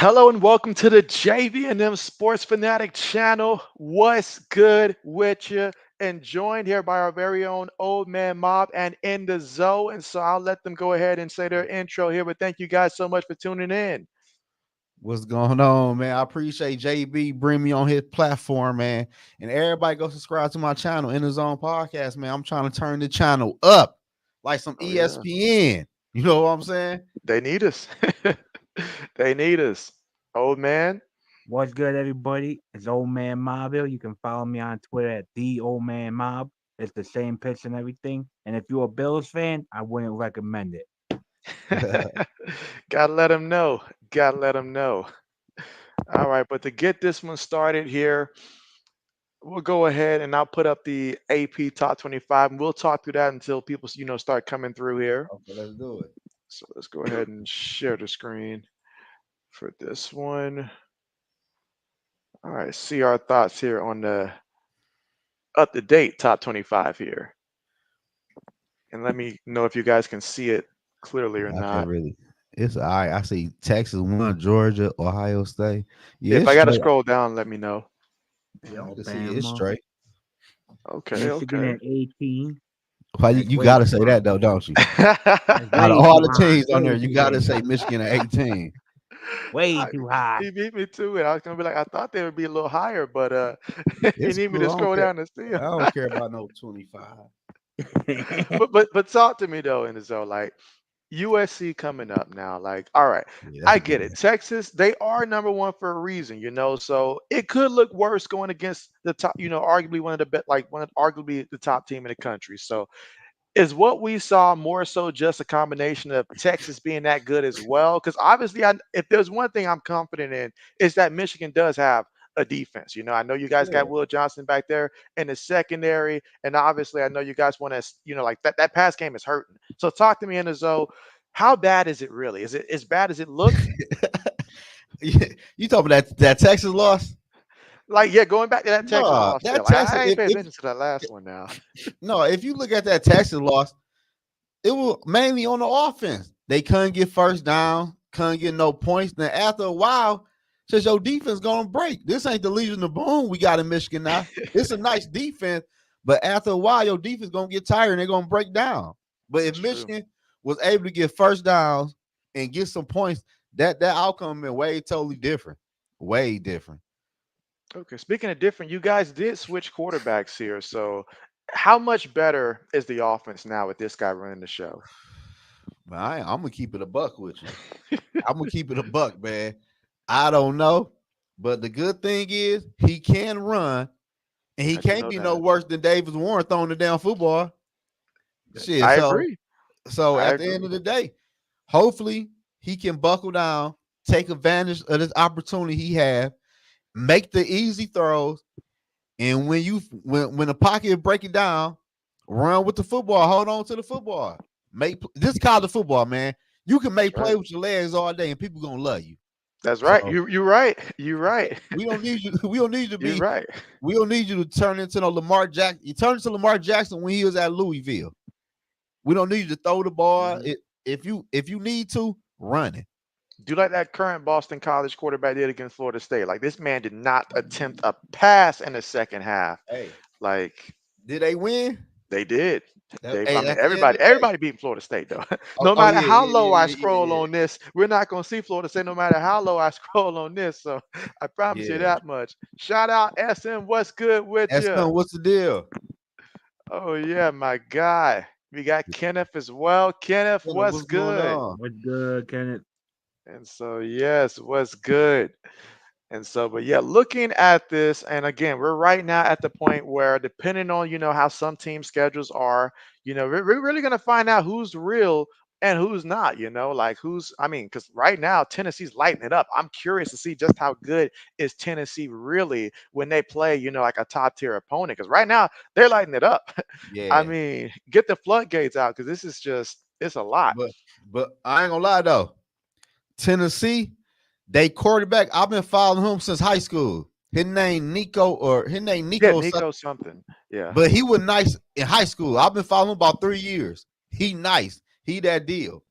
Hello and welcome to the JB&M Sports Fanatic channel. What's good with you? And joined here by our very own Old Man Mob and in the Zoe. And so I'll let them go ahead and say their intro here. But thank you guys so much for tuning in. What's going on, man? I appreciate JB bring me on his platform, man. And everybody go subscribe to my channel, In the Zone Podcast, man. I'm trying to turn the channel up like some Oh yeah, ESPN. You know what I'm saying? they need us. They need us. Old man. What's good, everybody? It's Old Man Mobile. You can follow me on Twitter at the Old Man Mob. It's the same pitch and everything. And if you're a Bills fan, I wouldn't recommend it. Gotta let them know. Gotta let them know. All right, but to get this one started here, we'll go ahead and I'll put up the AP top 25 and we'll talk through that until people, start coming through here. Okay, let's do it. So let's go ahead and share the screen for this one. All right, see our thoughts here on the up-to-date top 25 here. And let me know if you guys can see it clearly or I not. can't really. It's all right. I see Texas 1, Georgia, Ohio State. Yeah, If it's I got to straight. scroll down, let me know. I can see it's Alabama, straight. Okay, Michigan okay. at 18. Why That's you way gotta too say high. that though, don't you? That's Out of way all too the high. teams on there, Way you too gotta high. say Michigan at 18. Way I- too high. he beat me to it. I was gonna be like, I thought they would be a little higher, but you It's need me cool. to I don't scroll care. down to see I them. don't care about no 25. But talk to me though in the zone, like USC coming up now. Like, all right, Yeah, that's I a good get one. it. Texas, they are number one for a reason. So it could look worse going against the top, arguably one of the arguably the top team in the country. So is what we saw more so just a combination of Texas being that good as well? Because obviously, if there's one thing I'm confident in, is that Michigan does have a defense. I know you guys got Yeah. Will Johnson back there in the secondary, and obviously, I know you guys want to, like that pass game is hurting. So talk to me in the zone. How bad is it really? Is it as bad as it looked? You talking about that Texas loss? Like, yeah, going back to that Texas No, loss there. that Like, Texas. I ain't paying attention to that last one now. No, if you look at that Texas loss, it was mainly on the offense. They couldn't get first down, couldn't get no points. Then after a while, says your defense gonna break. This ain't the Legion of Boom we got in Michigan now. It's a nice defense, but after a while, your defense gonna get tired and they're gonna break down. But if That's true. Michigan was able to get first downs and get some points, that outcome been way totally different. Way different. Okay, speaking of different, you guys did switch quarterbacks here. So, how much better is the offense now with this guy running the show? Man, I'm gonna keep it a buck with you. I'm gonna keep it a buck, man. I don't know, but the good thing is he can run, and he I do can't know be no that. worse than Davis Warren throwing the down football. Shit. I So agree. so I at the end agree. of the day, hopefully he can buckle down, take advantage of this opportunity he have, make the easy throws, and when the pocket is breaking down, run with the football, hold on to the football. This is college football, man. You can That's make right. play with your legs all day, and people gonna love you. That's right. So You're right. You're right. we don't need you. We don't need you to You're be. right. We don't need you to turn into no Lamar Jackson. You turned into Lamar Jackson when he was at Louisville. We don't need you to throw the ball. Hmm. If you need to run it. Do like that current Boston College quarterback did against Florida State. Like this man did not attempt a pass in the second half. Hey, Like did they win? they did. I Hey, mean, at the end of the day. everybody beat Florida State though. Oh, No oh matter yeah, how yeah, low yeah, I yeah, yeah, scroll yeah. on this, we're not gonna see Florida State no matter how low I scroll on this. So I promise you Yeah. that much. Shout out SM, what's good with you? SM, what's the deal? Oh yeah, my guy. We got Kenneth as well. Kenneth, what's What's going good? on? What's good, Kenneth? And so yes, what's good? And so, but yeah, looking at this, and again, we're right now at the point where, depending on how some team schedules are, we're really gonna find out who's real and who's not. Like who's, I mean, because right now Tennessee's lighting it up. I'm curious to see just how good is Tennessee really when they play, like a top tier opponent. Because right now they're lighting it up. I Yeah. mean, get the floodgates out because this is just, it's a lot. But but I ain't gonna lie though. Tennessee, they quarterback. I've been following him since high school. His name Yeah, Nico something, Nico something. Yeah. but he was nice in high school. I've been following him about 3 years. He nice. He that deal.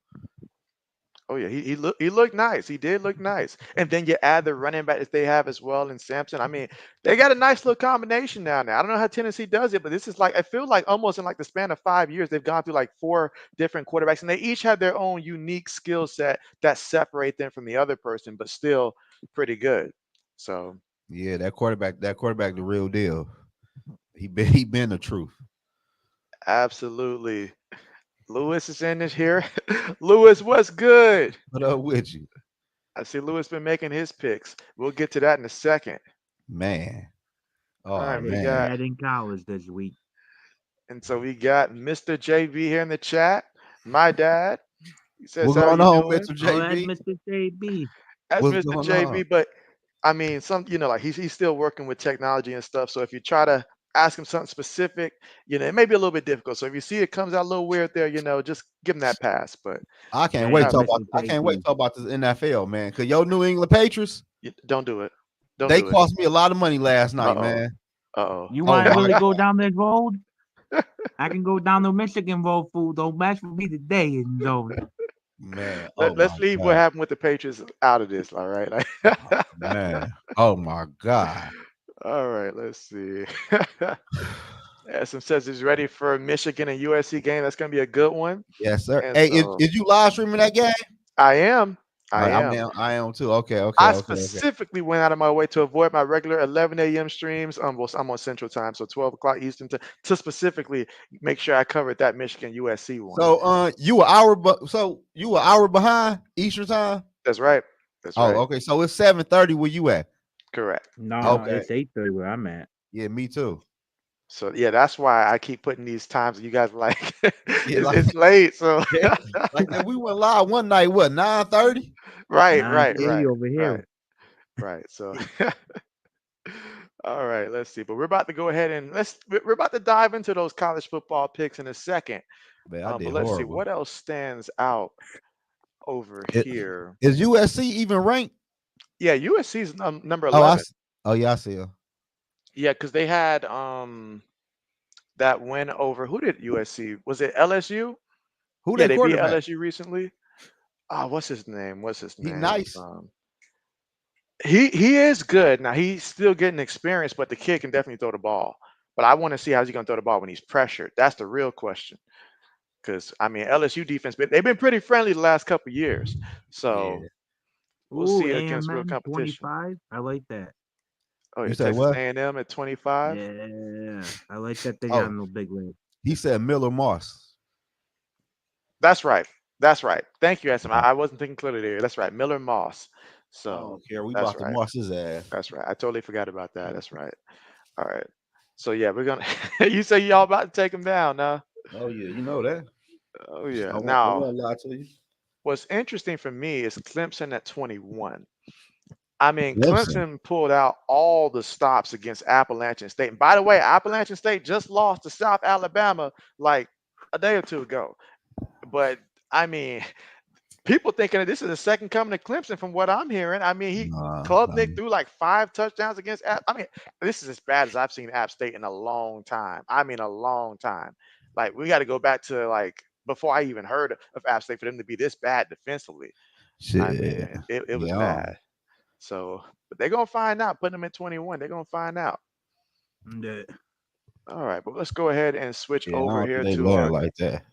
Oh yeah, he looked nice. He did look nice. And then you add the running back that they have as well in Sampson. I mean, they got a nice little combination down there. I don't know how Tennessee does it, but this is like I feel like almost in like the span of 5 years, they've gone through like four different quarterbacks, and they each have their own unique skill set that separate them from the other person, but still pretty good. So Yeah, that quarterback, the real deal. He been the truth. absolutely. Lewis is in this here. Lewis, what's good? What up with you, I see Lewis been making his picks. We'll get to that in a second. man? All Oh right, I we hit man, got bad in college this week. and so we got Mr. JB here in the chat. My dad. He says, what's "How going you on, doing?" Mr. Oh, that's JB? Mr. JB. That's What's Mr. going on? JB. But I mean, some like he's still working with technology and stuff. So if you try to ask him something specific, it may be a little bit difficult. So if you see it comes out a little weird there, just give him that pass. But I can't wait Thanks, to uh, talk about. Mr. I can't wait to JB. talk about this NFL, man. Cause your New England Patriots, don't do it. Don't they do it. cost me a lot of money last Uh night, oh. man. Uh oh. You Oh want to my really go down this road? I can go down the Michigan road, fool. Don't mess with me today, in zone. man, oh my Let's leave what god, happened with the Patriots out of this. All right. man, oh my god. All right. Let's see. Some says he's ready for a Michigan and USC game. That's going to be a good one. Yes, sir. And Hey, is, so is you live streaming that game? I am. I I am. am. I am too. Okay, okay, I okay, okay. specifically went out of my way to avoid my regular 11 a.m. streams. Well, I'm on Central Time, so 12 o'clock Eastern, to specifically make sure I covered that Michigan USC one. So, you an hour behind Eastern time. That's right. That's Oh, right. okay. So it's 7:30 where you at? Correct. No, Okay. it's 8:30 where I'm at. Yeah, me too. So yeah, that's why I keep putting these times. You guys were like, Yeah, it's late. So like we went live one night. What 9:30? right, right, 9:30 right, over here. right, right. So all right, let's see. But we're about to go ahead and we're about to dive into those college football picks in a second. Man, I But did let's see horrible. what else stands out over It, here. is USC even ranked? Yeah, USC is number Oh, 11. oh yeah, I see her. Yeah, because they had that win over who did USC? Was it LSU? Who Yeah, they they beat quarterback? LSU recently. Ah, what's his name? What's his He name? nice. He is good. Now he's still getting experience, but the kid can definitely throw the ball. But I want to see how's he gonna throw the ball when he's pressured. That's the real question. Because I mean, LSU defense, they've been pretty friendly the last couple years. So Yeah. we'll Ooh, see against real AMN competition. 25. I like that. Oh You yeah, say Texas what? A&M at 25. Yeah, I like that they got Oh, no big league. he said Miller Moss. That's right. That's right. Thank you, SM. Yeah. I wasn't thinking clearly there. That's right. Miller Moss. I So don't care. We that's about to right. moss his ass. That's right. I totally forgot about that. That's right. All right. So yeah, we're gonna. You say y'all about to take him down now? Oh yeah, you know that. Oh yeah. I Now, won't lie to you. what's interesting for me is Clemson at 21. I mean, Clemson. Clemson pulled out all the stops against Appalachian State. And by the way, Appalachian State just lost to South Alabama like a day or two ago. But I mean, people thinking that this is the second coming to Clemson from what I'm hearing. I mean, he Nah, Klubnik threw like 5 touchdowns against App. I mean, this is as bad as I've seen App State in a long time. I mean, a long time. Like we got to go back to like before I even heard of App State for them to be this bad defensively. I shit. mean, it was Yeah. bad. So, but they're gonna find out. Putting them at 21, they're gonna find out. Yeah. All right, but let's go ahead and switch Yeah, I over don't think here they to learn like that.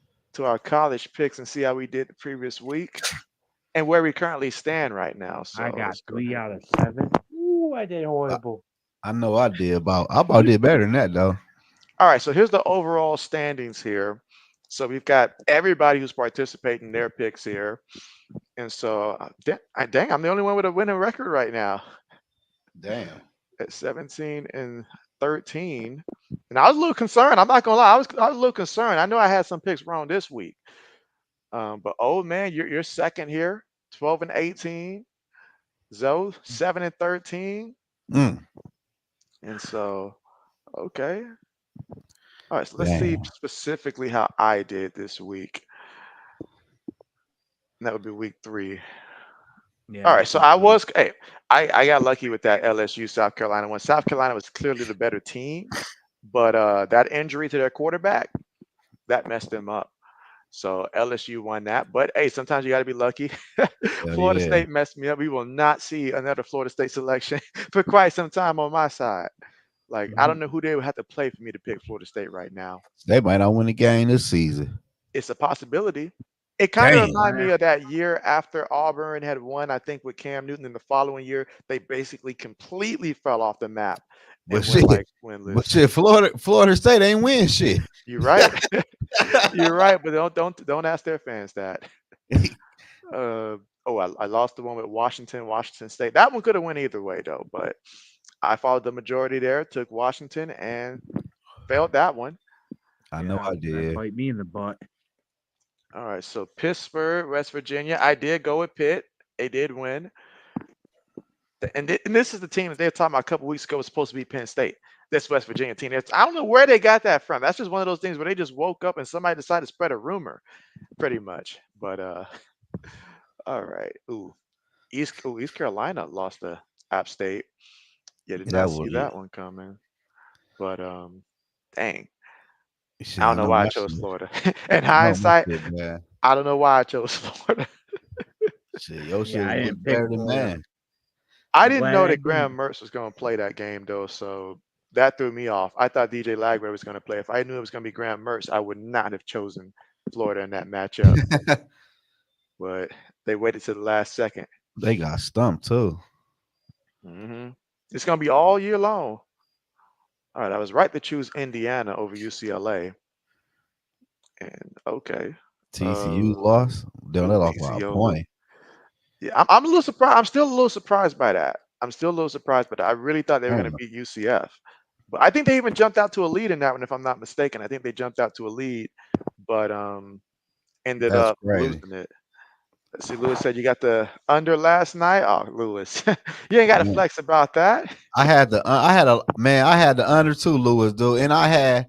our college picks and see how we did the previous week and where we currently stand right now. I So got let's go 3 ahead. out of 7. Ooh, I did I, horrible. I know I about did better than that though. All right, so here's the overall standings here. So we've got everybody who's participating their picks here, and so dang, I'm the only one with a winning record right now Damn. at 17 and 13. And I was a little concerned. I'm not gonna lie, I was a little concerned. I know I had some picks wrong this week, but old man, you're second here, 12 and 18. Zoe 7 and 13, Mm, and so okay. All right, so let's see damn. specifically how I did this week. And that would be week 3. Yeah, All right, that's so week 3. I got lucky with that LSU South Carolina one. South Carolina was clearly the better team, but that injury to their quarterback that messed them up. So LSU won that. But hey, sometimes you got to be lucky. Hell Florida yeah. State messed me up. We will not see another Florida State selection for quite some time on my side. Like, I don't know who they would have to play for me to pick Florida State right now. They might not win the game this season. It's a possibility. It kind of Damn. reminded me of that year after Auburn had won, I think, with Cam Newton. In the following year, they basically completely fell off the map But and went shit, like but winless. shit, Florida State ain't win shit. You're right. You're right, but don't ask their fans that. I lost the one with Washington State. That one could have went either way though, but I followed the majority there, took Washington and failed that one. I know Yeah, I that did. bite me in the butt. All right, so Pittsburgh, West Virginia. I did go with Pitt. They did win. And this is the team that they were talking about a couple weeks ago was supposed to be Penn State. This West Virginia team. I don't know where they got that from. That's just one of those things where they just woke up and somebody decided to spread a rumor, pretty much. But all right. East Carolina lost to App State. Yeah, did That not was see that one coming. But dang, I shit. don't I know know why I my chose shit. Florida. In I know my hindsight, shit, man. I don't know why I chose Florida. Shit, your shit Yeah, was I getting didn't pick better than Florida. mine. I I'm didn't glad know I that Graham didn't. Mertz was going to play that game though, so that threw me off. I thought DJ Lagway was going to play. If I knew it was going to be Graham Mertz, I would not have chosen Florida in that matchup. But they waited to the last second. They got stumped too. hmm It's going to be all year long. All right, I was right to choose Indiana over UCLA. And okay, TCU lost. Damn, they lost by a TCU. point. Yeah, I'm a little surprised. I'm still a little surprised by that. I'm still a little surprised, but I really thought they were going to Damn, beat UCF. But I think they even jumped out to a lead in that one, if I'm not mistaken. I think they jumped out to a lead, but ended that's up crazy. losing it. Let's see, Lewis said you got the under last night. Oh, Lewis, you ain't got to Man, flex about that. I had the under too, Lewis, dude, and I had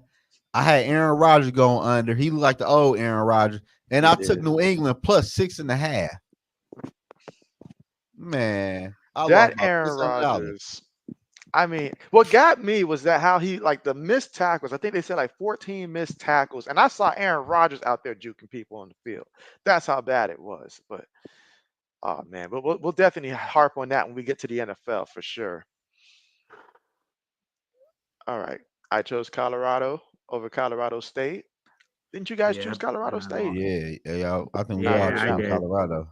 Aaron Rodgers going under. He looked like the old Aaron Rodgers, and He I took did. New England plus 6.5. Man, I lost That about Aaron $600. Rodgers. I mean, what got me was that how he like the missed tackles. I think they said like 14 missed tackles, and I saw Aaron Rodgers out there juking people on the field. That's how bad it was. But oh man, but we'll definitely harp on that when we get to the NFL for sure. All right, I chose Colorado over Colorado State. Didn't you guys choose Yep, and Colorado I State? lost. Yeah, I think we I all remember Yeah, I that chose one. did. Colorado.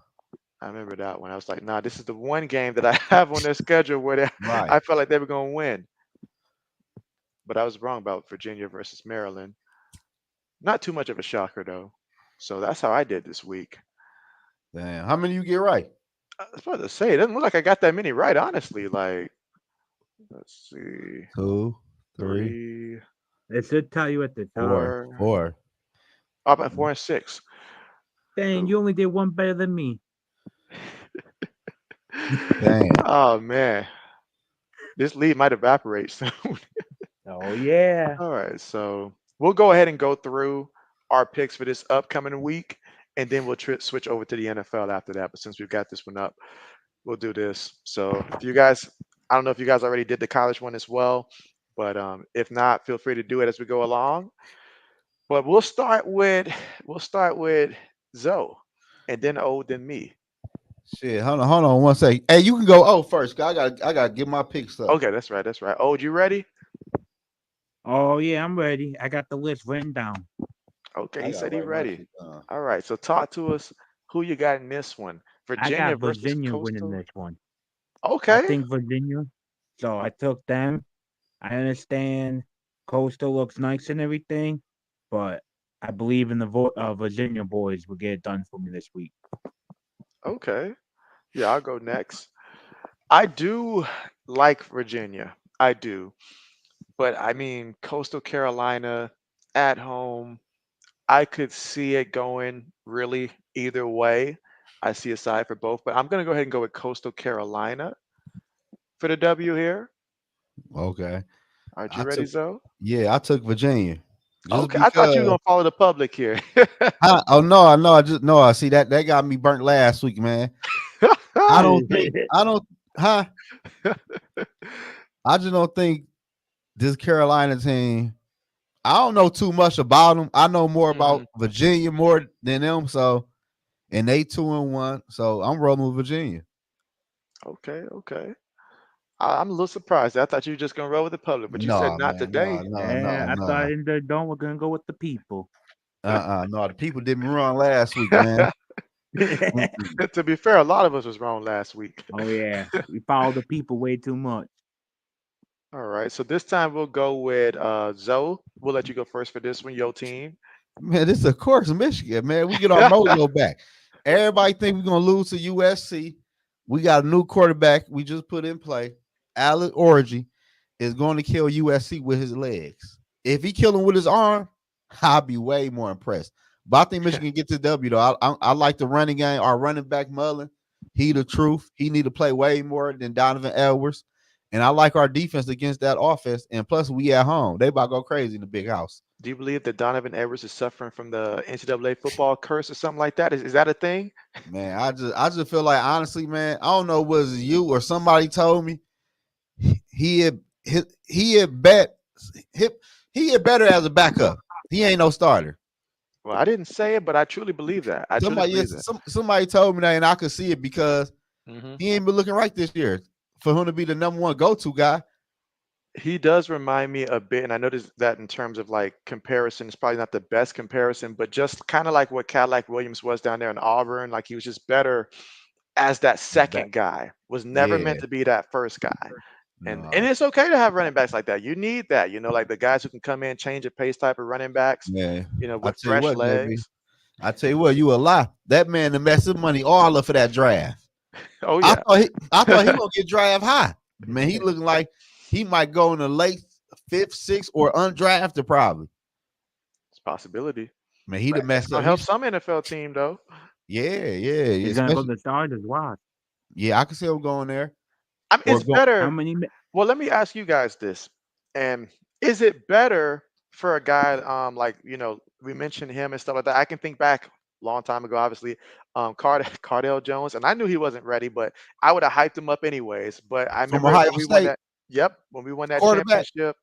I remember that one. I was like, nah, this is the one game that I have on their schedule where Right. I felt like they were going to win. But I was wrong about Virginia versus Maryland. Not too much of a shocker though. So that's how I did this week. Damn. How many you get right? I was about to say, it doesn't look like I got that many right, honestly. Like, let's see, 2, 3, three, It should tell you at the top. 4, four, 4. up at 4 and 6. Dang, Ooh. you only did one better than me. Damn. Oh man, this lead might evaporate soon. Oh yeah. All right, so we'll go ahead and go through our picks for this upcoming week, and then we'll switch over to the NFL after that. But since we've got this one up, we'll do this. So if you guys, I don't know if you guys already did the college one as well, but if not, feel free to do it as we go along. But we'll start with Zoe, and then O, then me. Shit. Hold on 1 second. Hey, you can go first. 'Cause I gotta get my picks up. Okay, that's right, that's right. Oh, you ready? Oh yeah, I'm ready. I got the list written down. Okay, I he gotta said he write my ready. shit down. All right, so talk to us. Who you got in this one? I Virginia got versus Virginia winning Coastal. this one. I Okay. think Virginia. So I took them. I understand Coastal looks nice and everything, but I believe in the Virginia boys will get it done for me this week. Okay. Yeah, I'll go next. I do like Virginia. I do. But I mean, Coastal Carolina at home, I could see it going really either way. I see a side for both, but I'm going to go ahead and go with Coastal Carolina for the W here. Okay. Aren't you I ready, took Zoe? I took Virginia. Just Okay, I thought you were because going to follow the public here. oh no, I know. I just no, I see that got me burnt last week, man. I don't huh? I just don't think this Carolina team. I don't know too much about them. I know more about Mhm. Virginia more than them. So and they 2-1. So I'm rolling with Virginia. Okay, okay. I'm a little surprised. I thought you were just gonna roll with the public, but you said No, not man. No, today. no, Yeah, no, I thought no. in the dome we're gonna go with the people. No. The people did me wrong last week, man. Mm-mm. To be fair, a lot of us was wrong last week. Oh yeah, we follow the people way too much. All right, so this time we'll go with Zoe. We'll let you go first for this one, your team. Man, this is of course Michigan, man. We get our mojo back. Everybody think we're gonna lose to USC. We got a new quarterback we just put in play. Alec Orgy is going to kill USC with his legs. If he kill him with his arm, I'll be way more impressed. But I think Michigan get the W though. I like the running game. Our running back Mullen, he the truth. He need to play way more than Donovan Edwards. And I like our defense against that offense. And plus, we at home. They about to go crazy in the big house. Do you believe that Donovan Edwards is suffering from the NCAA football curse or something like that? Is that a thing? Man, I just feel like honestly, man, I don't know was it you or somebody told me he had bet he, he had better as a backup. He ain't no starter. Well, I didn't say it, but I truly believe that. I truly Somebody believe yes, that. somebody told me that, and I could see it because Hmm. he ain't been looking right this year. For him to be the number one go-to guy, He does remind me a bit, and I noticed that in terms of like comparison, it's probably not the best comparison, but just kind of like what Cadillac Williams was down there in Auburn. Like he was just better as that back, second guy, was never yeah, meant to be that first guy. And no, it's okay to have running backs like that. You need that, like the guys who can come in, change the pace type of running backs, man. I with tell you fresh what, JB, legs. I tell you what, you a lie. That man to mess his money all up for that draft. Oh I yeah, thought he gonna get draft high. Man, he looking like he might go in the late fifth, sixth, or undrafted probably. it's a possibility. Man, he done It's messed up. gonna help some NFL team though. Yeah, He's gonna go especially to Stardust. Watch yeah. I can see him going there I mean, or it's go. how better. many. Well, let me ask you guys this. And is it better for a guy like, we mentioned him and stuff like that. I can think back a long time ago, obviously, Cardell Jones, and I knew he wasn't ready, but I would have hyped him up anyways. But I From remember Ohio when we won State that, yep, when we won that quarterback. championship.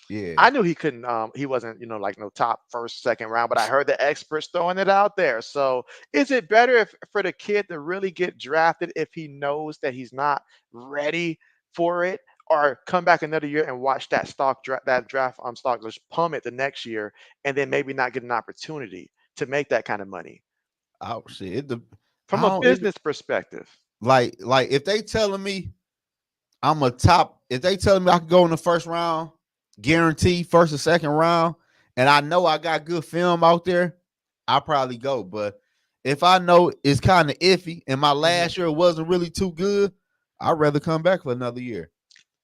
Yeah, I knew he couldn't. He wasn't, like no top first, second round. But I heard the experts throwing it out there. So, is it better if for the kid to really get drafted if he knows that he's not ready for it, or come back another year and watch that draft stock just plummet the next year, and then maybe not get an opportunity to make that kind of money oh shit. from I a don't. business perspective? Like if they telling me I'm a top, if they telling me I could go in the first round, guaranteed first or second round, and I know I got good film out there, I'll probably go. But if I know it's kind of iffy and my Mhm. last year wasn't really too good, I'd rather come back for another year.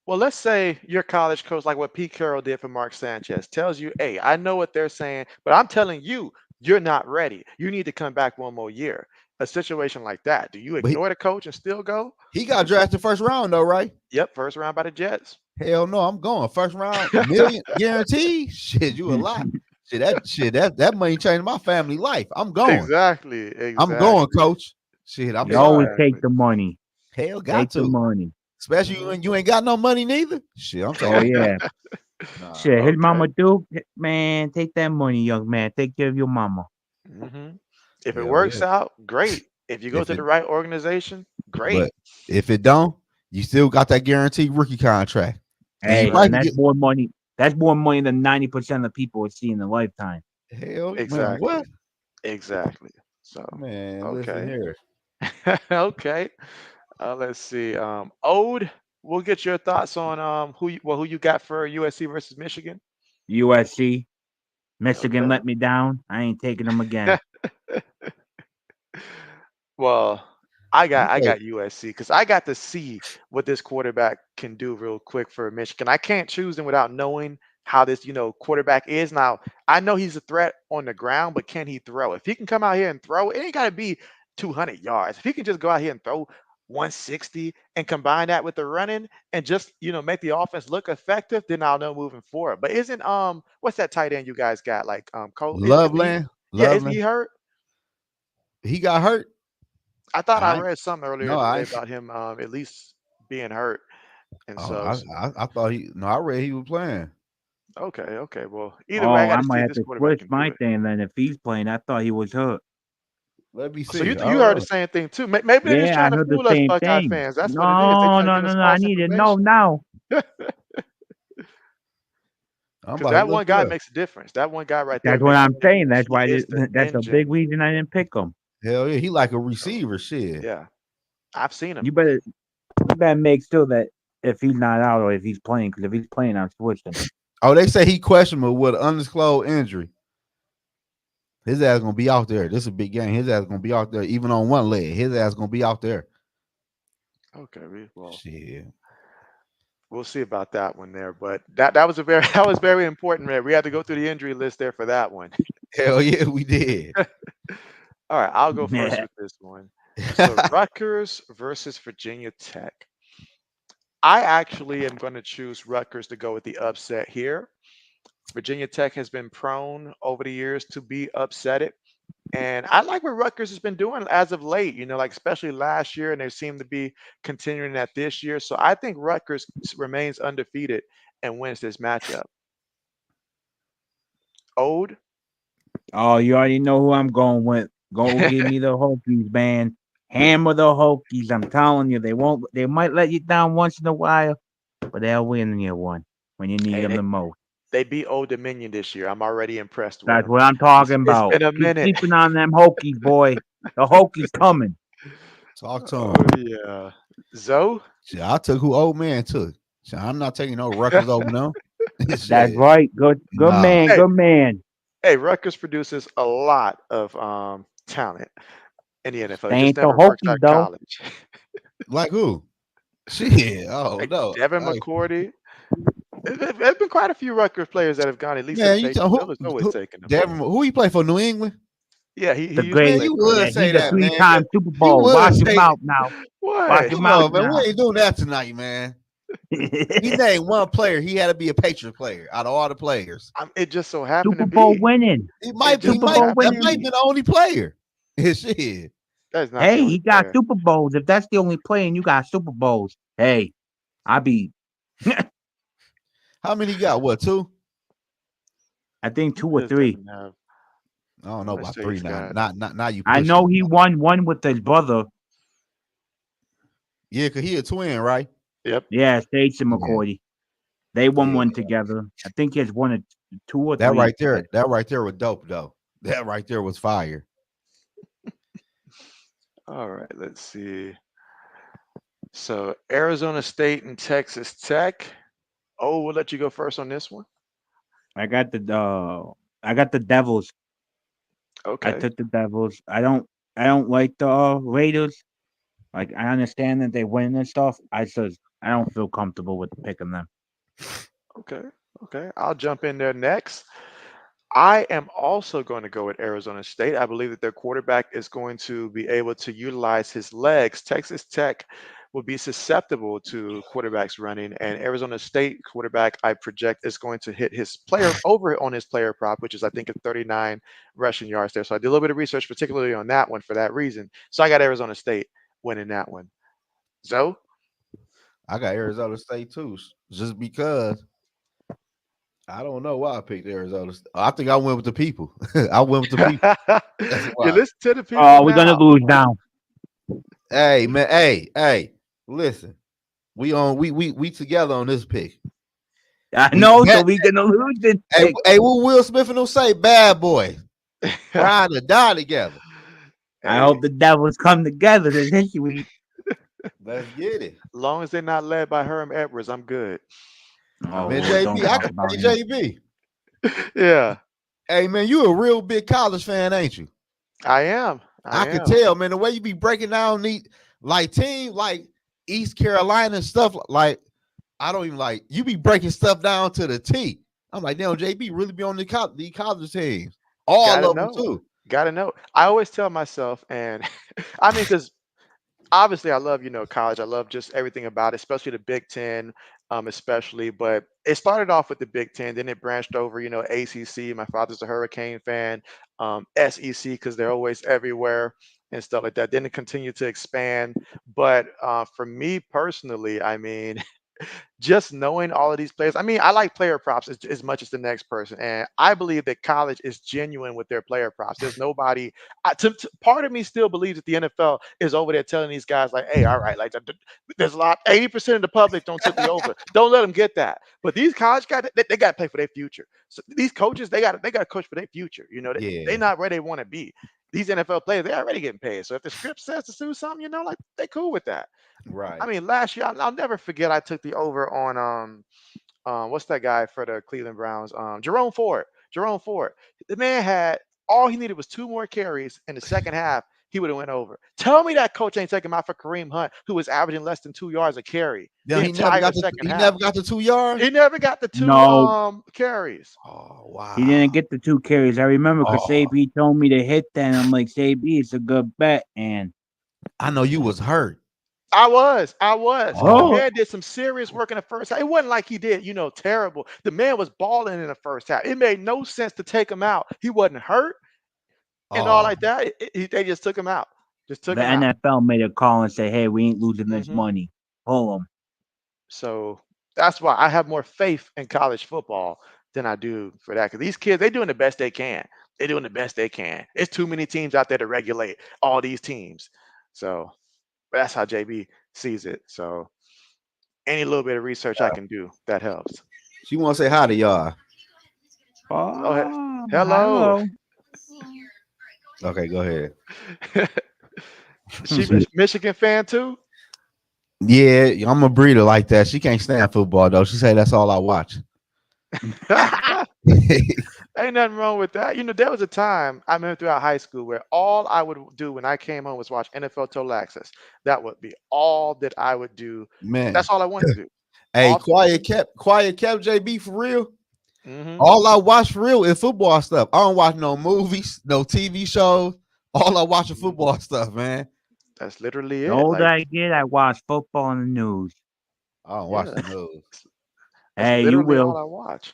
Well, let's say your college coach, like what Pete Carroll did for Mark Sanchez, tells you, "Hey, I know what they're saying, but I'm telling you, you're not ready. You need to come back one more year." A situation like that, do you But ignore the coach and still go? he got drafted first round though, right? Yep, first round by the Jets. Hell no, I'm going first round million guaranteed. Shit, you a lot. That money changed my family life. I'm going. Exactly, I'm going, exactly, coach. Shit, I'm You sorry. always take exactly. the money. Hell, got Take the to. money. Especially Hmm. when you ain't got no money neither. Shit, I'm Oh taking it. yeah. Nah. Shit, his Okay. mama do. Man, take that money, young man. Take care of your mama. Hmm. If it Hell yeah. works out, great. If you go If to it the right organization, great. but if it don't, you still got that guaranteed rookie contract. And That's you Hey, right. might and can that's get more money. That's more money than 90% of people would see in a lifetime. hell man, Exactly, what? exactly. So, Man, listen okay, here. okay. Let's see. Ode, we'll get your thoughts on who you got for USC versus Michigan. USC, Michigan Okay. let me down. I ain't taking them again. Well, I I'm got I taking got USC because I got to see what this quarterback can do real quick for Michigan. I can't choose him without knowing how this quarterback is. Now I know he's a threat on the ground, but can he throw? If he can come out here and throw, it ain't got to be 200 yards. If he can just go out here and throw 160 and combine that with the running and just make the offense look effective, then I'll know moving forward. But isn't what's that tight end you guys got? Like Cole, is he? Loveland. Yeah, isn't Loveland. he hurt? He got hurt. I thought I I read something earlier no, today I about him at least being hurt, and oh, so I thought he no, I read he was playing. Okay, okay. Well, either way, I Oh, got I to see might if have this to quarterback switch can do my it. thing then. If he's playing, I thought he was hurt. Let me So see. I you don't heard the know. same thing too. Maybe they're just Yeah, I trying to heard the fool us, same Buckeye thing. fans. That's what it is. They No, trying to no, give no, us no. I false need to know information. now. I'm Because about to that look one it guy up. makes a difference. That one guy right there That's what makes a I'm saying. difference. That's He why. is the That's a engine. big reason I didn't pick him. Hell yeah, he like a So receiver. Shit. yeah, I've seen him. You better make sure that if he's not out or if he's playing, because if he's playing, I'm switching. Oh, they say he questionable with an undisclosed injury. His ass gonna be out there. This is a big game. His ass gonna be out there, even on one leg. His ass gonna be out there. Okay, well, Shit. we'll see about that one there. But that was a very that was very important, man. We had to go through the injury list there for that one. Hell yeah, we did. All right, I'll go first Yeah. with this one. So Rutgers versus Virginia Tech. I actually am going to choose Rutgers to go with the upset here. Virginia Tech has been prone over the years to be upsetted. And I like what Rutgers has been doing as of late, like especially last year, and they seem to be continuing that this year. So I think Rutgers remains undefeated and wins this matchup. Ode, Oh, you already know who I'm going with. Go give me the Hokies, man. Hammer the Hokies. I'm telling you, they won't. They might let you down once in a while, but they'll win you one when you need hey, them they, the most. they beat Old Dominion this year. I'm already impressed with That's them. what I'm It's, talking it's about. been a Keep minute. sleeping on them Hokies, boy. The Hokies coming. Talk to Oh him. yeah, Zoe. Shit, I took who old man took. Shit, I'm not taking no Rutgers over them. That's Shit. right. Good Nah. man. Hey, Good man. hey, Rutgers produces a lot of talent in the NFL. They It just ain't the never works out Hokies in though. college. Like who? Shit. Oh Like no. Devin Hey, McCourty. There've been quite a few Rutgers players that have gone at least to the man, you state tell Bill has always who taken them. Devin, who he play for New England? Yeah, he The used to great. Man, play you for them. would Yeah, say he's a that, man. three-time Super You Bowl. would Watch him say out now. Watch What? him come out on, man. We now. ain't doing that tonight, man. He named one player. He had to be a Patriot player out of all the players. It just so happened to Super Bowl be. winning. He It might be, he just Super so might Bowl happened that to winning. might be be. the only player. Shit. That's not the Hey, only he got player. Super Bowls. If that's the only play and you got Super Bowls, hey, I be. How many he got? What, two? I think two What or does three. Devin have? I don't know Let's about say three he's now. got. Not now you I pushing know it. he won one with his brother. Yeah, cause he a twin, right? Yep. Yeah, States and Yeah, McCourty. They won yeah. one together. I think he has one or two or That three right there, together. that right there was dope though. That right there was fire. All right. Let's see. So Arizona State and Texas Tech. Oh, we'll let you go first on this one. I got the Devils. I Okay. took the Devils. I don't like the Raiders. Like I understand that they win and stuff. I don't feel comfortable with picking them. Okay. Okay. I'll jump in there next. I am also going to go with Arizona State. I believe that their quarterback is going to be able to utilize his legs. Texas Tech will be susceptible to quarterbacks running, and Arizona State quarterback I project is going to hit his player over on his player prop, which is I think at 39 rushing yards there. So I did a little bit of research, particularly on that one for that reason. So I got Arizona State winning that one. Zoe? I got Arizona State too, just because I don't know why I picked Arizona. I think I went with the people. I went with the people. That's You why. listen to the people Oh, we're gonna now. lose now. Hey man, hey, listen. We together on this pick. I We know, so bad, we gonna lose this hey, pick. hey, what Will Smith and them say? Bad boy. Ride or die together. I Hey, hope the Devils come together this week. Let's get it. long as they're not led by Herm Edwards, I'm good. Oh Man, Lord, JB, don't I talk can about hey him. JB. Yeah, Hey man, you a real big college fan, ain't you? I am. I I could am. tell, man, the way you be breaking down the like team like East Carolina and stuff like I don't even like you be breaking stuff down to the T. I'm like, damn, JB really be on the college teams. All Gotta of them know. too. Gotta know. I always tell myself, and I mean, because obviously I love, college. I love just everything about it, especially the Big Ten, especially. But it started off with the Big Ten, then it branched over, ACC. My father's a Hurricane fan, SEC because they're always everywhere and stuff like that. Then it continued to expand. But for me personally, I mean, just knowing all of these players. I mean, I like player props as much as the next person, and I believe that college is genuine with their player props. There's nobody. Part of me still believes that the NFL is over there telling these guys like, "Hey, all right, like there's a lot. 80% of the public don't took the over. Don't let them get that." But these college guys, they got to play for their future. So these coaches, they got to coach for their future. They Yeah, not where they want to be. These NFL players, they already getting paid. So if the script says to do something, like they cool with that. I right. mean, last year I'll never forget. I took the over on what's that guy for the Cleveland Browns? Jerome Ford. Jerome Ford. The man had all he needed was two more carries in the second half. He would have went over. Tell me that coach ain't taking him out for Kareem Hunt, who was averaging less than 2 yards a carry Then the he never entire got the second he half. never got the 2 yards. He never got the two No, carries. Oh he wow. didn't get the 2 carries. I remember because Oh, Sabi told me to hit that. And I'm like, Sabi, it's a good bet. And I know you was hurt. I was. The oh, Oh, man did some serious work in the first half. It wasn't like he did, terrible. The man was balling in the first half. It made no sense to take him out. He wasn't hurt and all oh, like that. They just took him out. Just took the him out. NFL made a call and say, hey, we ain't losing this hmm money. Pull him. So that's why I have more faith in college football than I do for that. Because these kids, they're doing the best they can. They're doing the best they can. It's too many teams out there to regulate all these teams. So that's how JB sees it. So any little bit of research I can do, that helps. she want to say hi to y'all. Oh, Oh, hello. hello. Okay, go ahead. She Michigan fan too? Yeah, I'm a breeder like that. She can't stand football though. She say that's all I watch. Ain't nothing wrong with that. There was a time I remember throughout high school where all I would do when I came home was watch NFL Total Access. That would be all that I would do. Man, That's all I wanted to do. hey, Off season. quiet kept JB for real. hmm All I watch for real is football stuff. I don't watch no movies, no TV shows. All I watch is football stuff, man. That's literally The it. older Like, I get, I watch football on the news. I don't watch yeah, the news. that's Hey, you literally all will. I watch.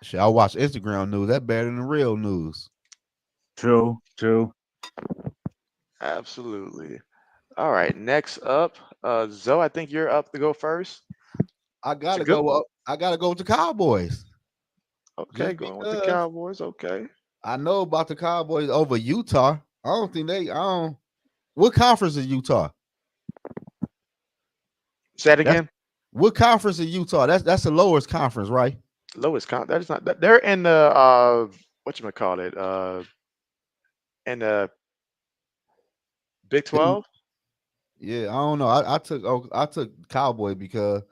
Shit, I watch Instagram news. That better than the real news. True, true. Absolutely. All right. Next up, Zoe, I think you're up to go first. I It's a gotta good go one. up. I gotta go with the Cowboys Okay, just going with the because Cowboys. Okay. I know about the Cowboys over Utah. I don't think they. I don't. What conference is Utah? Say it That's again. what conference is Utah? That's the lowest conference, right? Lowest count. That is not. They're in the what you call it? In the Big They- 12. yeah, I don't know. I took Cowboy because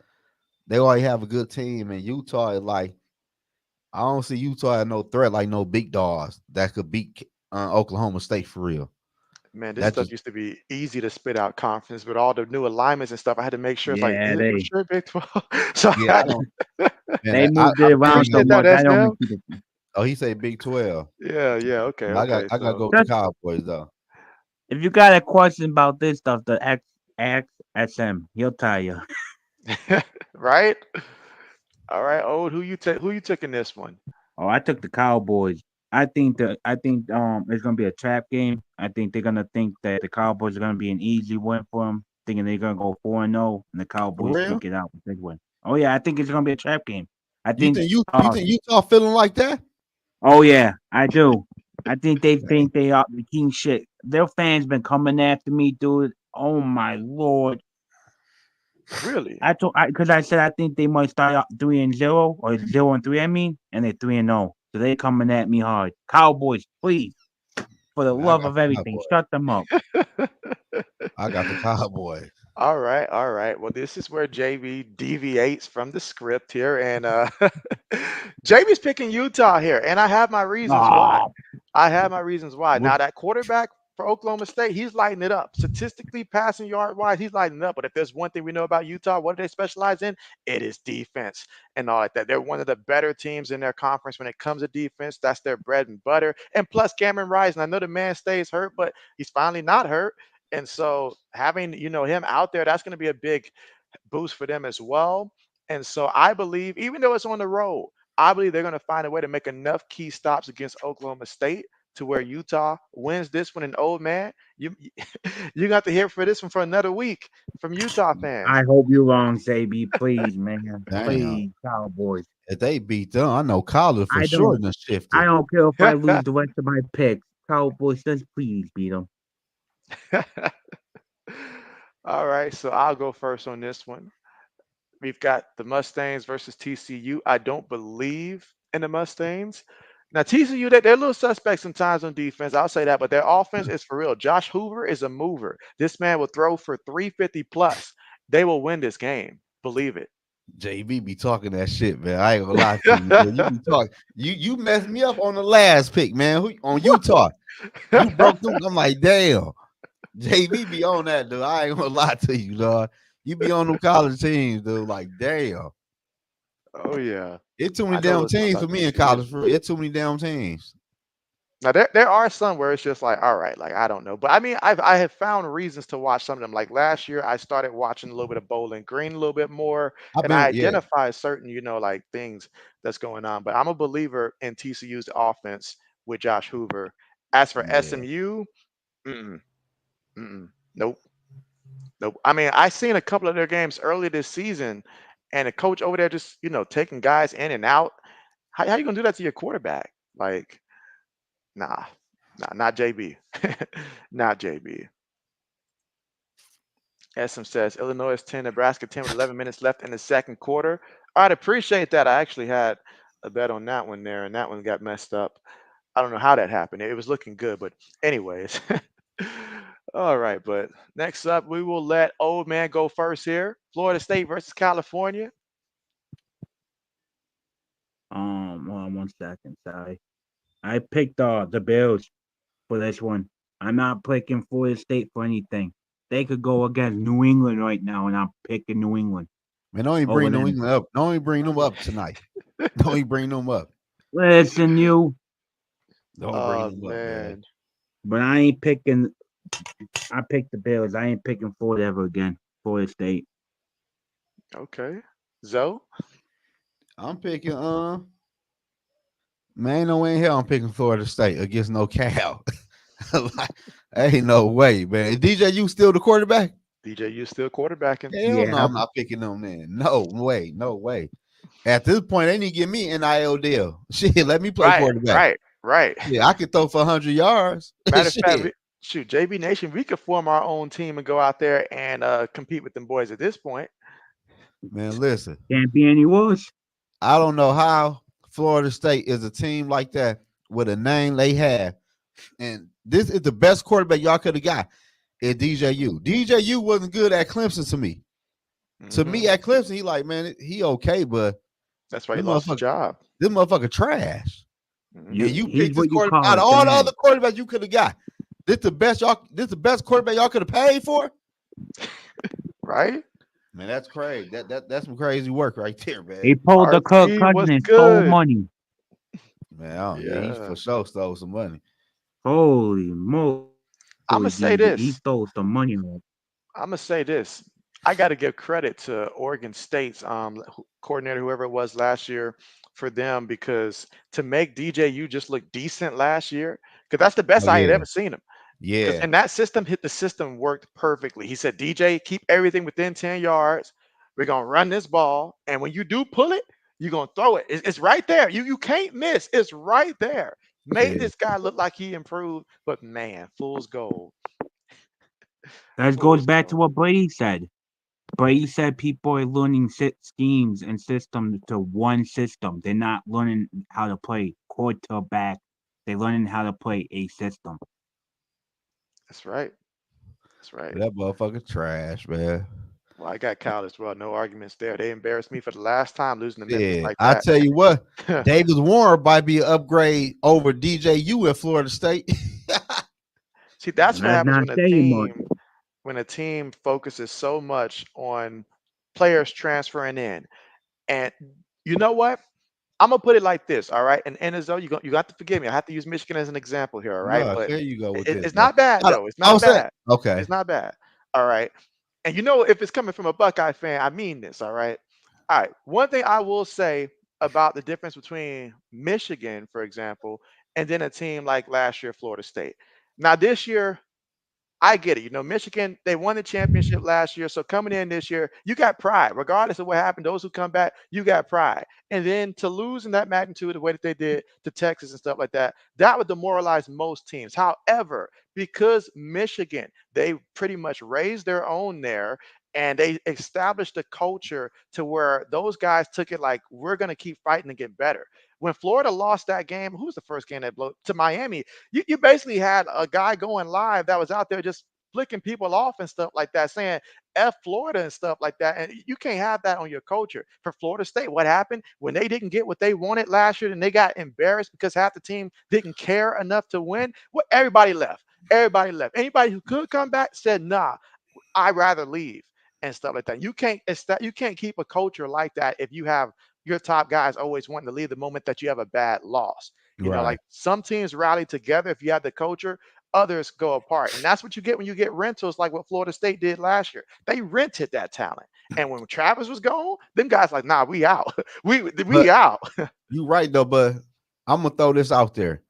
they already have a good team, and Utah is like I don't see Utah as no threat like no big dogs that could beat Oklahoma State for real. Man, this That stuff just used to be easy to spit out conference, but all the new alignments and stuff, I had to make sure it's like, Yeah, is it for they sure Big 12? So yeah, I I had don't. to Man, they moved it I around ain't so no. appreciate that, much. I don't SL. make it. Oh, he say Big 12. Yeah, yeah, okay, okay. I gotta So go with the Just Cowboys though. if you got a question about this stuff, the XSM, he'll tell you. right? All right, old. Who you took in this one? Oh, I took the Cowboys. I think it's gonna be a trap game. I think they're gonna think that the Cowboys are gonna be an easy win for them, thinking they're gonna go 4-0, and the For Cowboys real? take it out with a big win. Oh yeah, I think it's gonna be a trap game. I You think. think you think Utah feeling like that? Oh yeah, I do. I think they are the king shit. Their fans been coming after me, dude. Oh my lord. Really? Because I said I think they might start out 3-0 or 0-3. I mean, and they're 3-0. So they coming at me hard. Cowboys, please, for the Man, I love got of the everything, Cowboys. shut them up. I got the Cowboys. All right, all right. Well, this is where JB deviates from the script here, and JB's picking Utah here, and I have my reasons why. Oh, I have my reasons why. What Now that quarterback for Oklahoma State, he's lighting it up. Statistically, passing yard wise, he's lighting it up. But if there's one thing we know about Utah, what do they specialize in? It is defense and all like that. They're one of the better teams in their conference when it comes to defense. That's their bread and butter. And plus Cameron Rising. I know the man stays hurt, but he's finally not hurt. And so having him out there, that's going to be a big boost for them as well. And so I believe, even though it's on the road, I believe they're going to find a way to make enough key stops against Oklahoma State to where Utah wins this one. An old man, you got to hear for this one for another week from Utah I fans. hope you're wrong, JB. Please, man. Damn. Please, Cowboys. If they beat them, I know college for I sure don't done I shifted. don't care if I lose the rest of my picks. Cowboys, just please beat them. All right, so I'll go first on this one. We've got the Mustangs versus TCU. I don't believe in the Mustangs. Now TCU, they're a little suspect sometimes on defense. I'll say that, but their offense is for real. Josh Hoover is a mover. This man will throw for 350 plus. They will win this game. Believe it. JB be talking that shit, man. I ain't gonna lie to you, man. You be talking. You messed me up on the last pick, man. On Utah. You broke them. I'm like, damn. JB be on that, dude. I ain't gonna lie to you, dog. You be on them college teams, dude. Like, damn. Oh yeah, It too many I know a damn little something teams for about me in TCU. college. For it too many damn teams. Now there are some where it's just like, all right, like I don't know, but I mean, I have found reasons to watch some of them. Like last year, I started watching a little bit of Bowling Green a little bit more, I've and I been, yeah, identify certain, like things that's going on. But I'm a believer in TCU's offense with Josh Hoover. As for yeah. SMU, mm-mm, mm-mm, nope, nope. I mean, I seen a couple of their games early this season, and the coach over there just taking guys in and out. How you gonna do that to your quarterback? Like, nah, nah, not JB. Not JB. SM says Illinois is 10, Nebraska 10 with 11 minutes left in the second quarter. I'd appreciate that. I actually had a bet on that one there, and that one got messed up. I don't know how that happened. It was looking good, but anyways. All right, but next up, we will let old man go first here. Florida State versus California. Hold on 1 second. Sorry. I picked the Bills for this one. I'm not picking Florida State for anything. They could go against New England right now, and I'm picking New England Man, don't even over bring New them. England up. Don't even bring them up tonight. Don't even bring them up. Listen, you, Don't bring Oh them up, man. man. but I ain't picking. I picked the Bills. I ain't picking Florida ever again. Florida State. Okay. Zoe? I'm picking man, ain't no way in hell I'm picking Florida State against no Cal. Like, ain't no way, man. Is DJU still the quarterback? DJU still quarterbacking. Hell no, Yeah, I'm not picking them then. No way, no way. At this point, they need to give me an NIL deal. Shit, let me play Right, quarterback. right, right. Yeah, I could throw for 100 yards. Matter of fact, Shit, shoot, JB Nation, we could form our own team and go out there and compete with them boys at this point. man, listen. can't be any worse. I don't know how Florida State is a team like that with a name they have. And this is the best quarterback y'all could have got at DJU. DJU wasn't good at Clemson to me. To Hmm. me at Clemson, he like, man, he okay, but That's why he this lost his motherfucker, job. this motherfucker trash. And Hmm. you He's picked this what you quarterback call out a of all the bad. other quarterbacks you could have got. This the best quarterback y'all could have paid for? Right? Man, that's crazy. That's some crazy work right there, man. He pulled the Kirk RC was Cousins and stole good. money. Man, oh yeah, he Yeah. for sure stole some money. Holy moly, I'm gonna DJ! say He stole this. some money. Man. I'm gonna say this. I got to give credit to Oregon State's coordinator, whoever it was last year, for them because to make DJU just look decent last year, because that's the Oh best I had yeah, ever seen him. Because yeah, in that system, hit the system worked perfectly. He said, DJ, keep everything within 10 yards. We're gonna run this ball, and when you do pull it, you're gonna throw it. It's right there. You can't miss. It's right there. Made yeah. this guy look like he improved, but man, fool's gold. That goes Fool's back to gold. what Brady said. Brady said people are learning schemes and systems to one system. They're not learning how to play quarterback. They're learning how to play a system. That's right. That's right. That motherfucker trash, man. Well, I got Cal as well. No arguments there. They embarrassed me for the last time losing to Memphis Yeah, like I that. tell you what, Davis Warren might be an upgrade over DJU at Florida State. See, that's what That's happens not saying much. when a team focuses so much on players transferring in. And you know what? I'm gonna put it like this, all right. And as though you got to forgive me. I have to use Michigan as an example here, all right. No, But here you go with this, it's man. not bad I, though. It's I not was saying, bad. okay, It's not bad. All right. And if it's coming from a Buckeye fan, I mean this, all right. All right. One thing I will say about the difference between Michigan, for example, and then a team like last year, Florida State. Now this year, I get it. Michigan, they won the championship last year. So coming in this year, you got pride. Regardless of what happened, those who come back, you got pride. And then to lose in that magnitude, the way that they did to Texas and stuff like that, that would demoralize most teams. However, because Michigan, they pretty much raised their own there and they established a culture to where those guys took it like, we're going to keep fighting and get better. When Florida lost that game, who was the first game that blew to Miami? You basically had a guy going live that was out there just flicking people off and stuff like that, saying F Florida and stuff like that. And you can't have that on your culture. For Florida State, what happened when they didn't get what they wanted last year and they got embarrassed because half the team didn't care enough to win? Well, everybody left. Everybody left. Anybody who could come back said, nah, I'd rather leave and stuff like that. You can't keep a culture like that if you have your top guys always wanting to leave the moment that you have a bad loss. Right. Like some teams rally together if you have the culture, others go apart. And that's what you get when you get rentals like what Florida State did last year. They rented that talent. And when Travis was gone, them guys like, nah, we out. we But out. you right though, but I'm gonna throw this out there.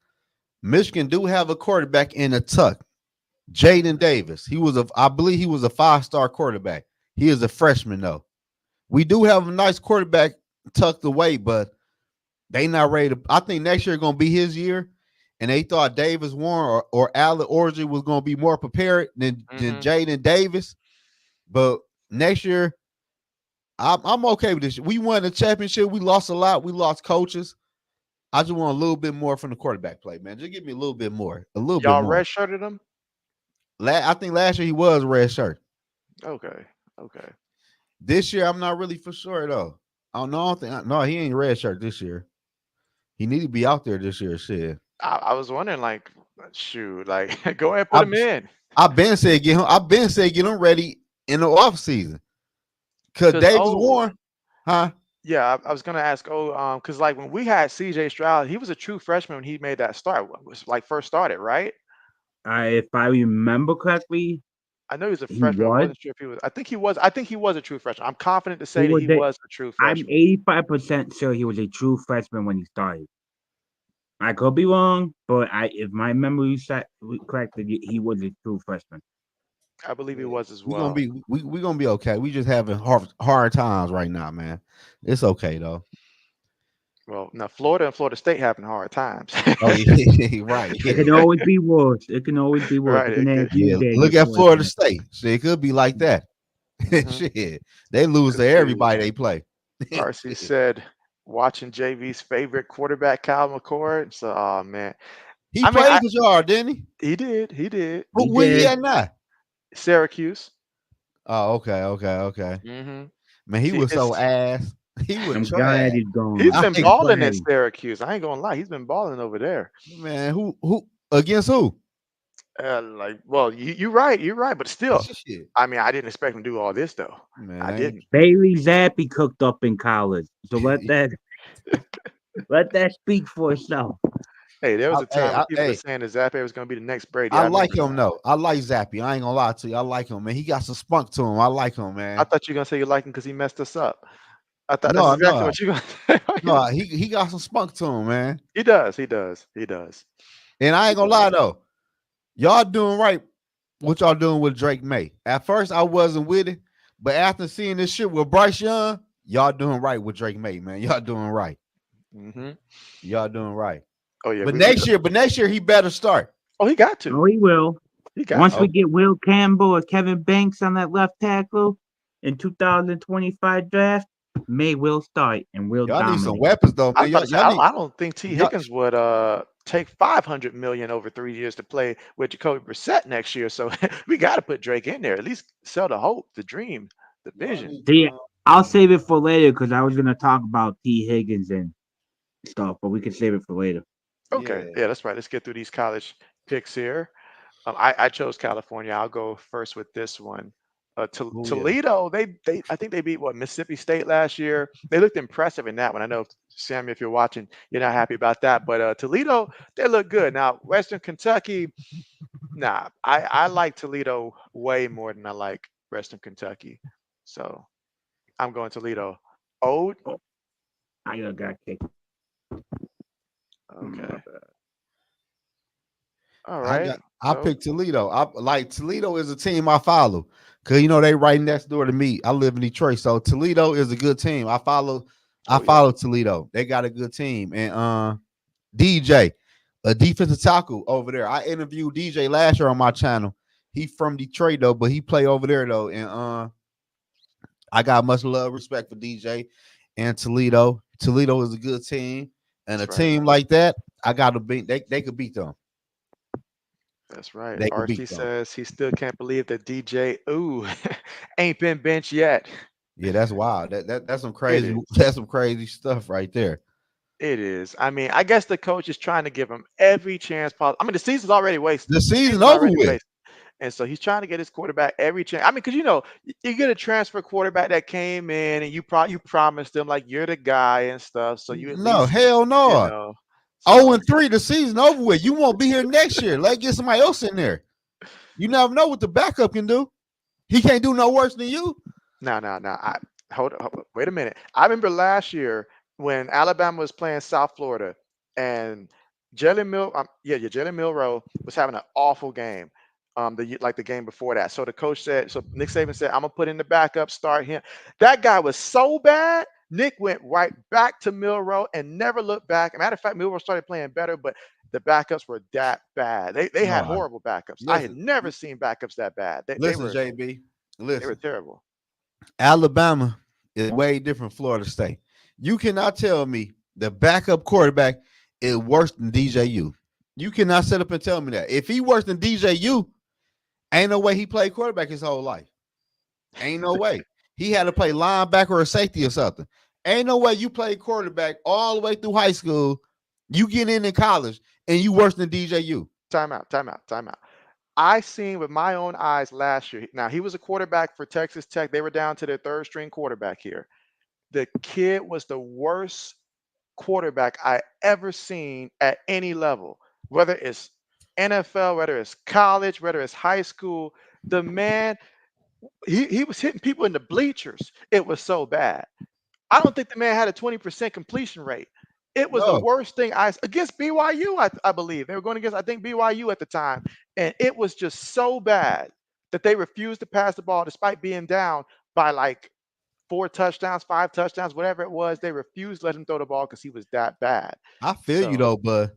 Michigan do have a quarterback in a tuck, Jaden Davis. I believe he was a 5-star quarterback. He is a freshman though. We do have a nice quarterback tucked away, but they not ready to. I think next year gonna be his year, and they thought Davis Warren or Allen Orgy was gonna be more prepared than Mhm. Jaden Davis. But next year, I'm okay with this. We won the championship. We lost a lot. We lost coaches. I just want a little bit more from the quarterback play, man. Just give me a little bit more. A little bit Y'all more. redshirted them? I think last year he was red shirt. Okay. Okay. This year, I'm not really for sure though. I don't know. No, he ain't red shirt this year. He need to be out there this year. Shit. I was wondering, like, shoot, like, go ahead, put I him in. I've been saying get him. I've been saying get him ready in the off season. Cause Cause Davis Warren, huh? yeah, I was gonna ask, cause like when we had CJ Stroud, he was a true freshman when he made that start. Was like first started, right? If I remember correctly, I know he was a he freshman. I was. wasn't sure if he was. I think he was. I think he was a true freshman. I'm confident to He say that was. he was a true I'm freshman. 85% sure he was a true freshman when he started. I could be wrong, but if my memory set correct, he was a true freshman. I believe he Yeah. was as We gonna well. be we gonna be okay. We just having hard times right now, man. It's okay though. Well, now Florida and Florida State having hard times. Oh yeah, right. It can always be worse. It can always be worse. Right. It can have Yeah, Tuesday look against at Florida Florida State. State. See, it could be like that. Mm-hmm. Shit, they lose to Could be. everybody they play. RC said watching JV's favorite quarterback, Cal McCord. So, oh man, He I mean, played for y'all, didn't he? he did, he did. He Where he did. at now? Syracuse. Oh, okay. Mm-hmm. Man, he See, was so it's ass. He was I'm glad trash. he's gone. he's I been ain't, I'm balling glad. at Syracuse. I ain't gonna lie, he's been balling over there. man, who against who? Like, well, you're right, but still, Shit. I mean, I didn't expect him to do all this though. Man, I I ain't. didn't. Bailey Zappi cooked up in college, so let that speak for itself. Hey, there was a time when people were Hey, saying that Zappe was gonna be the next Brady. I I like remember him that. though. I like Zappy. I ain't gonna lie to you. I like him, man. He got some spunk to him. I like him, I man. thought you were gonna say you liked him because he messed us up. I thought that's No, exactly no, what you gonna say. no. He got some spunk to him, man. He does. He does. He does. And I He ain't gonna does. lie though. Y'all doing right. What y'all doing with Drake May? At first, I wasn't with it, but after seeing this shit with Bryce Young, y'all doing right with Drake May, man. Y'all doing right. Hmm. Y'all doing right. Oh yeah. But We. next year he better start. Oh, he got to. Oh, he will. He got Once to. we Oh, get Will Campbell or Kevin Banks on that left tackle in 2025 draft, May will start and will y'all need some dominate. weapons though, I was man. about Y'all, to say. y'all need I don't think T y'all, Higgins would take 500 million over 3 years to play with Jacoby Brissett next year. So we got to put Drake in there. At least sell the hope, the dream, the y'all vision. need See, I'll save it for later because I was gonna talk about T Higgins and stuff, but we can save it for later. Okay. yeah. Yeah, that's right. Let's get through these college picks here. I chose California. I'll go first with this one. Oh yeah. Toledo, they I think they beat what Mississippi State last year. They looked impressive in that one. I know Sammy, if you're watching, you're not happy about that, but Toledo, they look good. Now Western Kentucky, nah, I like Toledo way more than I like Western Kentucky, so I'm going Toledo. Ode, Oh, I got kicked. okay. All right. I So picked Toledo. I like Toledo is a team I follow because they right next door to me. I live in Detroit, so Toledo is a good team. I oh yeah. follow Toledo. They got a good team, and DJ, a defensive tackle over there. I interviewed DJ last year on my channel. He from Detroit though, but he play over there though, and I got much love, respect for DJ and Toledo. Toledo is a good team, and a That's right. team like that, I got to beat. They could beat them. That's right. They could RC beat them. says he still can't believe that DJ ooh ain't been benched yet. Yeah, that's wild. That's some It crazy. is. That's some crazy stuff right there. It is. I mean, I guess the coach is trying to give him every chance possible. I mean, the season's already wasted. The The season season's over already with. wasted. And so he's trying to get his quarterback every chance. I mean, because you get a transfer quarterback that came in and you promised them like you're the guy and stuff. So you at No, least, hell you no. know. Oh So and 3, the season over with. You won't be here next year. Let's get somebody else in there. You never know what the backup can do. He can't do no worse than you. no. Wait a minute. I remember last year when Alabama was playing South Florida and Jalen Milrow was having an awful game. Like the game before that. So the coach said, so Nick Saban said, I'm gonna put in the backup, start him. That guy was so bad. Nick went right back to Milrow and never looked back. Matter of fact, Milrow started playing better, but the backups were that bad. They had No, horrible backups. I had listen, never seen backups that bad. listen, JB. They were Listen, terrible. Alabama is way different from Florida State. You cannot tell me the backup quarterback is worse than DJU. You cannot sit up and tell me that. If he worse than DJU, ain't no way he played quarterback his whole life. Ain't no way. He had to play linebacker or safety or something. Ain't no way you played quarterback all the way through high school. You get in college and you worse than DJU. Time out. I seen with my own eyes last year. Now he was a quarterback for Texas Tech. They were down to their third string quarterback here. The kid was the worst quarterback I ever seen at any level, whether it's NFL, whether it's college, whether it's high school. The man, he was hitting people in the bleachers. It was so bad. I don't think the man had a 20% completion rate. It was the No, worst thing against BYU, I believe. They were going against, I think, BYU at the time. And it was just so bad that they refused to pass the ball despite being down by like 4 touchdowns, 5 touchdowns, whatever it was. They refused to let him throw the ball because he was that bad. I feel you So though, but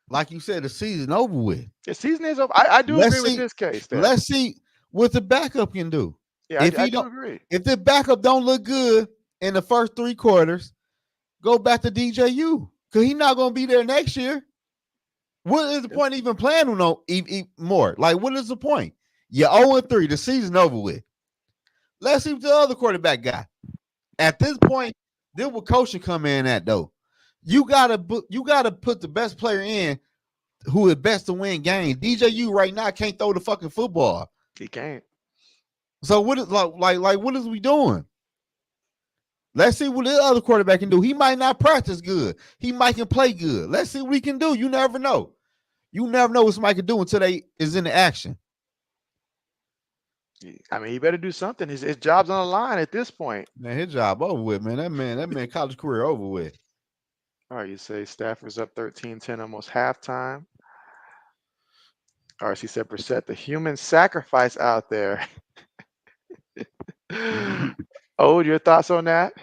like you said, the season over with. the season is over. I do agree Let's with see. this case there. Let's see what the backup can do. Yeah, If I he do don't, agree. if the backup don't look good in the first 3 quarters, go back to DJU because he's not going to be there next year. What is the point of even playing him more? Like, what is the point? You're 0-3. The season over with. Let's see what the other quarterback got. At this point, then what coaching come in at though? You gotta put the best player in who is best to win games. DJU right now can't throw the fucking football. He can't. So what is like what is we doing? Let's see what the other quarterback can do. He might not practice good. He might can play good. Let's see what he can do. You never know. You never know what somebody can do until they is in the action. I mean, he better do something. His job's on the line at this point. Man, his job over with, man. That man college career over with. All right, you say Stafford's up 13-10 almost halftime. RC said Brissett, the human sacrifice out there. Oh, your thoughts on that?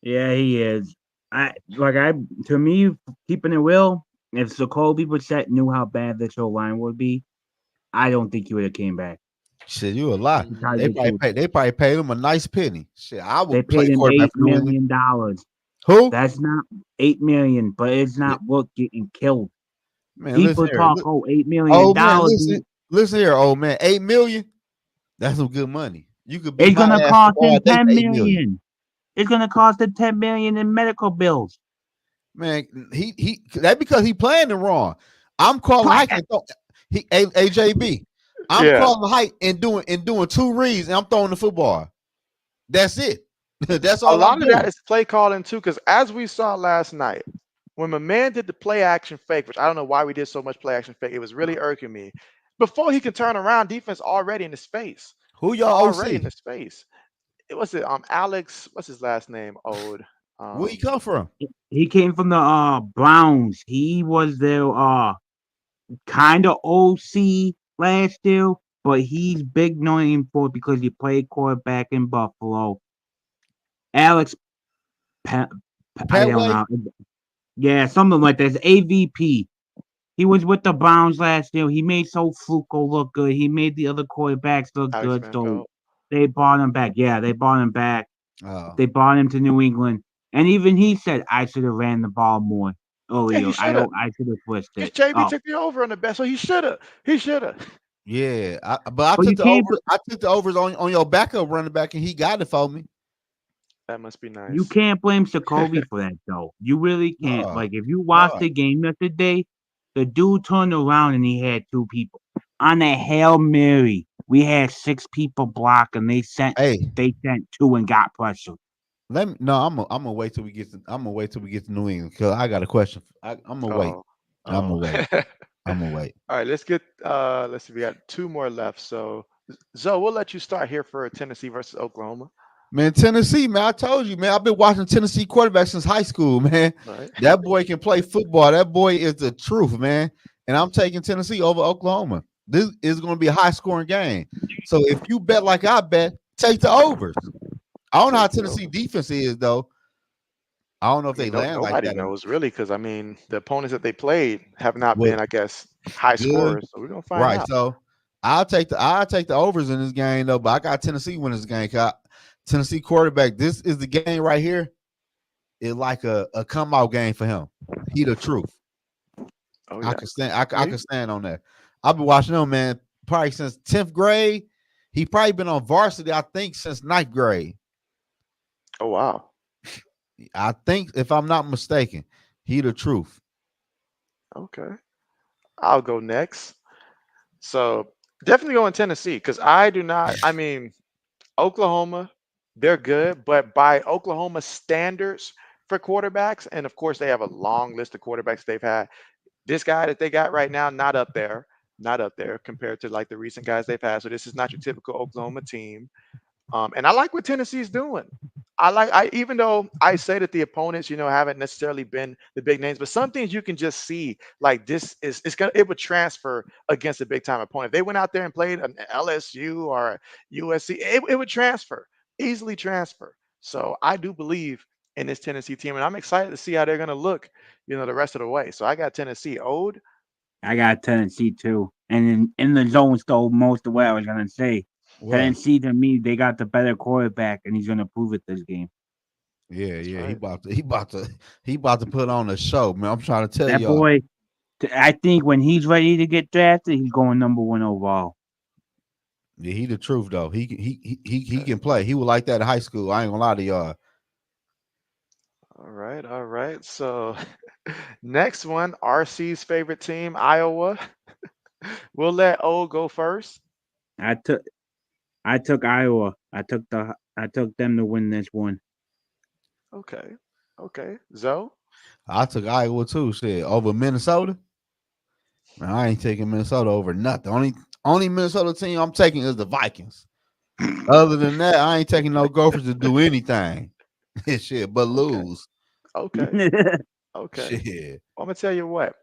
Yeah, he is. To me, keeping it real, if Jacoby Brissett knew how bad this whole line would be, I don't think he would have came back. Shit, you a lot. To tell you They the probably truth. paid him a nice penny. Shit, I They would play paid him quarterback $8 for New England. million. Who? That's not $8 million, but it's Yeah, not worth getting killed. man, listen People here. talk, oh, $8 million. Oh man, listen here, old man. 8 million. That's some good money. You could beat It's my gonna ass cost all him day for 10 8 million. million. It's gonna cost him 10 million in medical bills. Man, he that because he playing it wrong. I'm calling height and AJB. I'm Yeah. calling height and doing 2 reads and I'm throwing the football. That's it. That's A all I'm lot of that doing. is play calling too, because as we saw last night, when my man did the play action fake, which I don't know why we did so much play action fake, it was really irking me. Before he could turn around, defense already in his face. Who y'all Already OC? in his face. It was it Alex, what's his last name? Ode. Where he come from? He came from the Browns. He was their kind of OC last year, but he's big name for it because he played quarterback in Buffalo. Alex, pa- I don't Petway. know. Yeah, something like that. It's AVP. He was with the Browns last year. He made so Fluco look good. He made the other quarterbacks look Alex good. Van So Pelt. they brought him back. Yeah, they brought him back. Oh, They brought him to New England. And even he said, I should have ran the ball more Yeah, earlier. he should have. I should have switched Because it JB up. took the over on the bet, so he should have. He should have. yeah. But I But took you the can't over. I took the overs on your backup running back, and he got it for me. That must be you nice. can't blame Jacoby for that though. You really can't. No, Like if you no. watch the game yesterday, the dude turned around and he had two people. On a Hail Mary, we had six people block and Hey, they sent two and got pressure. let me. No, I'm gonna wait till we get to. I'm gonna wait till we get to New England because I got a question. I'm gonna wait. Oh, I'm oh. gonna wait. I'm gonna wait. All right, let's see, we got two more left. So Zoe, we'll let you start here for Tennessee versus Oklahoma. Man, Tennessee, man. I told you, man. I've been watching Tennessee quarterbacks since high school, man. All right. That boy can play football. That boy is the truth, man. And I'm taking Tennessee over Oklahoma. This is going to be a high scoring game. So if you bet like I bet, take the overs. I don't know how Take the Tennessee over. defense is though. I don't know if I mean, they no, land like nobody that. knows really, because I mean, the opponents that they played have not What been, I guess, high good? scorers. So we're gonna find Right. out. So I'll take the overs in this game though. But I got Tennessee winning this game. Tennessee quarterback. This is the game right here. It's like a come out game for him. He the truth. Oh I yeah. can stand. I No, can stand on that. I've been watching him, man, probably since 10th grade. He probably been on varsity, I think, since ninth grade. oh wow. I think, if I'm not mistaken, he the truth. Okay. I'll go next. So definitely going Tennessee because I do not. I mean, Oklahoma, they're good, but by Oklahoma standards for quarterbacks, and of course they have a long list of quarterbacks they've had. This guy that they got right now, not up there, not up there compared to like the recent guys they've had. So this is not your typical Oklahoma team. And I like what Tennessee's doing. I even though I say that the opponents, haven't necessarily been the big names, but some things you can just see like this is it would transfer against a big time opponent. If they went out there and played an LSU or USC, it would transfer, easily transfer. So I do believe in this Tennessee team, and I'm excited to see how they're gonna look, the rest of the way. So I got Tennessee. Ode. I got Tennessee too. And in the zone stole most of what I was gonna say. Well, Tennessee to me, they got the better quarterback and he's gonna prove it this game. yeah, That's yeah. He right. about to he about to he about to put on a show, man. I'm trying to tell That y'all. boy, I think when he's ready to get drafted, he's going number one overall. Yeah, he the truth though. He Okay. can play. He was like that in high school. I ain't gonna lie to y'all. All right. All right. So next one, RC's favorite team, Iowa. We'll let O go first. I took I took Iowa. I took them to win this one. Okay. Okay. Zoe. I took Iowa too. Shit, over Minnesota. Man, I ain't taking Minnesota over nothing. Only Minnesota team I'm taking is the Vikings. Other than that, I ain't taking no Gophers to do anything. Shit, but Okay. lose. Okay. Okay. Shit. I'm gonna tell you what.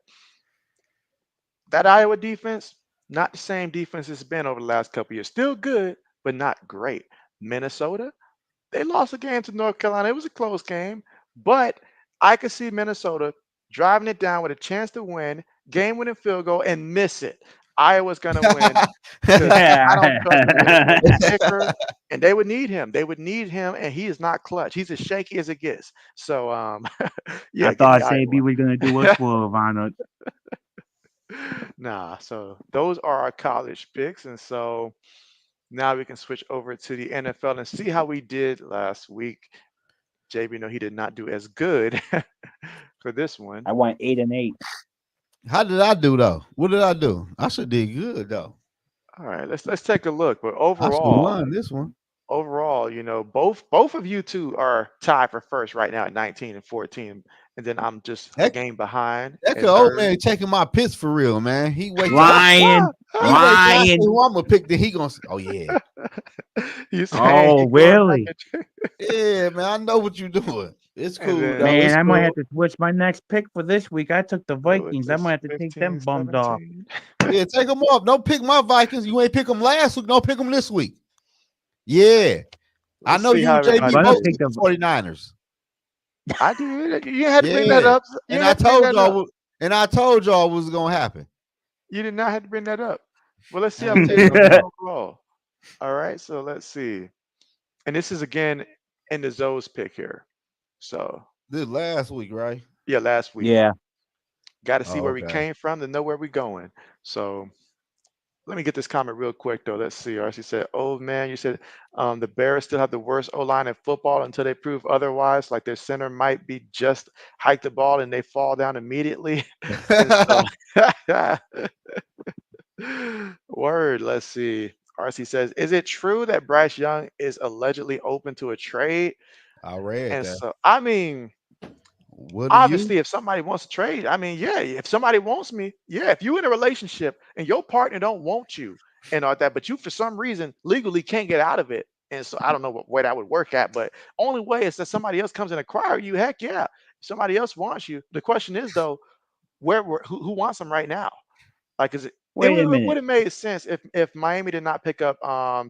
That Iowa defense, not the same defense it's been over the last couple years. Still good, but not great. Minnesota, they lost a game to North Carolina. It was a close game, but I could see Minnesota driving it down with a chance to win, game-winning field goal, and miss it. Iowa's gonna win because I don't trust them with the kicker, and they would need him. They would need him, and he is not clutch. He's as shaky as it gets. So, I yeah, give me thought Iowa. JB was gonna do a swerve on it. Nah, so those are our college picks, and so now we can switch over to the NFL and see how we did last week. JB, no, he did not do as good for this one. I went 8-8. How did I do though? What did I do? I should did good though. All right, let's take a look. But I should have won this one. overall, both of you two are tied for first right now at 19 and 14. and then I'm just a That, game behind that in could old third. man taking my picks for real, man. He wait till I Lying, he wait till I say lying. who I'm gonna pick. Then he gonna say, oh yeah, You saying he Oh, going back really? at you, yeah, man. I know what you're doing. It's and cool then though. Man, It's I might have cool. to switch my next pick for this week. I took the with Vikings. I might this have to take 15, them bummed off. 17. Yeah, take them off. Don't pick my Vikings. You ain't pick them last week. Don't pick them this week. Yeah, I Let's know see you how and I'm JB everybody gonna both did. pick took the. the 49ers. I did. You had to bring that Yeah, up. You and ain't I had to bring told that y'all, up. and I told y'all what was gonna happen. You did not have to bring that up. Well, let's see I how ain't tell you JB no did more. overall. All right, so let's see. And this is again in the Zoe's pick here. So This last week, right? yeah, last week. Yeah. Got to see Oh, where we okay. came from to know where we're going. So let me get this comment real quick though. Let's see. RC said, "Oh man, you said the Bears still have the worst O line in football until they prove otherwise. Like their center might be just hike the ball and they fall down immediately." And so, word. Let's see. RC says, "Is it true that Bryce Young is allegedly open to a trade?" I read And that. so, I mean, What are you? obviously, if somebody wants to trade, I mean, yeah, if somebody wants me, yeah, if you in a relationship and your partner don't want you and all that, but you for some reason legally can't get out of it. And so I don't know what way that would work at, but only way is that somebody else comes and acquire you. Heck yeah. If somebody else wants you. The question is though, who wants them right now? Like is it Wait a would minute. have made sense if Miami did not pick up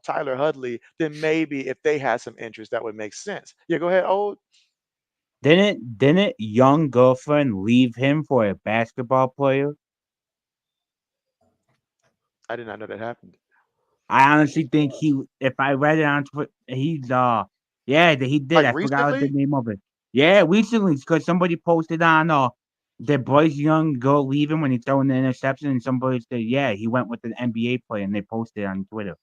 Tyler Hudley, then maybe if they had some interest, that would make sense. Yeah, go ahead. Oh, Didn't young girlfriend leave him for a basketball player? I did not know that happened. I honestly think if I read it on Twitter, yeah, he did. Like I forgot what the recently? name of it. Yeah, recently, because somebody posted on the Bryce Young go leaving when he's throwing the interception, and somebody said, yeah, he went with an NBA player, and they posted on Twitter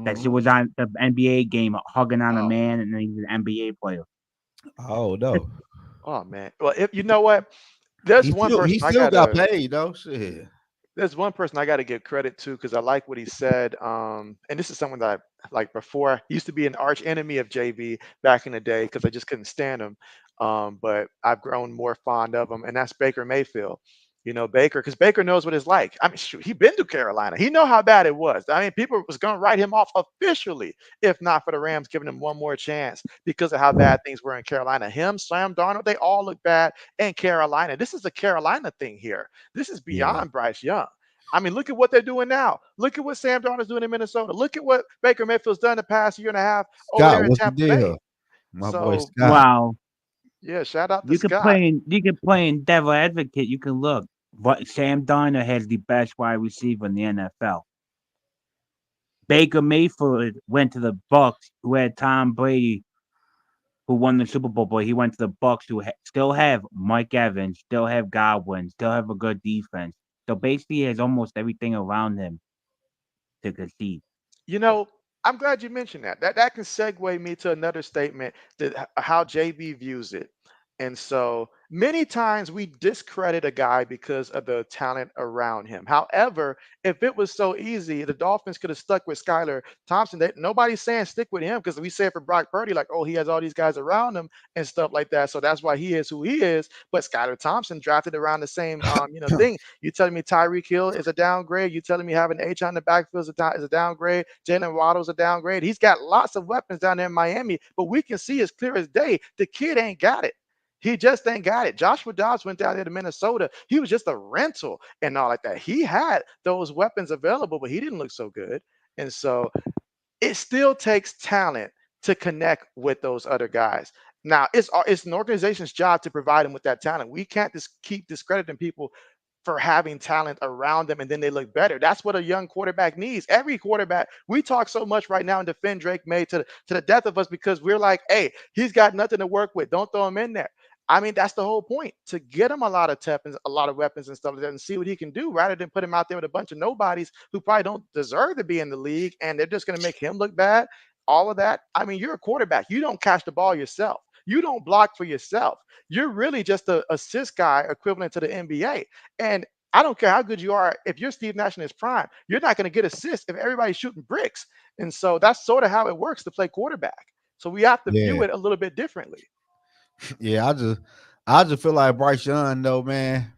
that she Mhm. was on the NBA game hugging on a Oh. man, and then he's an NBA player. Oh no. Oh man. Well, if you know what, there's one He person I still got gotta paid though. Shit. give credit to because I like what he said. And this is someone that I like before. He used to be an arch enemy of JB back in the day because I just couldn't stand him. But I've grown more fond of him, and that's Baker Mayfield. You know, Baker, because Baker knows what it's like. I mean, shoot, he been to Carolina. He know how bad it was. I mean, people was gonna write him off officially if not for the Rams giving him one more chance because of how bad things were in Carolina. Him, Sam Darnold, they all look bad in Carolina. This is a Carolina thing here. This is Yeah. beyond Bryce Young. I mean, look at what they're doing now. Look at what Sam Darnold's doing in Minnesota. Look at what Baker Mayfield's done the past year and a half over Scott, there in what's the Tampa Bay. deal? My boy So, Scott. Wow, yeah, shout out to Scott. you can play in devil advocate. You can look, but Sam Darnold has the best wide receiver in the NFL. Baker Mayfield went to the Bucks, who had Tom Brady, who won the Super Bowl, but he went to the Bucks, who still have Mike Evans, still have Godwin, still have a good defense. So basically, he has almost everything around him to concede. You know, I'm glad you mentioned that. That can segue me to another statement that how JB views it. And so many times we discredit a guy because of the talent around him. However, if it was so easy, the Dolphins could have stuck with Skylar Thompson. Nobody's saying stick with him because we say it for Brock Purdy, like, oh, he has all these guys around him and stuff like that. So that's why he is who he is. But Skylar Thompson drafted around the same thing. You telling me Tyreek Hill is a downgrade? You telling me having H on the backfield is a downgrade? Jalen Waddle's a downgrade. He's got lots of weapons down there in Miami, but we can see as clear as day the kid ain't got it. He just ain't got it. Joshua Dobbs went down there to Minnesota. He was just a rental and all like that. He had those weapons available, but he didn't look so good. And so it still takes talent to connect with those other guys. Now, it's an organization's job to provide them with that talent. We can't just keep discrediting people for having talent around them and then they look better. That's what a young quarterback needs. Every quarterback, we talk so much right now and defend Drake May to the death of us because we're like, hey, he's got nothing to work with. Don't throw him in there. I mean, that's the whole point to get him a lot of weapons, a lot of weapons and stuff like that, and see what he can do rather than put him out there with a bunch of nobodies who probably don't deserve to be in the league and they're just going to make him look bad. All of that. I mean, you're a quarterback. You don't catch the ball yourself. You don't block for yourself. You're really just a assist guy equivalent to the NBA. And I don't care how good you are. If you're Steve Nash in his prime, you're not going to get assists if everybody's shooting bricks. And so that's sort of how it works to play quarterback. So we have to view Yeah. it a little bit differently. Yeah. I just feel like Bryce Young, though, man.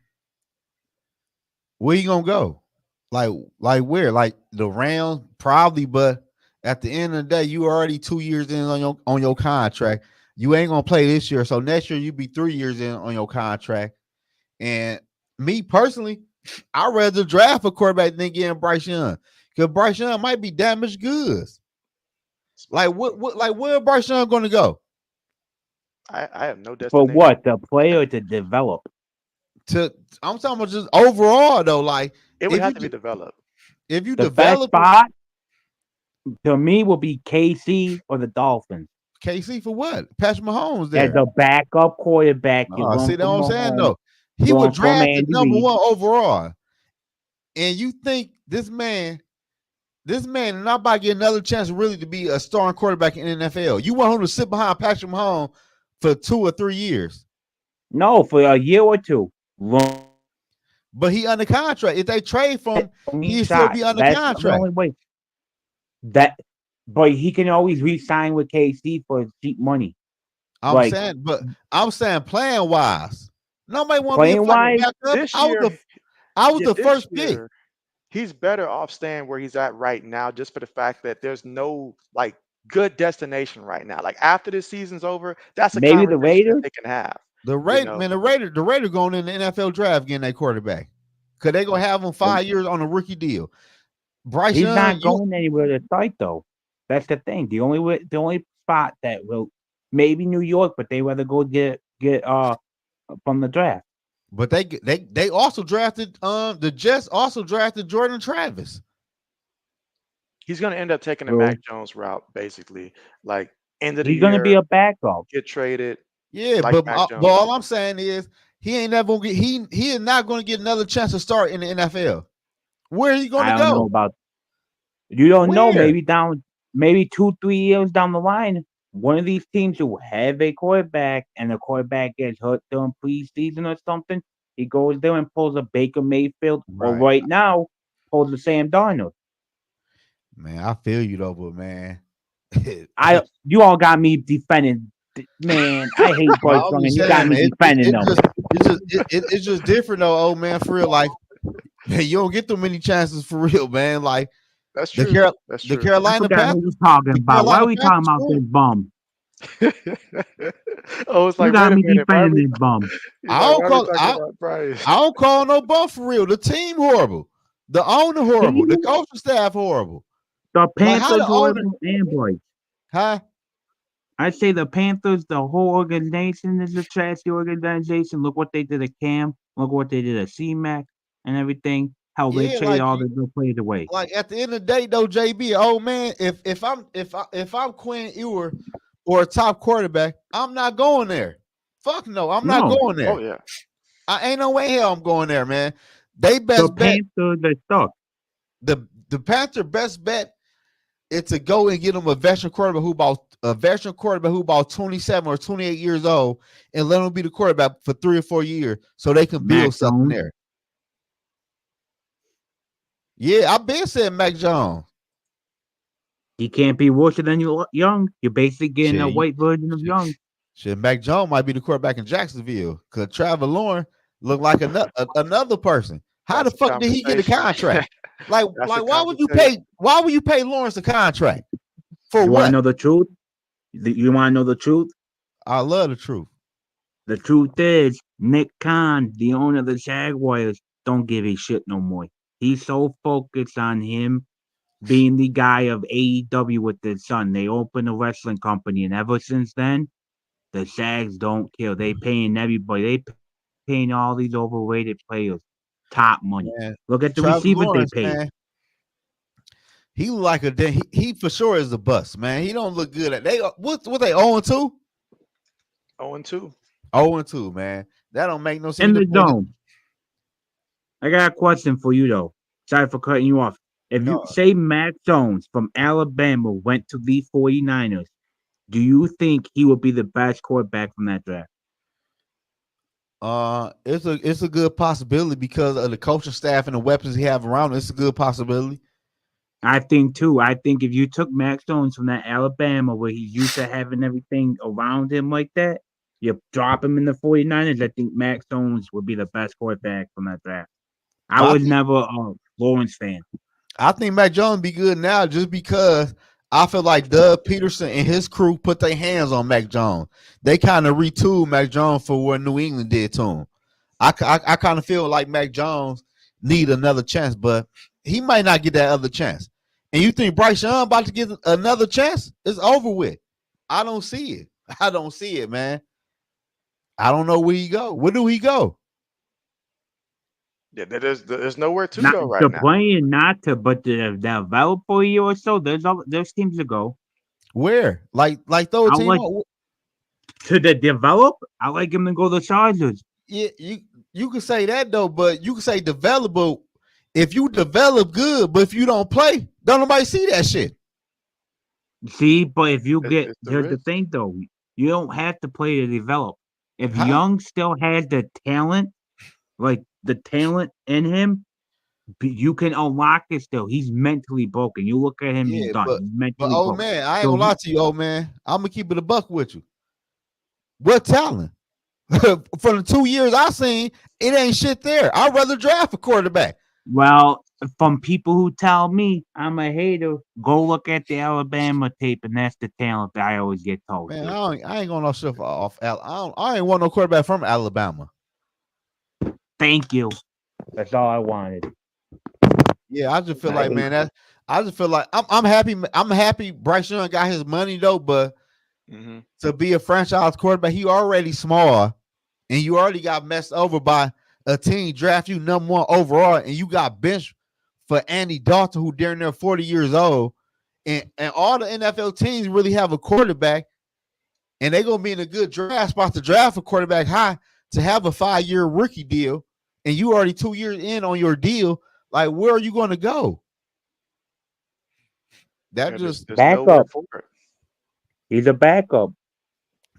Where you gonna go? Like, like where? Like the Rams, probably. But at the end of the day, you already 2 years in on your contract. You ain't gonna play this year, so next year you be 3 years in on your contract. And me personally, I'd rather draft a quarterback than getting Bryce Young because Bryce Young might be damaged goods. Like what? Like where Bryce Young gonna go? I have no For destination. what? The player to develop. To I'm talking about just overall though. Like It would if have you to be developed. if you The best develop spot to me will be KC or the Dolphins KC for what? Patrick Mahomes as there. a backup quarterback. You See learn that from what I'm saying Mahomes, though. He was learn from drafted Andy number Reid. one overall, and you think this man is not about to get another chance really to be a starting quarterback in the NFL. You want him to sit behind Patrick Mahomes for 2 or 3 years, No, for a year or two. Learn but he under contract. If they trade for him, me he'd still shot. be under That's the contract. only way. That, but he can always re-sign with KC for cheap money. Like But I'm saying playing wise, nobody want to be a playing fucking wise, backup. This year, I was yeah, the this first pick. year, he's better off staying where he's at right now, just for the fact that there's no like good destination right now. Like after this season's over, that's a maybe the conversation that Raiders. they can have. The You Raider, know, man, the Raider going in the NFL draft getting that quarterback because they gonna have him 5 years on a rookie deal. Bryce He's Young, not going anywhere to start though. That's the thing. The only spot that will maybe New York, but they rather go get from the draft. but they also drafted the Jets also drafted Jordan Travis. he's going to end up taking the So Mac Jones route, basically. Like end of the he's gonna be year, a backup. get traded, Yeah, like Mac but Jones all did. I'm saying is he ain't never gonna get he is not gonna get another chance to start in the NFL. Where are you gonna I don't know go? about you don't know, Where? maybe 2, 3 years down the line, one of these teams will have a quarterback and the quarterback gets hurt during preseason or something. He goes there and pulls a Baker Mayfield or Right, right now pulls a Sam Darnold. man. I feel you though, but man, I you all got me defending man. I hate Bryce I'm Young just and you got saying, me man. defending them. It's just different though, old man. For real, like man, you don't get too many chances for real, man. Like That's the true. Car- That's the true. I Carolina forgot who Panthers, you talking the about. Why Carolina are we talking Panthers about screwed. this bum? Oh, it's You like, wait got a me minute. Why are defending we? this bum. He's I like, don't why are we call talking about Bryce? I don't call no bump for real. The team horrible, the owner horrible, the See? coaching staff horrible. The Like how Panthers the owner, horrible and Bryce. huh? I say the Panthers, the whole organization is a trashy organization. Look what they did at Cam. Look what they did at C-Mac and everything. How they Yeah, traded all the good players away. like at the end of the day though, JB, old man, if I'm Quinn Ewer or a top quarterback, I'm not going there. Fuck no, I'm not No, going Oh there. yeah. I ain't no way hell I'm going there, man. They the best bet Panthers are stuck. the Panther best bet is to go and get them a veteran quarterback who about 27 or 28 years old and let him be the quarterback for 3 or 4 years so they can Mac build something Jones. there. Yeah, I've been saying Mac Jones. He can't be worse than you Young. You're basically getting a Shit, white version of shit, Young. shit, Mac Jones might be the quarterback in Jacksonville because Trevor Lawrence looked like another person. How the That's a fuck did he get a conversation. contract? Like, That's a like why would you conversation. pay? Why would you pay Lawrence a contract for You want to what? know the truth? You want to know the truth? I love the truth. The truth is, Nick Khan, the owner of the Jaguars, don't give a shit no more. He's so focused on him being the guy of AEW with his son. They opened a wrestling company, and ever since then, the Jags don't care. They paying everybody. They paying all these overrated players top money. Man, Look at the Trevor receivers they Lawrence, paid. man, he look like he for sure is a bust, man. He don't look good at they what they 0-2? 0-2. 0-2, man. That don't make no sense. In the dome. I got a question for you though. Sorry for cutting you off. If you No, say Mac Jones from Alabama went to the 49ers, do you think he would be the best quarterback from that draft? it's a good possibility because of the coaching staff and the weapons he have around him. It's a good possibility. I think too. I think if you took Mac Jones from that Alabama where he's used to having everything around him like that, You drop him in the 49ers, I think Max Jones would be the best quarterback from that draft. I But was never a Lawrence fan. I think Mac Jones be good now just because I feel like Doug Peterson and his crew put their hands on Mac Jones. They kind of retooled Mac Jones for what New England did to him. I kind of feel like Mac Jones need another chance, but he might not get that other chance. And you think Bryce Young about to get another chance? It's over with. I don't see it. I don't see it, man. I don't know where he go. Where do he go? Yeah, there's nowhere to Not go right the now. playing, not to, but to develop for a year or so. There's teams to go. Where? Like throw a I team like on. to the develop. I like him to go to the Chargers. Yeah, you can say that though, but you can say develop. But if you develop good, but if you don't play, don't nobody see that shit, See, but if you It's, get it's the here's the risk. thing though, you don't have to play to develop. If huh? Young still has the talent, like the talent in him, you can unlock it still. He's mentally broken. You look at him, he's Yeah, done. but He's but mentally old broken. man, I ain't So gonna lie to you, old man. I'm gonna keep it a buck with you. What talent? For the 2 years I seen, it ain't shit there. I'd rather draft a quarterback. well, from people who tell me I'm a hater, go look at the Alabama tape, and that's the talent that I always get told Man, to. I ain't going no shit off. I ain't want no quarterback from Alabama. Thank you. That's all I wanted. Yeah, I just feel I like, hate man, that I just feel like I'm happy. I'm happy Bryce Young got his money though, but Hmm. to be a franchise quarterback, he already small, and you already got messed over by a team draft you number one overall, and you got benched for Andy Dalton, who during their 40 years old, and all the NFL teams really have a quarterback, and they're gonna be in a good draft spot to draft a quarterback high to have a 5-year rookie deal, and you already 2 years in on your deal. Like, where are you going to go? That Yeah, just there's nowhere backup. for it. He's a backup.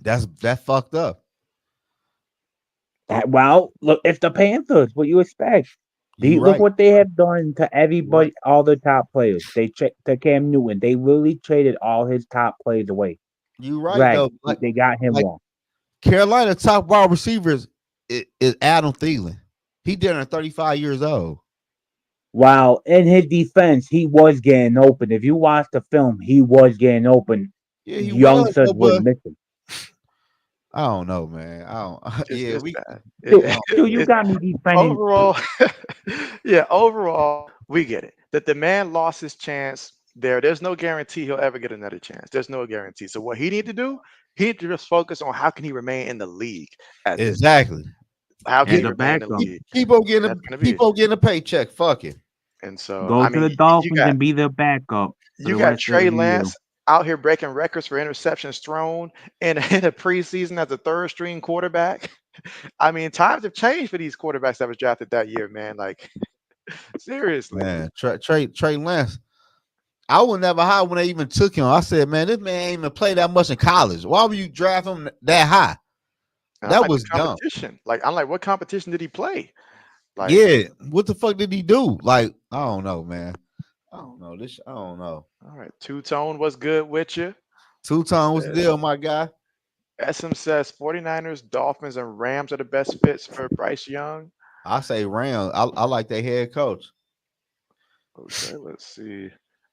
that fucked up. Well, look, it's the Panthers. What you expect? You Look right. what they have done to You right. everybody, all the top players. They to Cam Newton. They really traded all his top players away. You right though. Dragon. They got him Like one. Carolina top wide receivers is Adam Thielen. He did at 35 years old. While in his defense, he was getting open. If you watch the film, he was getting open. Yeah, he Young was though, studs was but missing. I don't know, man. I don't. It's Yeah, it's we. bad. Dude, I dude, you got me defending. Overall, yeah, overall, we get it. That the man lost his chance there. There's no guarantee he'll ever get another chance. There's no guarantee. So what he need to do, he need to just focus on how can he remain in the league at this point. exactly. How can As he Keep a remain in the backup, league? And that's gonna be keep it. on getting a paycheck. Fuck it. And so go I to mean, the Dolphins and be the backup for you the got rest of Trey the year. Lance out here breaking records for interceptions thrown in a preseason as a third string quarterback. I mean, times have changed for these quarterbacks that was drafted that year, man. Like seriously. Man, Trey Lance. I would never hire when they even took him. I said, man, this man ain't even play that much in college. Why would you draft him that high? And I'm That like the was dumb. competition. Like I'm like, what competition did he play? Like, Yeah. What the fuck did he do? Like, I don't know, man. I don't know. I don't know. all right, two tone was good with you. Two time was the Says deal, my guy. SM says 49ers, Dolphins, and Rams are the best fits for Bryce Young. I say Rams. I like their head coach. Okay, let's see.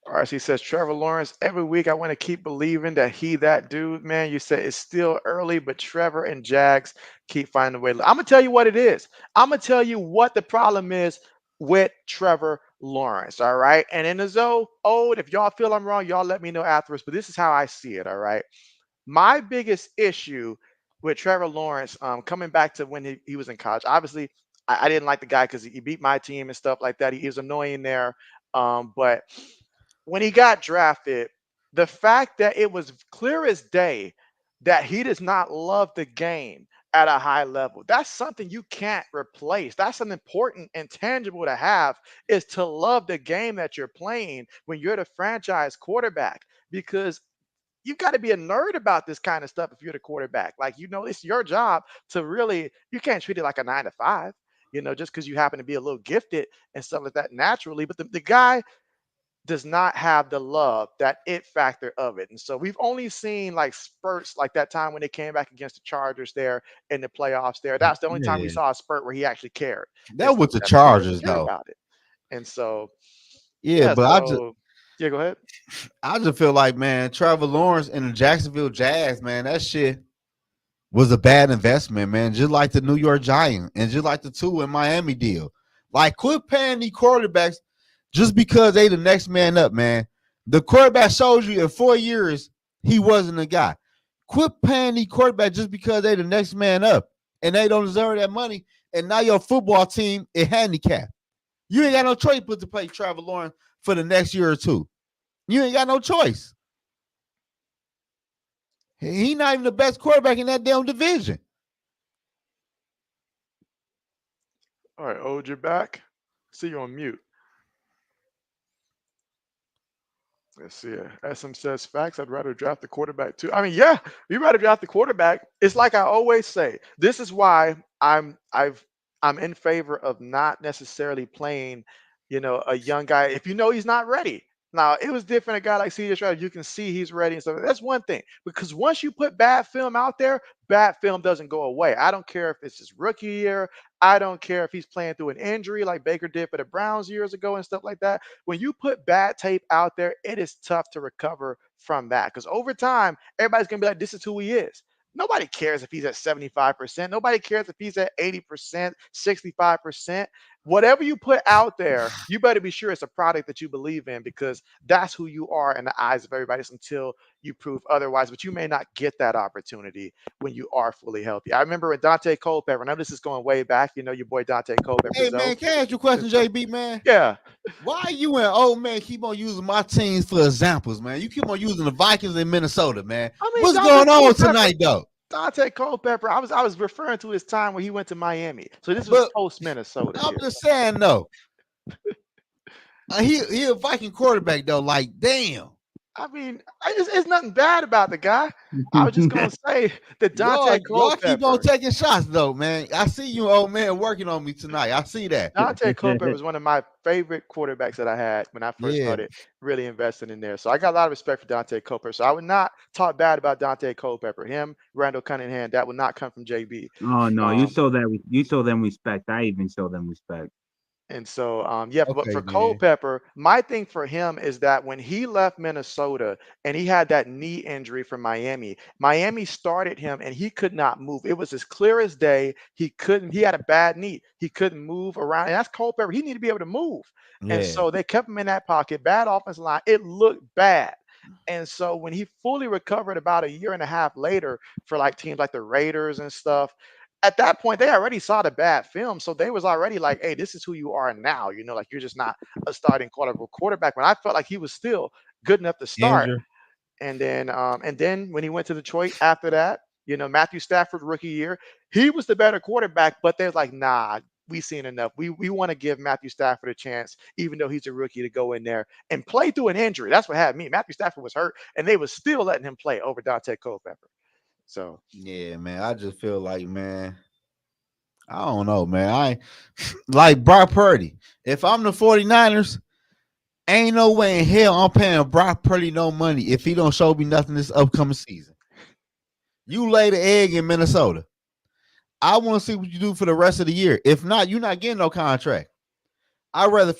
RC says Trevor Lawrence. Every week I want to keep believing that that dude, man. You said it's still early, but Trevor and Jags keep finding a way. I'm gonna tell you what it is. I'm gonna tell you what the problem is with Trevor Lawrence. All right. And in the Zoe, if y'all feel I'm wrong, y'all let me know afterwards. But this is how I see it. All right. My biggest issue with Trevor Lawrence, coming back to when he was in college, obviously I didn't like the guy because he beat my team and stuff like that. He was annoying there. But when he got drafted, the fact that it was clear as day that he does not love the game at a high level, that's something you can't replace. That's an important intangible to have, is to love the game that you're playing when you're the franchise quarterback. Because you got to be a nerd about this kind of stuff if you're the quarterback. Like, it's your job to really, you can't treat it like a 9 to 5, just because you happen to be a little gifted and stuff like that naturally. But the guy does not have the love, that it factor of it. And so we've only seen like spurts like that time when they came back against the Chargers there in the playoffs there. That's the only time we Yeah, saw a spurt where he actually cared and that stuff was the like that. But he doesn't Chargers care though. about it. And so, Yeah, yeah, but so yeah, go ahead. I just feel like, man, Trevor Lawrence and the Jacksonville Jazz, man, that shit was a bad investment, man. Just like the New York Giants and just like the two in Miami deal. Like, quit paying these quarterbacks just because they the next man up, man. The quarterback showed you in 4 years he wasn't a guy. Quit paying these quarterbacks just because they the next man up and they don't deserve that money. And now your football team is handicapped. You ain't got no choice but to play Trevor Lawrence for the next year or two. You ain't got no choice. He not even the best quarterback in that damn division. All right, Ode, you're back. See you on mute. Let's see. SM says facts. I'd rather draft the quarterback too. I mean, yeah, you'd rather draft the quarterback. It's like I always say. This is why I'm in favor of not necessarily playing, a young guy if you know he's not ready. Now it was different. A guy like CJ Stroud, you can see he's ready and stuff. That's one thing. Because once you put bad film out there, bad film doesn't go away. I don't care if it's his rookie year. I don't care if he's playing through an injury like Baker did for the Browns years ago and stuff like that. When you put bad tape out there, it is tough to recover from that because over time, everybody's going to be like, this is who he is. Nobody cares if he's at 75%. Nobody cares if he's at 80%, 65%. Whatever you put out there, you better be sure it's a product that you believe in because that's who you are in the eyes of everybody until you prove otherwise. But you may not get that opportunity when you are fully healthy. I remember with Dante Culpepper, I know this is going way back, your boy Dante Culpepper. Hey, man, can I ask you a question, JB, man? Yeah. Why you and old man keep on using my teams for examples, man? You keep on using the Vikings in Minnesota, man. I mean, What's Dante going on Culpepper, tonight, though? Dante Culpepper, I was referring to his time when he went to Miami. So this was But post Minnesota I'm here. just saying, though. He a Viking quarterback, though. Like, damn. I mean, it's nothing bad about the guy. I was just gonna say that Dante Y'all keep on Culpepper. taking shots, though, man. I see you, old man, working on me tonight. I see that. Dante Culpepper was one of my favorite quarterbacks that I had when I first Yeah. started really investing in there. So I got a lot of respect for Dante Culpepper. So I would not talk bad about Dante Culpepper. Him, Randall Cunningham, that would not come from JB. Oh no, you Um, show that you show them respect. I even show them respect. And so, yeah, but Okay, for man. Culpepper, my thing for him is that when he left Minnesota and he had that knee injury from Miami, Miami started him and he could not move. It was as clear as day. He had a bad knee. He couldn't move around. And that's Culpepper. He needed to be able to move. And Yeah. so they kept him in that pocket, bad offensive line. It looked bad. And so when he fully recovered about a year and a half later for like teams like the Raiders and stuff, at that point they already saw the bad film, so they was already like, hey, this is who you are now, like you're just not a starting quarterback when I felt like he was still good enough to start. Andrew. And then when he went to Detroit after that, Matthew Stafford rookie year, he was the better quarterback, but they're like, nah, we seen enough. We want to give Matthew Stafford a chance, even though he's a rookie, to go in there and play through an injury. That's what had me. Matthew Stafford was hurt, and they was still letting him play over Dante Culpepper. So Yeah, man. I just feel like, man, I don't know, man. I like Brock Purdy. If I'm the 49ers, ain't no way in hell I'm paying Brock Purdy no money if he don't show me nothing this upcoming season. You lay the egg in Minnesota. I want to see what you do for the rest of the year. If not, you're not getting no contract. I'd rather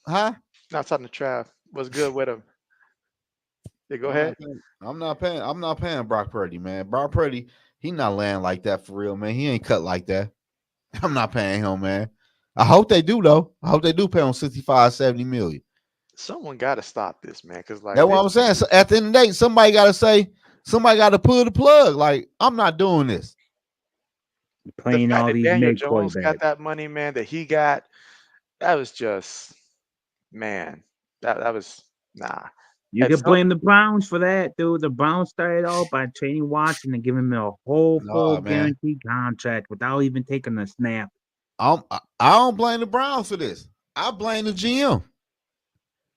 huh? not talking to Trav. What's good with him? Yeah, go ahead. I'm not paying Brock Purdy, man. Brock Purdy, he not laying like that for real, man. He ain't cut like that. I'm not paying him, man. I hope they do, though. I hope they do pay him 65, 70 million. Someone got to stop this, man. Because like That's what I'm saying. So at the end of the day, somebody got to pull the plug. Like, I'm not doing this. the Playing fact all that these Daniel mid Jones got quarterbacks. that money, man, that he got, that was just, man, that was nah. You At could some blame the Browns for that, dude. The Browns started out by trading Watson and giving him a whole full Nah, man. guaranteed contract without even taking a snap. I don't blame the Browns for this. I blame the GM.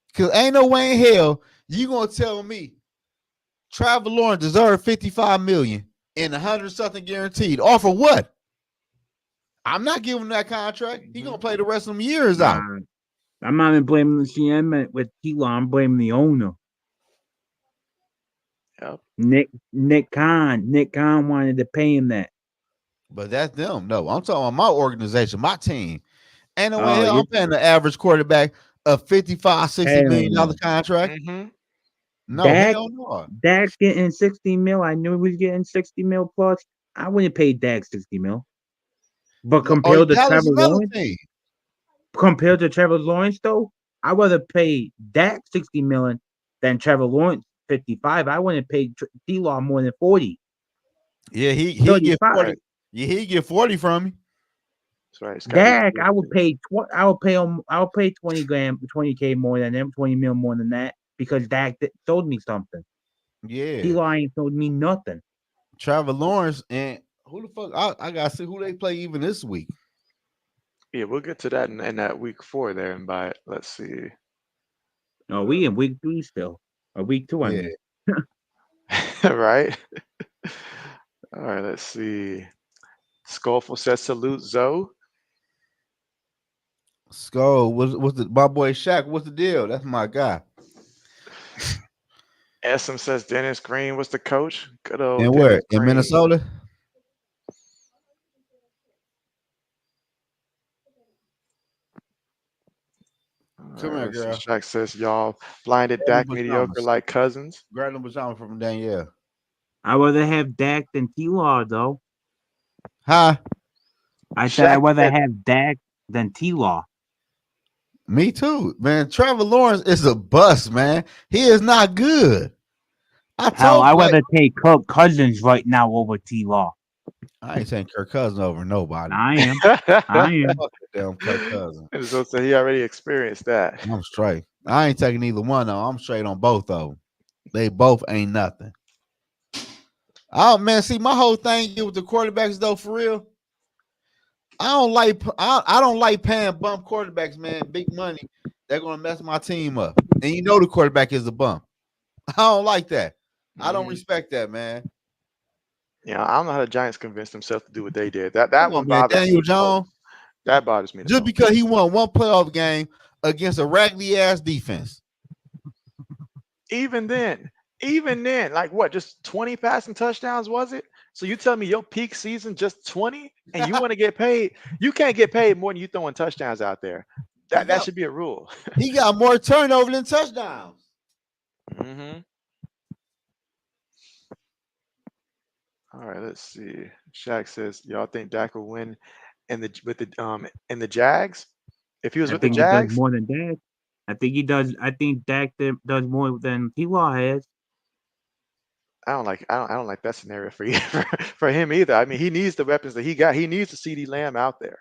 Because ain't no way in hell you going to tell me Trevor Lawrence deserved 55 million and 100 something guaranteed. Off of what? I'm not giving him that contract. He going to play the rest of them years out. Nah, I'm not even blaming the CM with T-Law. I'm blaming the owner, Yep. Nick Khan. Nick Khan wanted to pay him that. But that's them. No, I'm talking about my organization, my team. Ain't no way Oh, hell you I'm paying the average quarterback a 55, $60 million hell no. contract. Mm-hmm. No, Dak, hell no. Dak getting 60 mil. I knew he was getting 60 mil plus. I wouldn't pay Dak 60 mil. But Oh, compared to Dallas Trevor another Lawrence, team. though, I would rather pay Dak 60 million than Trevor Lawrence 55. I wouldn't pay T-Law more than 40, Yeah, he get 35. Right. 40. Yeah, he get 40 from me. That's right. It's got to be Dak, I would 40. pay I would pay him. I would pay 20K more than him, 20 mil more than that because Dak sold me something. Yeah. T-Law ain't sold me nothing. Trevor Lawrence and who the fuck? I gotta see who they play even this week. Yeah, we'll get to that in that week 4 there. And by let's see. No, we in week 3 still, or week 2. I Yeah. mean, Right. All right. Let's see. Skullful says salute Zoe. Skull, what's the my boy Shaq? What's the deal? That's my guy. SM says Dennis Green was the coach. Good old And Dennis where? In Green. Minnesota? All Come right, here, let's see. girl. Shaq says y'all blinded Grab them Dak mediocre pajamas. like cousins. Grab them pajamas from Danielle. I would rather have Dak than T-Law though. Hi. I said Shaq I'd rather said, have Dak than T-Law. Me too, man. Trevor Lawrence is a bust, man. He is not good. I Hell, told I'd you, like, rather take Kirk Cousins right now over T-Law. I ain't saying Kirk Cousins over nobody. I am. I am. Fuck that damn Kirk Cousins. and so he already experienced that. I'm straight. I ain't taking either one of them. I'm straight on both of them. They both ain't nothing. Oh man, see my whole thing here with the quarterbacks though, for real. I don't like paying bump quarterbacks, man. Big money. They're gonna mess my team up. And you know the quarterback is a bump. I don't like that. I don't Mhm. respect that, man. Yeah, I don't know how the Giants convinced themselves to do what they did. That Come that on, one man. bothers me Daniel the most. Jones, That bothers me the just most. because he won one playoff game against a raggedy ass defense. Even then, like what? Just 20 passing touchdowns was it? So you tell me your peak season just 20, and you want to get paid? You can't get paid more than you throwing touchdowns out there. he That got should be a rule. he got more turnover than touchdowns. hmm All right, let's see. Shaq says, y'all think Dak will win in the Jags? If he was I with the think he does Jags, more than Dak. I think he does. I think Dak does more than T-Law has. I don't like that scenario for you, for him either. I mean, he needs the weapons that he got. He needs the CD Lamb out there.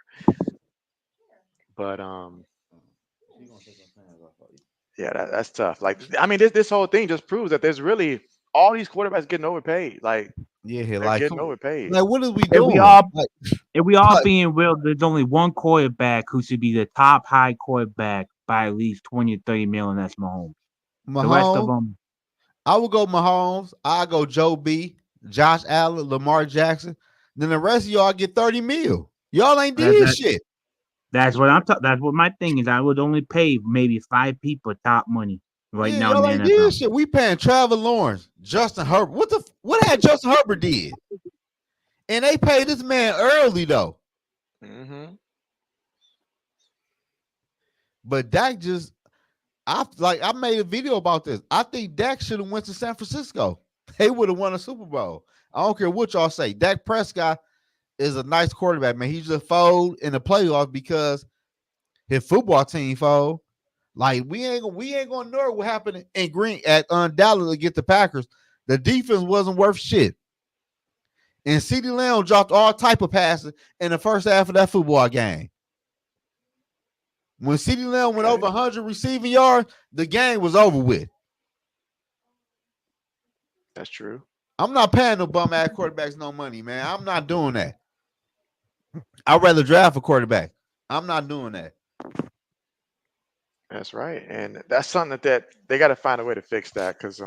But yeah, that's tough. Like I mean, this whole thing just proves that there's really all these quarterbacks getting overpaid. Like Yeah, they're like getting come on. overpaid. Like what are we If we doing? all if we all Like being real, there's only one quarterback who should be the top high quarterback by at least 20 or 30 million. That's Mahomes. The rest of Mahomes, them, I would go Mahomes. I go Joe B, Josh Allen, Lamar Jackson. Then the rest of y'all get 30 mil. Y'all ain't that, did that shit. that's what that's what my thing is. I would only pay maybe 5 people top money right Yeah, now in y'all the ain't did NFL. shit. We paying Trevor Lawrence, Justin Herbert. What had Justin Herbert did? And they paid this man early though. hmm But Dak just I made a video about this. I think Dak should have went to San Francisco. They would have won a Super Bowl. I don't care what y'all say. Dak Prescott is a nice quarterback, man. He just fold in the playoffs because his football team fold. Like we ain't gonna know what happened in Green at Dallas to get the Packers. The defense wasn't worth shit. And CeeDee Lamb dropped all type of passes in the first half of that football game. When CeeDee Lamb went Okay, over 100 receiving yards, the game was over with. that's true. I'm not paying no bum ass quarterbacks no money, man. I'm not doing that. I'd rather draft a quarterback. I'm not doing that. That's right, and that's something that they got to find a way to fix that because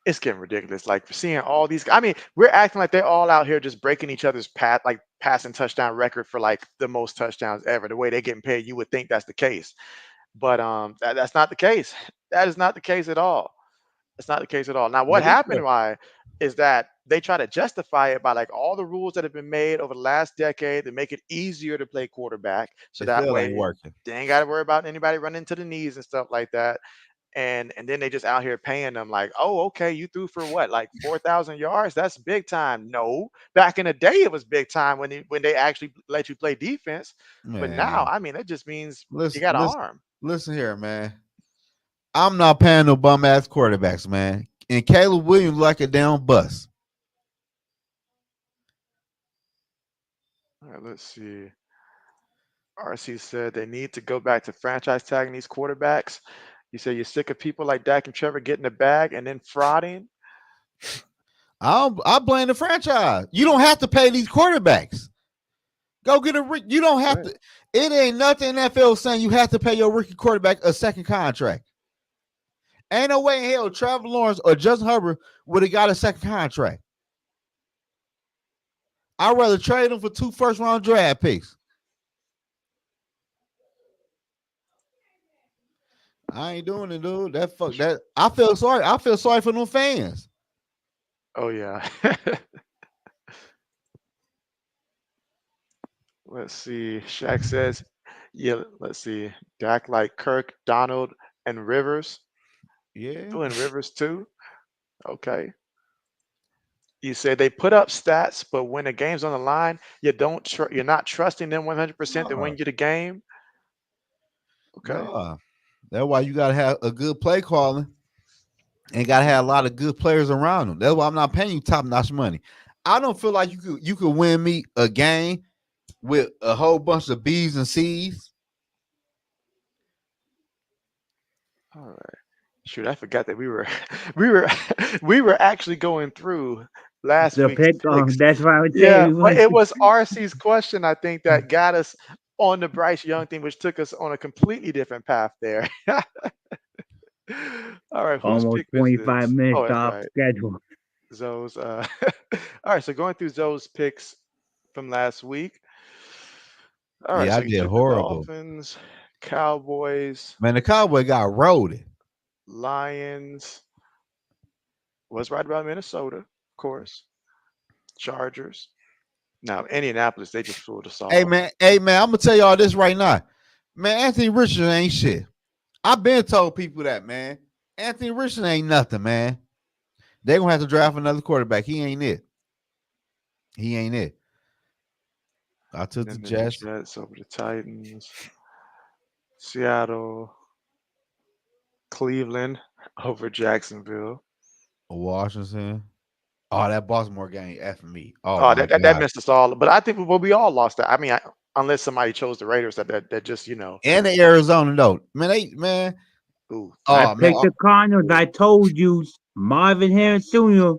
it's getting ridiculous. Like seeing all these, I mean, we're acting like they're all out here just breaking each other's like passing touchdown record for like the most touchdowns ever. The way they're getting paid, you would think that's the case. But that's not the case. That is not the case at all. It's not the case at all. Now, what But this happened, why, is that they try to justify it by like all the rules that have been made over the last decade to make it easier to play quarterback, so it that still ain't way working. they ain't got to worry about anybody running into the knees and stuff like that. And then they just out here paying them like, oh, okay, you threw for what, like 4,000 yards? That's big time. No, back in the day it was big time when they actually let you play defense. But now, Man, I mean, it just means you listen, got an listen, arm. listen here, man. I'm not paying no bum ass quarterbacks, man. And Caleb Williams like a damn bus. All right, let's see. RC said they need to go back to franchise tagging these quarterbacks. You say you're sick of people like Dak and Trevor getting the bag and then frauding. I blame the franchise. You don't have to pay these quarterbacks. Go get you don't have Right. to. It ain't nothing NFL saying you have to pay your rookie quarterback a second contract. Ain't no way in hell Trevor Lawrence or Justin Herbert would have got a second contract. I'd rather trade them for 2 first-round draft picks. I ain't doing it, dude. That fuck that. I feel sorry. I feel sorry for them fans. Oh yeah. Let's see. Shaq says, yeah, let's see. Dak like Kirk, Donald, and Rivers. Yeah. Oh, and Rivers too. Okay. You said they put up stats, but when the game's on the line, you're not trusting them 100% to No, win you the game. Okay. no. That's why you gotta have a good play calling and gotta have a lot of good players around them. That's why I'm not paying you top notch money. I don't feel like you could win me a game with a whole bunch of B's and C's. All right. Shoot, I forgot that we were we were we were actually going through last The week's pick picks. that's why I would say Yeah, we but went. it was RC's question, I think, that got us on the Bryce Young thing, which took us on a completely different path there. All right, whose Almost pick is 25 this? minutes Oh, that's off right. schedule. Zoe's. All right, so going through Zoe's picks from last week. All right, Yeah, so I you did took the horrible. Dolphins, Cowboys, Man, the Cowboy got rolled. Lions. Was right about Minnesota, of course. Chargers. Now Indianapolis, they just fooled us all. Hey man, I'm gonna tell y'all this right now. Man, Anthony Richardson ain't shit. I've been told people that, man. Anthony Richardson ain't nothing, man. They gonna have to draft another quarterback. He ain't it. He ain't it. I took the And then the Jets, Jets over the Titans, Seattle, Cleveland over Jacksonville. Washington. Oh, that Baltimore game effing me. Oh Oh, my that god. missed us all. But I think we all lost that. I mean, unless somebody chose the Raiders, that just And the Arizona though. Man. ooh, I Oh man. picked the Cardinals. I told you, Marvin Harris Jr.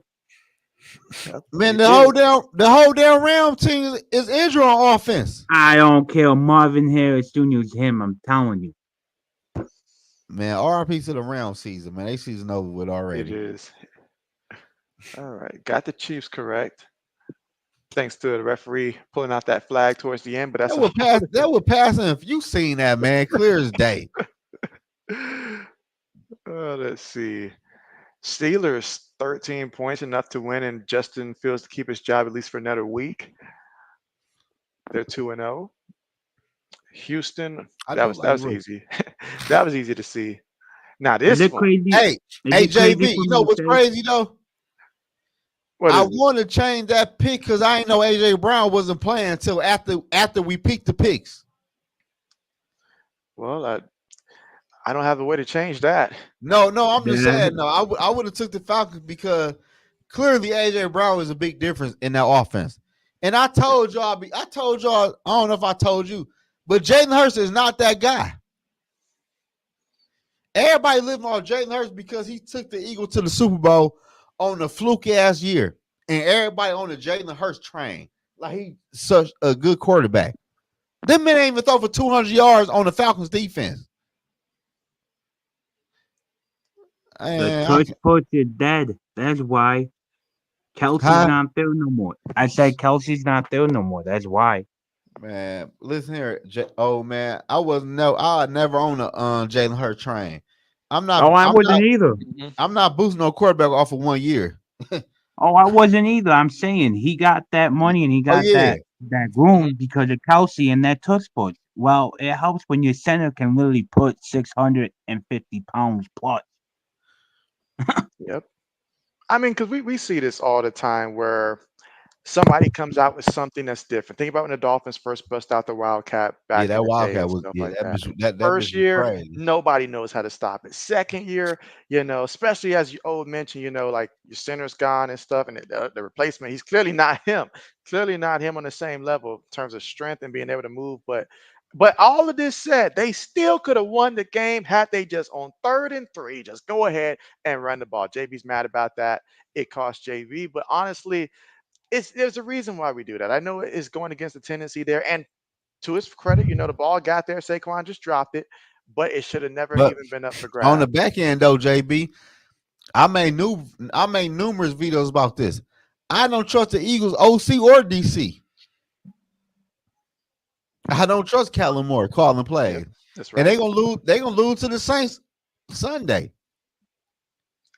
yep, Man, you did. the whole damn Ram team is injured on offense. I don't care. Marvin Harris Jr. is him. I'm telling you. Man, RP to the Ram season, man. They season over with It already. is. All right, got the Chiefs correct. Thanks to the referee pulling out that flag towards the end, but that's That a would pass. That would pass if you seen that, man. Clear as day. let's see. Steelers 13 points, enough to win, and Justin Fields to keep his job at least for another week. They're 2-0. Houston, I that do was that like was Rick. easy. That was easy to see. Now Is this it one, crazy? Hey, Is hey, it crazy JB. for You me know to what's say? crazy though? what I is it? want to change that pick because I ain't know AJ Brown wasn't playing until after we picked the picks. Well, I don't have a way to change that. No, I'm just saying. That No, I would have took the Falcons because clearly AJ Brown was a big difference in that offense. And I told y'all, I don't know if I told you, but Jalen Hurts is not that guy. Everybody living off Jalen Hurts because he took the Eagles to the Super Bowl on a fluke ass year, and everybody on the Jalen Hurts train like he such a good quarterback. Them men ain't even throw for 200 yards on the Falcons defense. the And I tush can, push is dead. That's why Kelsey's huh? not there no more. I said Kelsey's not there no more. That's why. Man, listen here, oh man, I never own a Jalen Hurt train. I'm not, Oh, I I'm not, wasn't either. Mhm. I'm not boosting no quarterback off of 1 year. Oh, I wasn't either. I'm saying he got that money and he Oh got yeah, that Mhm. room because of Kelsey and that touch push. Well, it helps when your center can literally put 650 pounds plus. Yep. I mean, because we see this all the time where somebody comes out with something that's different. Think about when the Dolphins first bust out the Wildcat yeah. back in That the day Wildcat and was stuff yeah. like That that. bitch, that bitch First was year, crazy. nobody knows how to stop it. Second year, especially as you old mentioned, like your center's gone and stuff, and the replacement, he's clearly not him. Clearly not him on the same level in terms of strength and being able to move. But all of this said, they still could have won the game had they just on 3rd and 3, just go ahead and run the ball. JB's mad about that. It cost JV, but honestly, there's a reason why we do that. I know it's going against the tendency there, and to his credit, the ball got there. Saquon just dropped it, but it should have never But even been up for on the grabs. back end though, JB, I made numerous videos about this. I don't trust the Eagles OC or DC. I don't trust Kellen Moore calling Yep, plays. that's And they right. gonna lose, to the Saints Sunday.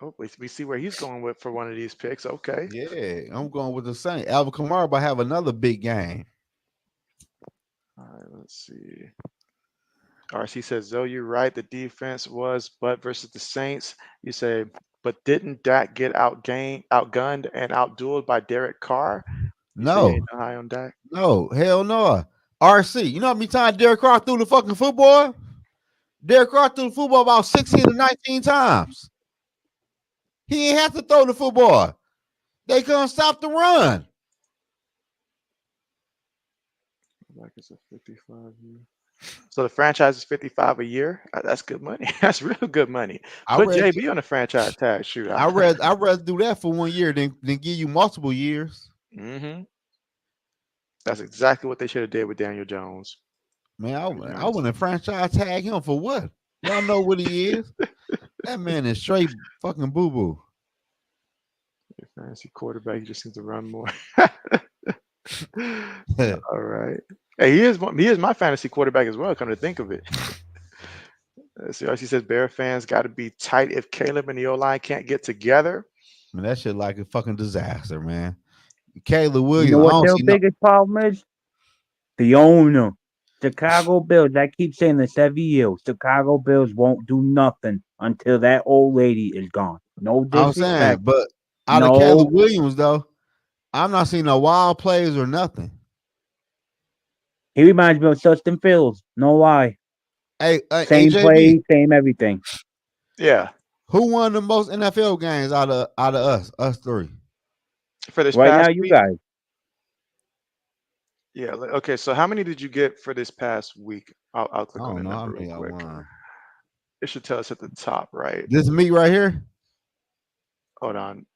Oh, we see where he's going with for one of these picks. Okay. Yeah, I'm going with the Saints. Alvin Kamara about to have another big game. All right, let's see. RC says, Zoe, you're right. The defense was, but versus the Saints, you say, but didn't Dak get outgunned, and outdueled by Derek Carr? You say you No, ain't no high on Dak? no, hell no. RC, you know how many times Derek Carr threw the fucking football? Derek Carr threw the football about 16 to 19 times. He ain't have to throw the football. They couldn't stop the run. Like it's a 55 year. So the franchise is 55 a year. That's good money. That's real good money. I Put read JB on the franchise tag. Shoot. I rather do that for 1 year than give you multiple years. Hmm. That's exactly what they should have did with Daniel Jones. Man, To be I honest wouldn't with franchise tag him for what? Y'all know what he is. That man is straight fucking boo boo. you, fantasy quarterback. He just needs to run more. All right. Hey, he is my fantasy quarterback as well. Come to think of it. Let's see. He says Bear fans got to be tight if Caleb and the O line can't get together. Man, that shit like a fucking disaster, man. Caleb You know Williams, I what don't their see no. biggest problem is? The owner. Chicago Bills. I keep saying this every year. Chicago Bills won't do nothing until that old lady is gone. No I'm saying, disrespect. but out of Caleb No. Williams though, I'm not seeing no wild plays or nothing. He reminds me of Justin Fields. No lie. Hey, Same AJB, play, same everything. Yeah. who won the most NFL games out of us three? For this Right now, past you week. guys. Yeah. Okay. So how many did you get for this past week? I'll I click on the don't know how number real many I quick. won. It should tell us at the top, right? This me right here. Hold on.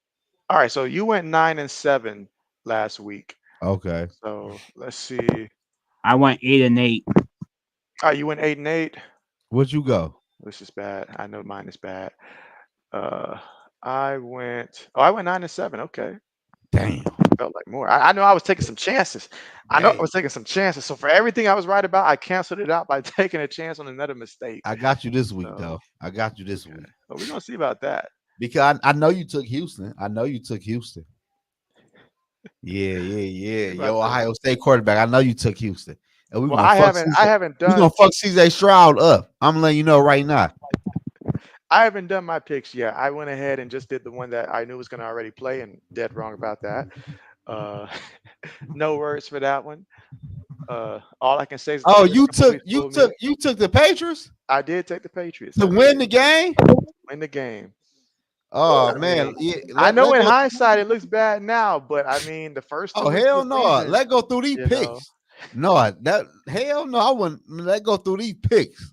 All right. So you went 9-7 last week. Okay, So let's see. I went 8-8. Oh, you went 8-8. where'd you go? This is bad. I know mine is bad. Uh, I went 9-7. Okay. Damn, Felt like more. I know I was taking some chances. I know I damn. was taking some chances. So for everything I was right about, I canceled it out by taking a chance on another mistake. I got you this week So though. I got you this okay. week But we're gonna see about that. because I know you took Houston. I know you took Houston. Yeah, yeah, yeah. We about Yo, to. Ohio State quarterback. I know you took Houston, and Well, I haven't We gonna done fuck CJ Stroud up. I'm letting you know right now. I haven't done my picks yet. I went ahead and just did the one that I knew was gonna already play, and dead wrong about that. Uh, no words for that one. All I can say is the Oh, numbers completely fooled me. you took the Patriots I did take the Patriots. to I win did the game. win the game. Oh I man, mean, yeah, I know let in go. hindsight it looks bad now, but I mean the first Oh 2 weeks of hell the no! season, Let go through these you know. picks. No, that hell no. I wouldn't let go through these picks.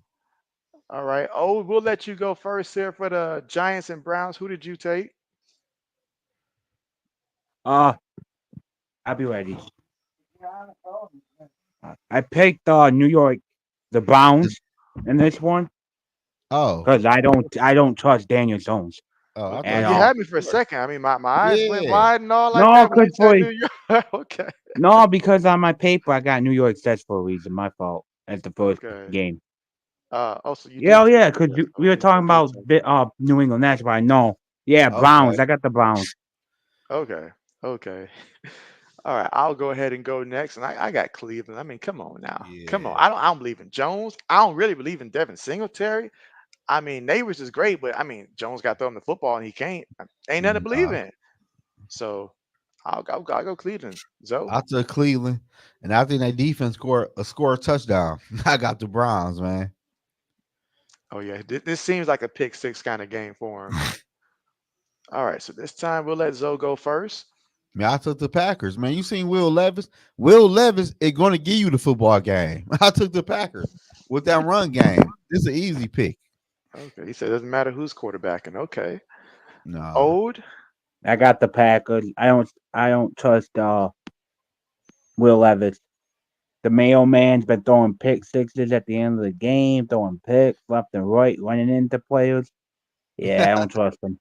All right. Oh, we'll let you go first here for the Giants and Browns. Who did you take? Uh, I'll be ready. I picked New York, the Browns in this one Oh, because I don't trust Daniel Jones oh, I Yeah, at thought you you. all. had me for a Sure. second. I mean, my eyes went Yeah, wide and all like No, that when you cause said for New York. Okay. No, because on my paper I got New York sets for a reason. My fault. At the first Okay. game. Also, you Yeah, do oh take yeah, the because West we Coast were team, so talking about Kentucky. New England. That's why I know. Yeah, Browns. Okay. I got the Browns. Okay. Okay. All right. I'll go ahead and go next. And I got Cleveland. I mean, come on now. Come on. Yeah. I don't believe in Jones. I don't really believe in Devin Singletary. I mean, Neighbors is great, but I mean, Jones got to throw him the football and he can't. Ain't nothing to believe Nah. in. So I'll go Cleveland. Zoe. I took Cleveland, and I think that defense score a touchdown. I got the Browns, man. Oh yeah, this seems like a pick six kind of game for him. All right, so this time we'll let Zoe go first. Man, I took the Packers. Man, you seen Will Levis? Will Levis is going to give you the football game. I took the Packers with that run game. This is an easy pick. Okay, he said it doesn't matter who's quarterbacking. Okay, Nah. Ode. I got the Packers. I don't trust Will Levis. The mailman's been throwing pick sixes at the end of the game, throwing picks left and right, running into players. Yeah, I don't trust him.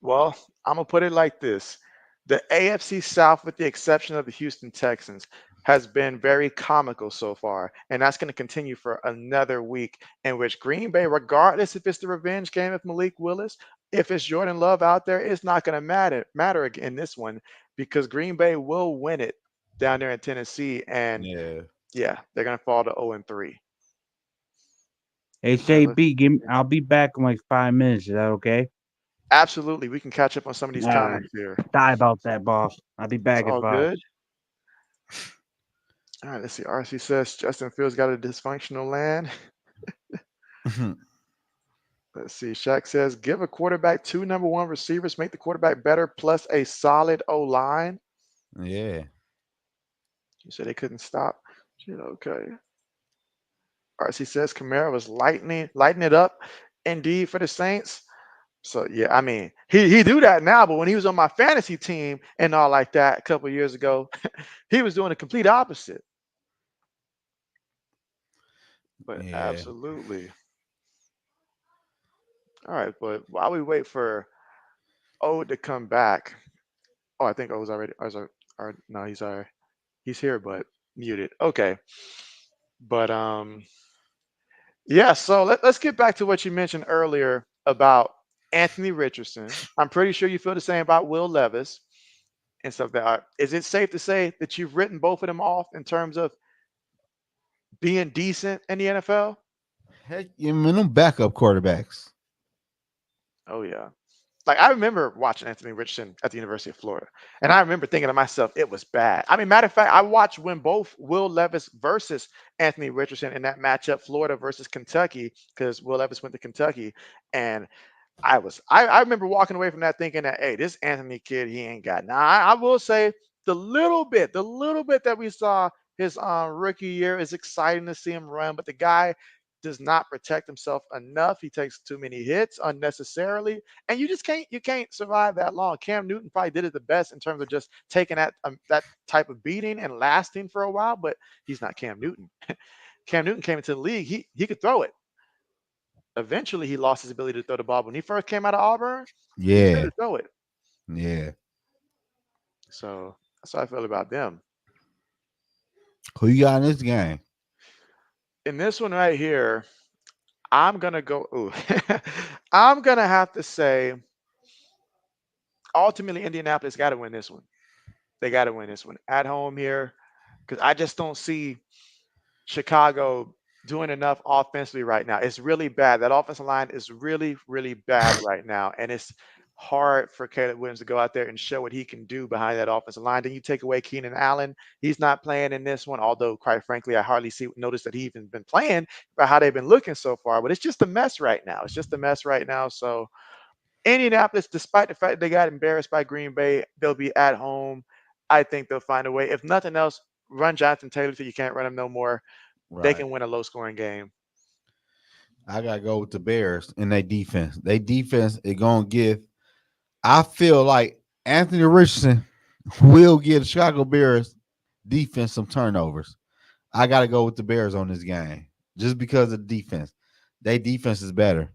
Well, I'm gonna put it like this: the AFC South, with the exception of the Houston Texans, has been very comical so far, and that's going to continue for another week. In which Green Bay, regardless if it's the revenge game of Malik Willis, if it's Jordan Love out there, it's not going to matter in this one because Green Bay will win it down there in Tennessee, and Yeah. yeah, they're going to fall to 0-3. Hey, All right, JB, I'll be back in like 5 minutes. Is that okay? absolutely, we can catch up on some of these All right. comments here. Sorry about that, boss. I'll be It's back in all 5. good. All right, let's see. RC says Justin Fields got a dysfunctional land. Let's see. Shaq says give a quarterback two number one receivers, make the quarterback better, plus a solid O line. Yeah. You said they couldn't stop. Shit, okay. RC says Kamara was lighting it up indeed for the Saints. So yeah, I mean he do that now, but when he was on my fantasy team and all like that a couple of years ago, he was doing the complete opposite. But Yeah. absolutely. All right, but while we wait for O to come back, oh, I think O's already. Or no, he's here, but muted. Okay, but yeah. So let's get back to what you mentioned earlier about Anthony Richardson. I'm pretty sure you feel the same about Will Levis and stuff. Is it safe to say that you've written both of them off in terms of being decent in the NFL? Heck, you mean them backup quarterbacks. Oh yeah. Like I remember watching Anthony Richardson at the University of Florida, and I remember thinking to myself, it was bad. I mean, matter of fact, I watched when both Will Levis versus Anthony Richardson in that matchup, Florida versus Kentucky, because Will Levis went to Kentucky, and I remember walking away from that thinking that hey, this Anthony kid, he ain't got. Now I will say the little bit that we saw his rookie year is exciting to see him run, but the guy does not protect himself enough. He takes too many hits unnecessarily, and you can't survive that long. Cam Newton probably did it the best in terms of just taking that type of beating and lasting for a while, but he's not Cam Newton. Cam Newton came into the league, he could throw it. Eventually, he lost his ability to throw the ball. When he first came out of Auburn, he Yeah. couldn't throw it. Yeah. So that's how I feel about them. Who you got in this game? In this one right here, I'm gonna go. Ooh, I'm gonna have to say, ultimately, Indianapolis got to win this one. They got to win this one at home here because I just don't see Chicago doing enough offensively right now. It's really bad. That offensive line is really, really bad right now. And it's hard for Caleb Williams to go out there and show what he can do behind that offensive line. Then you take away Keenan Allen. He's not playing in this one, although, quite frankly, I hardly notice that he even been playing by how they've been looking so far. But it's just a mess right now. It's just a mess right now. So Indianapolis, despite the fact they got embarrassed by Green Bay, they'll be at home. I think they'll find a way. If nothing else, run Jonathan Taylor till you can't run him no more. They Right. can win a low scoring game. I gotta go with the Bears in their defense. Their defense is gonna give. I feel like Anthony Richardson will give the Chicago Bears defense some turnovers. I gotta go with the Bears on this game just because of defense. Their defense is better.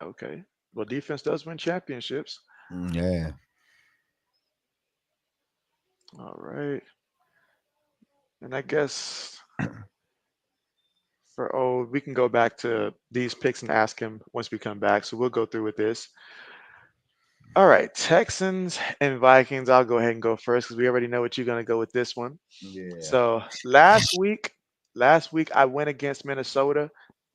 Okay. Well, defense does win championships. Yeah. All right. And I guess for we can go back to these picks and ask him once we come back. So we'll go through with this. All right, Texans and Vikings. I'll go ahead and go first because we already know what you're going to go with this one. Yeah. So last week I went against Minnesota.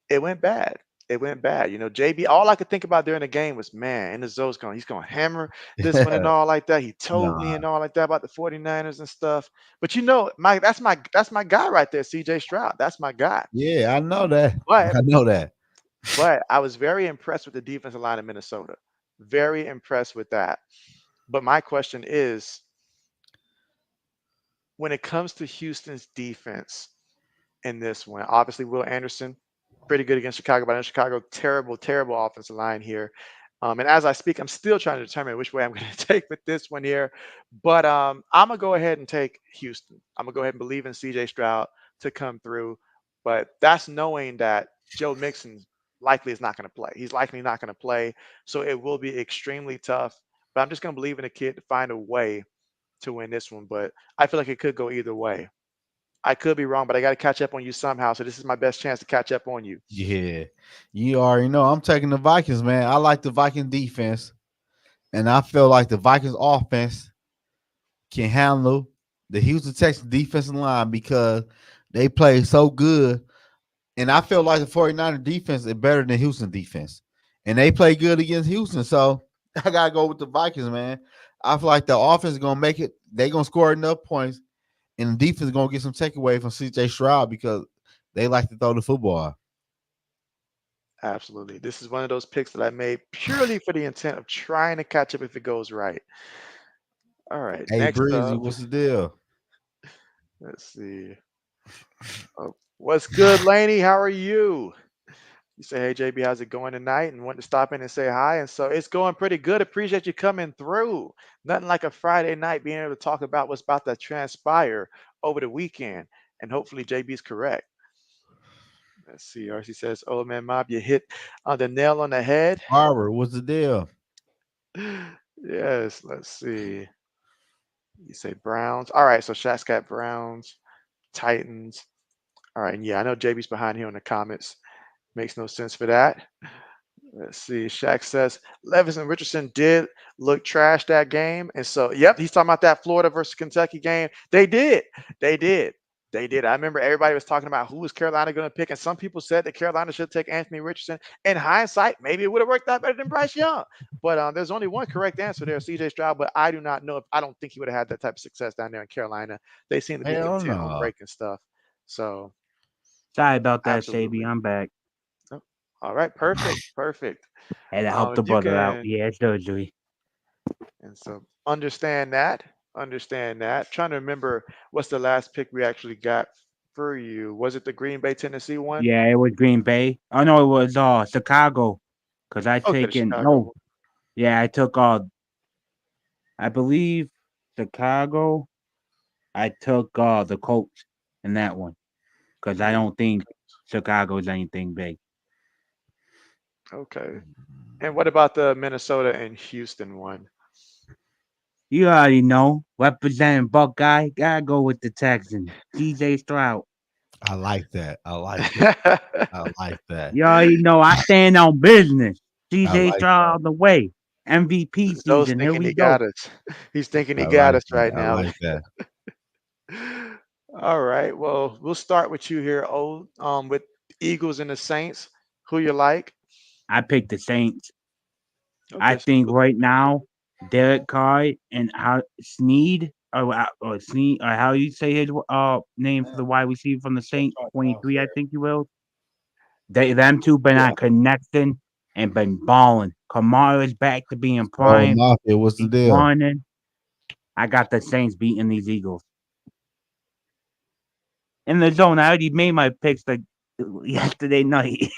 It went bad. It went bad. You know, JB, all I could think about during the game was, man, in the zone's going, he's going to hammer this one and all like that. He told me Nah. and all like that about the 49ers and stuff. But you know, that's my guy right there, CJ Stroud. That's my guy. Yeah, I know that. But I know that. I was very impressed with the defensive line of Minnesota. Very impressed with that. But my question is, when it comes to Houston's defense in this one, obviously Will Anderson, pretty good against Chicago, but in Chicago, terrible, terrible offensive line here. And as I speak, I'm still trying to determine which way I'm going to take with this one here. But I'm gonna go ahead and take Houston. I'm gonna go ahead and believe in CJ Stroud to come through. But that's knowing that Joe Mixon likely is not going to play. He's likely not going to play, so it will be extremely tough. But I'm just going to believe in the kid to find a way to win this one. But I feel like it could go either way. I could be wrong, but I got to catch up on you somehow. So this is my best chance to catch up on you. Yeah. You already know I'm taking the Vikings, man. I like the Viking defense, and I feel like the Vikings offense can handle the Houston Texans defensive line because they play so good. And I feel like the 49er defense is better than Houston defense. And they play good against Houston. So I gotta go with the Vikings, man. I feel like the offense is gonna make it, they're gonna score enough points, and the defense is gonna get some takeaway from CJ Stroud because they like to throw the football. Absolutely. This is one of those picks that I made purely for the intent of trying to catch up if it goes right. All right. Hey Next Breezy, up, what's the deal? let's see. What's good, Laney? How are you? You say, hey, JB, how's it going tonight? And want to stop in and say hi. And so it's going pretty good. Appreciate you coming through. Nothing like a Friday night being able to talk about what's about to transpire over the weekend. And hopefully JB's correct. Let's see. RC says, oh man, Mob, you hit the nail on the head. Harvard, what's the deal? Yes, let's see. You say Browns. All right, so Shaq's got Browns, Titans. All right, and yeah, I know JB's behind here in the comments. Makes no sense for that. Let's see. Shaq says Levis and Richardson did look trash that game. And so, yep, he's talking about that Florida versus Kentucky game. They did. They did. They did. I remember everybody was talking about who was Carolina going to pick. And some people said that Carolina should take Anthony Richardson. In hindsight, maybe it would have worked out better than Bryce Young. But there's only one correct answer there, CJ Stroud. But I do not know if I don't think he would have had that type of success down there in Carolina. They seem to be Hell intent on no. breaking stuff. So, Sorry about that, Shaby. absolutely. I'm back. Oh, all right. Perfect. Perfect. Had to help If the you brother out. can. Yeah, surgery. And so understand that. Understand that. Trying to remember what's the last pick we actually got for you. Was it the Green Bay, Tennessee one? Yeah, it was Green Bay. Oh no, it was Chicago. Cause I Okay, the taken Chicago no. one. Yeah, I took I believe Chicago. I took the Colts in that one. Cause I Yeah, you don't think Chicago's anything big. okay. And what about the Minnesota and Houston one? You already know. Representing Buckeye, gotta go with the Texans. CJ Stroud. I like that. I like that. I like that. You already know I stand on business. I CJ like Stroud that. all the way. MVP Zoe's season. Here thinking we he go. got us. He's thinking he I got like us that. right I now. like that. All right. Well, we'll start with you here, with Eagles and the Saints. Who you like? I picked the Saints. I Okay. think right now, Derek Carr and how Sneed or Sneed or how you say his name for the wide receiver from the Saints 23, I think you will. Them two been Yeah. on connection and been balling. Kamara's back to being Oh, prime. Mafia, what's the He's deal? running. I got the Saints beating these Eagles. In the zone, I already made my picks like yesterday night.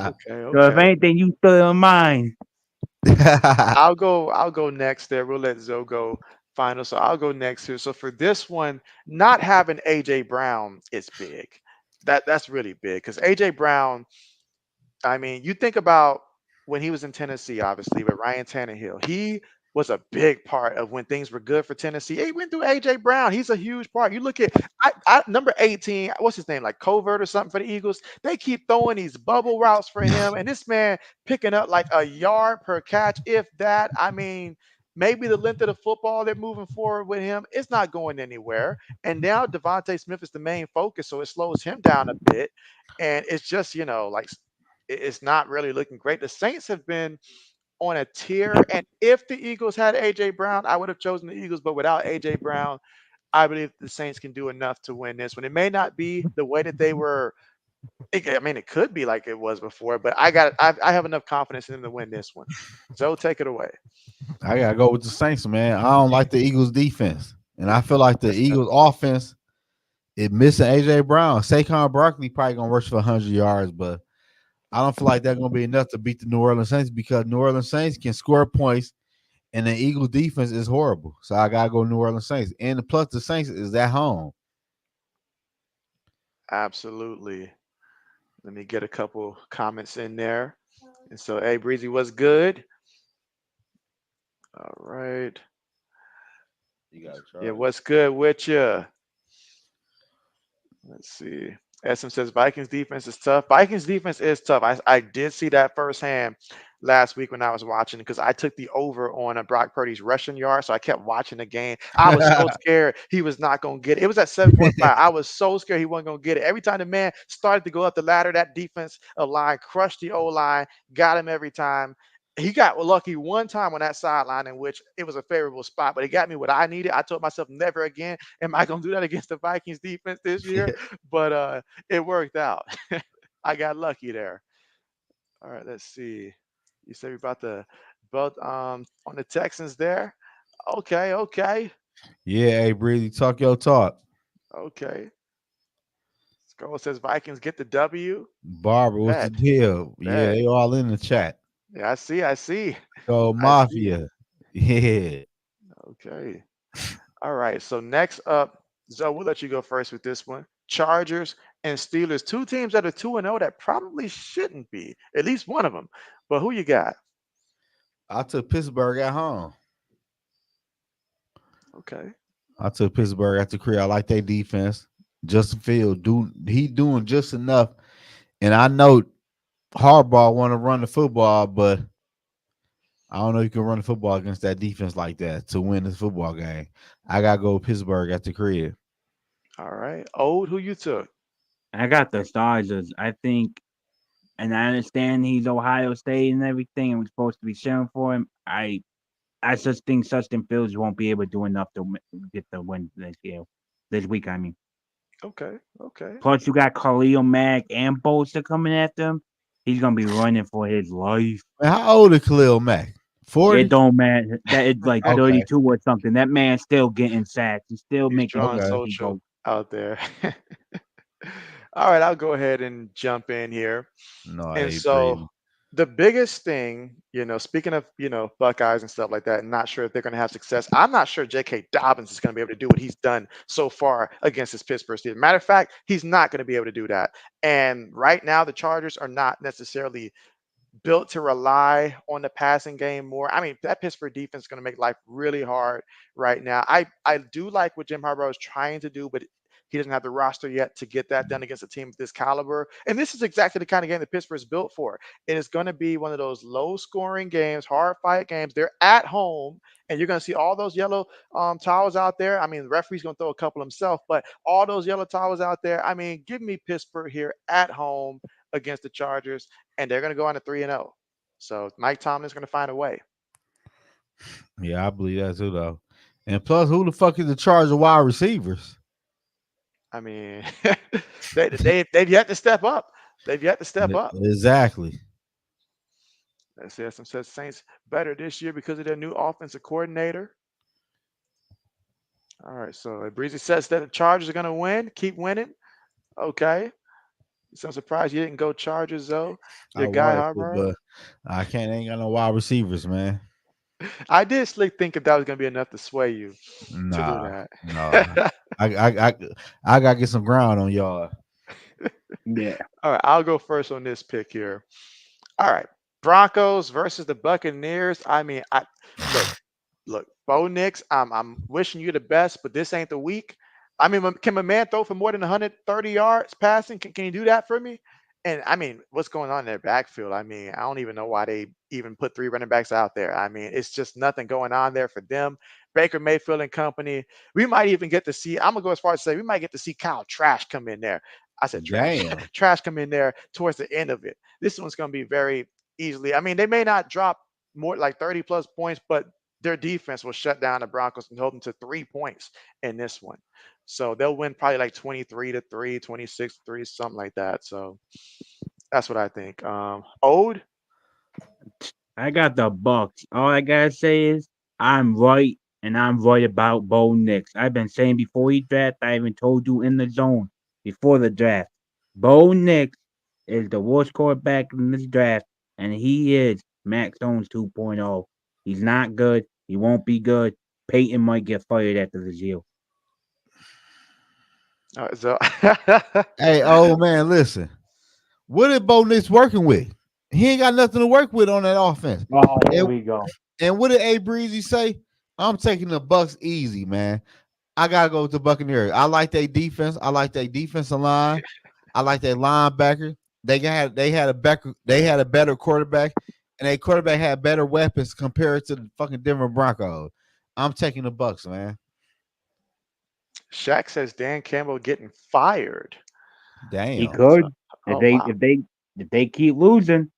Okay. So if Okay. anything, you still in mind. I'll go next there. We'll let Zoe go final. So I'll go next here. So for this one, not having AJ Brown is big. That's really big because AJ Brown, I mean, you think about when he was in Tennessee, obviously, with Ryan Tannehill. He was a big part of when things were good for Tennessee. He went through AJ Brown. He's a huge part. You look at number 18, what's his name, like Covert or something for the Eagles. They keep throwing these bubble routes for him, and this man picking up like a yard per catch, if that. I mean, maybe the length of the football they're moving forward with him, it's not going anywhere. And now Devontae Smith is the main focus, so it slows him down a bit. And it's just, like it's not really looking great. The Saints have been on a tier, and if the Eagles had AJ Brown, I would have chosen the Eagles. But without AJ Brown, I believe the Saints can do enough to win this one. It may not be the way that they were. I mean, it could be like it was before, but I have enough confidence in them to win this one. So take it away. I gotta go with the Saints, man. I don't like the Eagles defense, and I feel like the That's Eagles offense is missing AJ Brown. Saquon Barkley probably gonna rush for 100 yards, but I don't feel like that's gonna be enough to beat the New Orleans Saints because New Orleans Saints can score points, and the Eagles defense is horrible. So I gotta go New Orleans Saints, and plus the Saints is at home. absolutely. Let me get a couple comments in there. And so, hey, Breezy, what's good? All right. You got to Yeah, charge. what's good with you? Let's see. SM says Vikings defense is tough. Vikings defense is tough. I did see that firsthand last week when I was watching because I took the over on a Brock Purdy's rushing yard. So I kept watching the game. I was so scared he was not going to get it. It was at 7.5. I was so scared he wasn't going to get it. Every time the man started to go up the ladder, that defense line crushed the O line, got him every time. He got lucky one time on that sideline in which it was a favorable spot, but it got me what I needed. I told myself, never again am I going to do that against the Vikings defense this year. But it worked out. I got lucky there. All right, let's see. You said we about the both on the Texans there. Okay, okay, Yeah, hey Breezy, talk your talk. okay. Scroll says Vikings get the W. Barbara, what's the Bet, deal? Yeah, bet. they all in the chat. Yeah, I see, I see, So I see. Mafia. Yeah. Okay. All right. So next up, Zoe, we'll let you go first with this one. Chargers and Steelers, two teams that are 2-0 that probably shouldn't be, at least one of them. But who you got? I took Pittsburgh at home. Okay. I took Pittsburgh at the crib. I like their defense. Justin Field he doing just enough. And I know Harbaugh want to run the football, but I don't know if you can run the football against that defense like that to win this football game. I gotta go Pittsburgh at the crib. All right. Old, who you took? I got the Chargers. I think, and I understand he's Ohio State and everything, and we're supposed to be cheering for him. I just think Justin Fields won't be able to do enough to get the win this year, this week. I mean, Okay. Okay. plus you got Khalil Mack and Bosa coming after him. He's gonna be running for his life. Man, how old is Khalil Mack? It 40? don't matter. That it's like Okay. 32 or something. That man's still getting sacks. He's still He's making drawing Okay. plays. He social goes, out there. All right. I'll go ahead and jump in here. No, I And ain't so Brady. the biggest thing, speaking of, Buckeyes and stuff like that, not sure if they're going to have success. I'm not sure J.K. Dobbins is going to be able to do what he's done so far against his Pittsburgh Steelers. Matter of fact, he's not going to be able to do that. And right now, the Chargers are not necessarily built to rely on the passing game more. I mean, that Pittsburgh defense is going to make life really hard right now. I do like what Jim Harbaugh is trying to do, but he doesn't have the roster yet to get that done against a team of this caliber. And this is exactly the kind of game that Pittsburgh is built for. It is going to be one of those low scoring games, hard fight games. They're at home, and you're going to see all those yellow towels out there. I mean, the referee's going to throw a couple himself, but all those yellow towels out there. I mean, give me Pittsburgh here at home against the Chargers, and they're going to go on to 3-0. So Mike Tomlin's going to find a way. Yeah, I believe that too, though. And plus, who the fuck is the charge of wide receivers? I mean, they've yet to step up. They've yet to step up. Exactly. Let's see, some says Saints better this year because of their new offensive coordinator. All right, so Breezy says that the Chargers are going to win, keep winning. Okay. So I'm surprised you didn't go Chargers, though. I Your guy wanted to, Harbaugh. but I can't. Ain't got no wide receivers, man. I did slick think if that was going to be enough to sway you to do Nah, no. that. I gotta get some ground on y'all. yeah. All right, I'll go first on this pick here. All right, Broncos versus the Buccaneers. I mean, look. Look, Bo Nix, I'm wishing you the best, but this ain't the week. I mean, can my man throw for more than 130 yards passing? Can you do that for me? And I mean, what's going on in their backfield? I mean, I don't even know why they even put three running backs out there. I mean, it's just nothing going on there for them. Baker Mayfield and company. We might even get to see. I'm gonna go as far as to say we might get to see Kyle Trash come in there. I said trash, Damn. trash come in there towards the end of it. This one's gonna be very easily. I mean, they may not drop more like 30 plus points, but their defense will shut down the Broncos and hold them to 3 points in this one. So they'll win probably like 23 to 3, 26 to 3, something like that. So that's what I think. Ode, I got the Bucks. All I gotta say is I'm right, and I'm right about Bo Nix. I've been saying before he draft. I even told you in the zone before the draft. Bo Nix is the worst quarterback in this draft, and he is Max Jones 2.0. He's not good. He won't be good. Peyton might get fired after this year. so Hey, old man, listen. What is Bo Nix working with? He ain't got nothing to work with on that offense. Oh, here And, we go. and what did A Breezy say? I'm taking the Bucks easy, man. I gotta go with the Buccaneers. I like their defense. I like their defensive line. I like their linebacker. They had a better quarterback, and their quarterback had better weapons compared to the fucking Denver Broncos. I'm taking the Bucks, man. Shaq says Dan Campbell getting fired. He Damn. So, could if oh they wow. if they if they keep losing.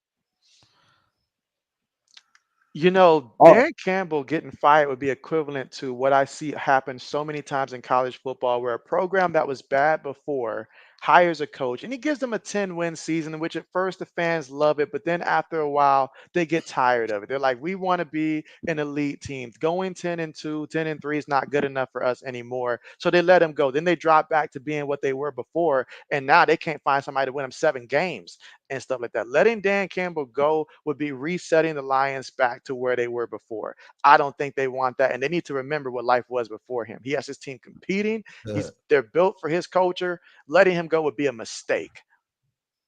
Oh, Dan Campbell getting fired would be equivalent to what I see happen so many times in college football, where a program that was bad before hires a coach and he gives them a 10-win season, in which at first the fans love it, but then after a while they get tired of it. They're like, we want to be an elite team. Going 10-2, 10-3 is not good enough for us anymore. So they let him go. Then they drop back to being what they were before, and now they can't find somebody to win them 7 games and stuff like that. Letting Dan Campbell go would be resetting the Lions back to where they were before. I don't think they want that, and they need to remember what life was before him. He has his team competing. Uh, They're built for his culture. Letting him go would be a mistake.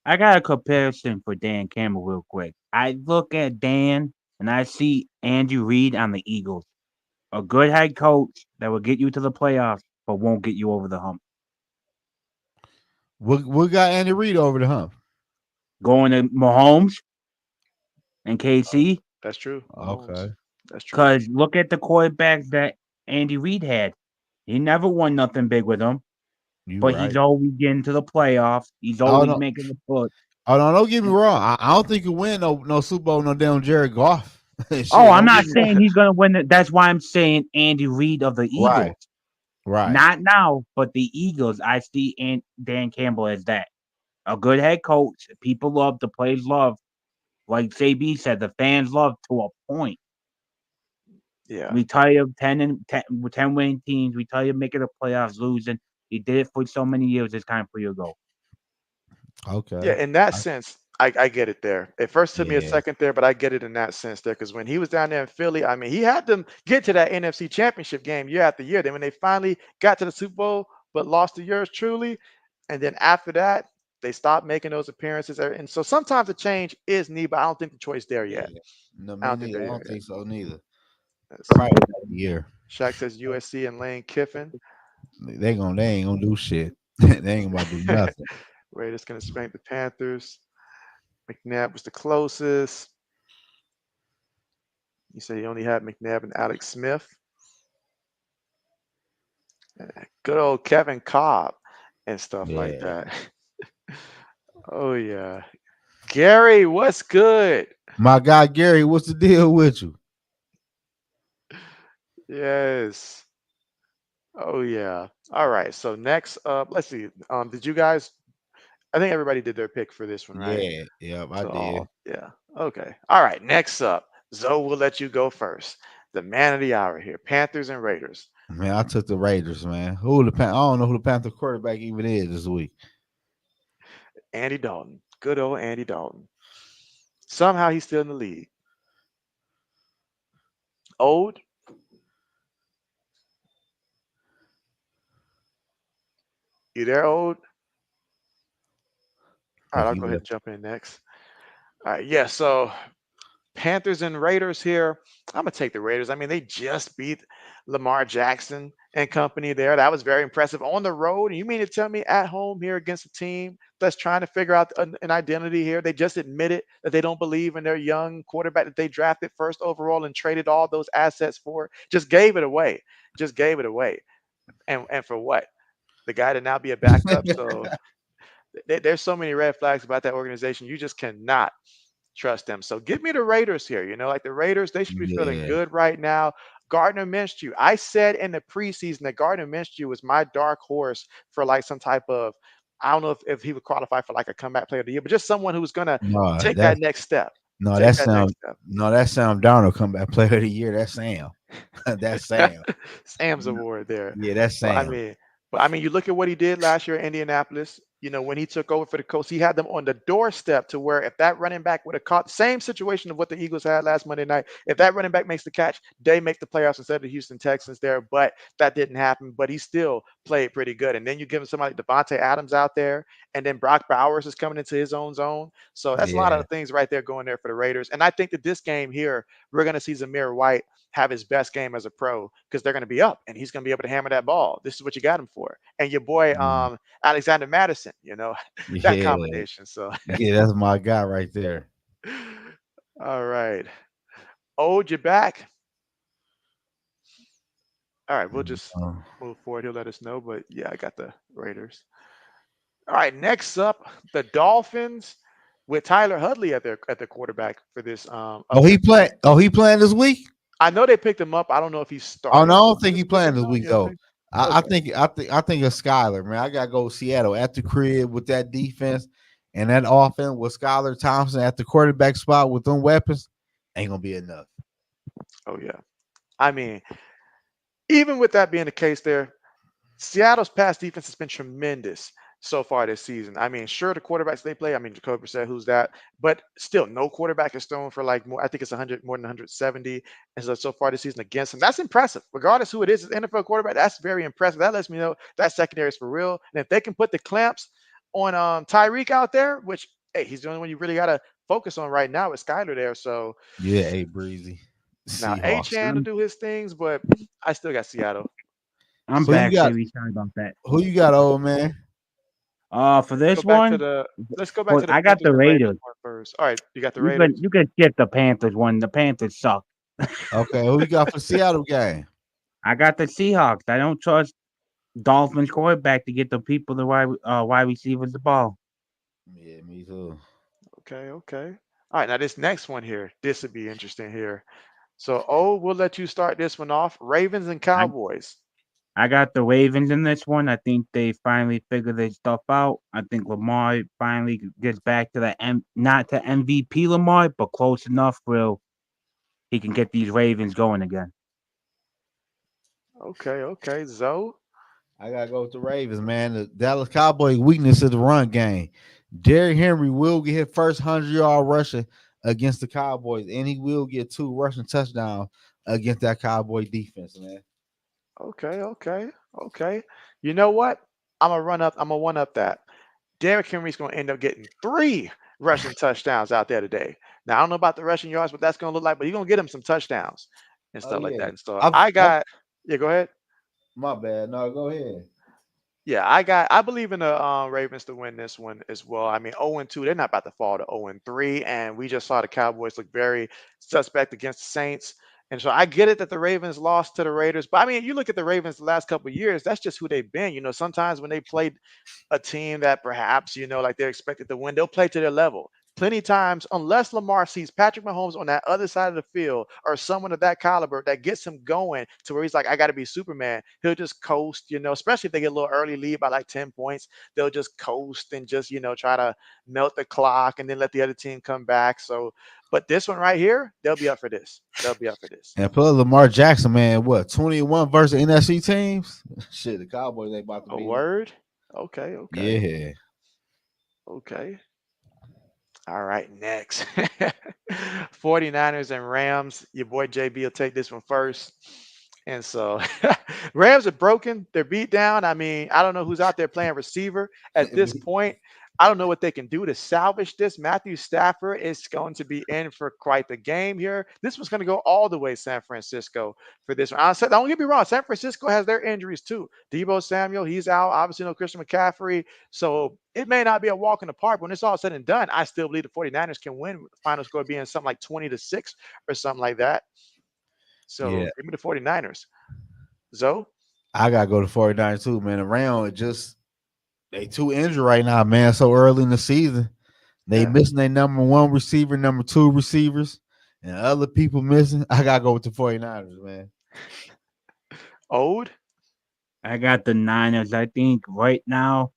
I got a comparison for Dan Campbell real quick. I look at Dan and I see Andrew Reid on the Eagles, a good head coach that will get you to the playoffs but won't get you over the hump. we got Andy Reid over the hump. Going to Mahomes and KC, That's true, Mahomes. Okay, That's true. because look at the quarterbacks that Andy Reid had. He never won nothing big with them, you but he's right. always getting to the playoffs. He's Oh always no, making the push. oh no, don't get me wrong. I don't think you win no Super Bowl no damn Jared Goff. Oh, Shit, I'm don't get not me saying he's gonna win it. That's why I'm saying Andy Reid of the right, Eagles. right. Not now, but the Eagles. I see Dan Campbell as that. A good head coach. People love, the players love. Like JB said, the fans love to a point. Yeah. We tired of 10 winning teams. We tired of making the playoffs losing. He did it for so many years. It's time for you to go. Yeah, Okay. in that I- sense, I get it there. It first took me a yeah. second there, but I get it in that sense there. Because when he was down there in Philly, I mean, he had them get to that NFC Championship game year after year. Then when they finally got to the Super Bowl, but lost to yours truly, and then after that, they stopped making those appearances. And so sometimes the change is needed, but I don't think the choice there yet. Yeah. No, I me don't think neither. they're I there don't yet. think so neither. Let's see. Probably another year. Shaq says USC and Lane Kiffin. They ain't gonna do shit. They ain't about to do nothing. Raiders gonna spank the Panthers. McNabb was the closest. You say you only had McNabb and Alex Smith. Good old Kevin Cobb and stuff like Yeah. that. Oh yeah. Gary, what's good? My guy Gary, what's the deal with you? Yes. Oh yeah. All right. So next up, let's see. Did you guys I think everybody did their pick for this one, right? Yeah, yep, I So did. all yeah. Okay. All right. Next up, Zoe will let you go first. The man of the hour here. Panthers and Raiders. Man, I took the Raiders, man. Who the I don't know who the Panther quarterback even is this week. Andy Dalton. Good old Andy Dalton. Somehow he's still in the league. Old, you there, old? All right, Think I'll he go ahead left. and jump in next. All right, yeah. So Panthers and Raiders here. I'm gonna take the Raiders. I mean, they just beat Lamar Jackson and company there. That was very impressive on the road. And you mean to tell me at home here against a team that's trying to figure out an identity here? They just admitted that they don't believe in their young quarterback that they drafted first overall and traded all those assets for. Just gave it away. Just gave it away. And for what? The guy to now be a backup. So there's so many red flags about that organization. You just cannot trust them. So give me the Raiders here. Like the Raiders, they should be feeling Yeah. good right now. Gardner Minshew. I said in the preseason that Gardner Minshew was my dark horse for like some type of, I don't know if he would qualify for like a comeback player of the year, but just someone who's gonna No, take that next step. no, Take that that next sound step. no, that Sam Darnold comeback player of the year. That's Sam. That's Sam. Sam's award there. Yeah, that's But I Sam. mean, you look at what he did last year in Indianapolis. When he took over for the Colts, he had them on the doorstep to where if that running back would have caught same situation of what the Eagles had last Monday night, if that running back makes the catch, they make the playoffs instead of the Houston Texans there. But that didn't happen. But he still played pretty good. And then you give him somebody like Devontae Adams out there, and then Brock Bowers is coming into his own zone. So that's a lot Yeah. of things right there going there for the Raiders. And I think that this game here, we're going to see Zamir White have his best game as a pro because they're going to be up and he's going to be able to hammer that ball. This is what you got him for. And your boy Mm. Alexander Madison, that Yeah. combination. So Yeah, that's my guy right there. all right. Ode you back. All right, we'll just Uh, move forward. He'll let us know. But yeah, I got the Raiders. All right, next up, the Dolphins with Tyler Hudley at their quarterback for this upcoming. he playing this week? I know they picked him up. I don't know if he's Oh no, starting I don't think he this week or playing this not. week You don't though. think? I Okay. think it's Skyler, man. I gotta go with Seattle at the crib with that defense and that offense with Skylar Thompson at the quarterback spot with them weapons. Ain't gonna be enough. Oh yeah. I mean, even with that being the case there, Seattle's pass defense has been tremendous so far this season. I mean, sure, the quarterbacks they play, I mean, Jacoby Brissett, who's that? But still, no quarterback is thrown for like more. I think it's 100, more than 170. And so far this season against him, that's impressive. Regardless who it is, an NFL quarterback, that's very impressive. That lets me know that secondary is for real. And if they can put the clamps on Tyreek out there, which hey, he's the only one you really got to focus on right now with Skyler there. So Yeah, hey Breezy. now Seahawks. Achan will I'm do his things, but I still got Seattle. I'm Who you back, got? Siri. Sorry about that. Who you got, old man? For Let's go this back to one, the let's go back well, to the I got Panthers the and Raiders Raiders. one first. All right, you got the You can Raiders. you can skip the Panthers one. The Panthers suck. Okay, who you got for Seattle game? I got the Seahawks. I don't trust Dolphins quarterback to get the people the wide receivers the ball. Yeah, me too. Okay, okay. All right, now this next one here, this would be interesting here. So, oh, we'll let you start this one off. Ravens and I Cowboys. I got the Ravens in this one. I think they finally figured their stuff out. I think Lamar finally gets back to the not to MVP Lamar, but close enough where he can get these Ravens going again. Okay, okay. Zoe. I gotta go with the Ravens, man. The Dallas Cowboys' weakness is the run game. Derrick Henry will get his first 100-yard rushing against the Cowboys, and he will get 2 rushing touchdowns against that Cowboy defense, man. Okay, okay, okay. You know what? I'm gonna one up that. Derrick Henry's gonna end up getting 3 rushing touchdowns out there today. Now I don't know about the rushing yards, what that's gonna look like, but you're gonna get him some touchdowns and Oh stuff like yeah, that. And so I I've got, yeah, go ahead. my bad. No, go ahead. Yeah, I believe in the Ravens to win this one as well. I mean, 0-2, they're not about to fall to 0-3, and we just saw the Cowboys look very suspect against the Saints. And so I get it that the Ravens lost to the Raiders, but I mean, you look at the Ravens the last couple of years, that's just who they've been. Sometimes when they played a team that perhaps, like they're expected to win, they'll play to their level. Plenty times, unless Lamar sees Patrick Mahomes on that other side of the field or someone of that caliber that gets him going to where he's like, I got to be Superman, he'll just coast, especially if they get a little early lead by like 10 points, they'll just coast and just, try to melt the clock and then let the other team come back. So, but this one right here, they'll be up for this. They'll be up for this. And plus Lamar Jackson, man, what 21 versus NFC teams? Shit, the Cowboys ain't about to A beat him. word? Okay, okay, Yeah, okay. All right, next. 49ers and Rams. Your boy JB will take this one first. And so Rams are broken. They're beat down. I mean, I don't know who's out there playing receiver at this point. I don't know what they can do to salvage this. Matthew Stafford is going to be in for quite the game here. This was going to go all the way San Francisco for this one. I said, don't get me wrong, San Francisco has their injuries too. Debo Samuel, he's out. Obviously, no Christian McCaffrey. So it may not be a walk in the park. When it's all said and done, I still believe the 49ers can win. The final score being something like 20-6 or something like that. So Yeah, give me the 49ers. Zoe? I gotta go to 49 too, man. Around it just they too injured right now, man. So early in the season. They Yeah. missing their number one receiver, number two receivers, and other people missing. I gotta go with the 49ers, man. Ode? I got the Niners. I think right now,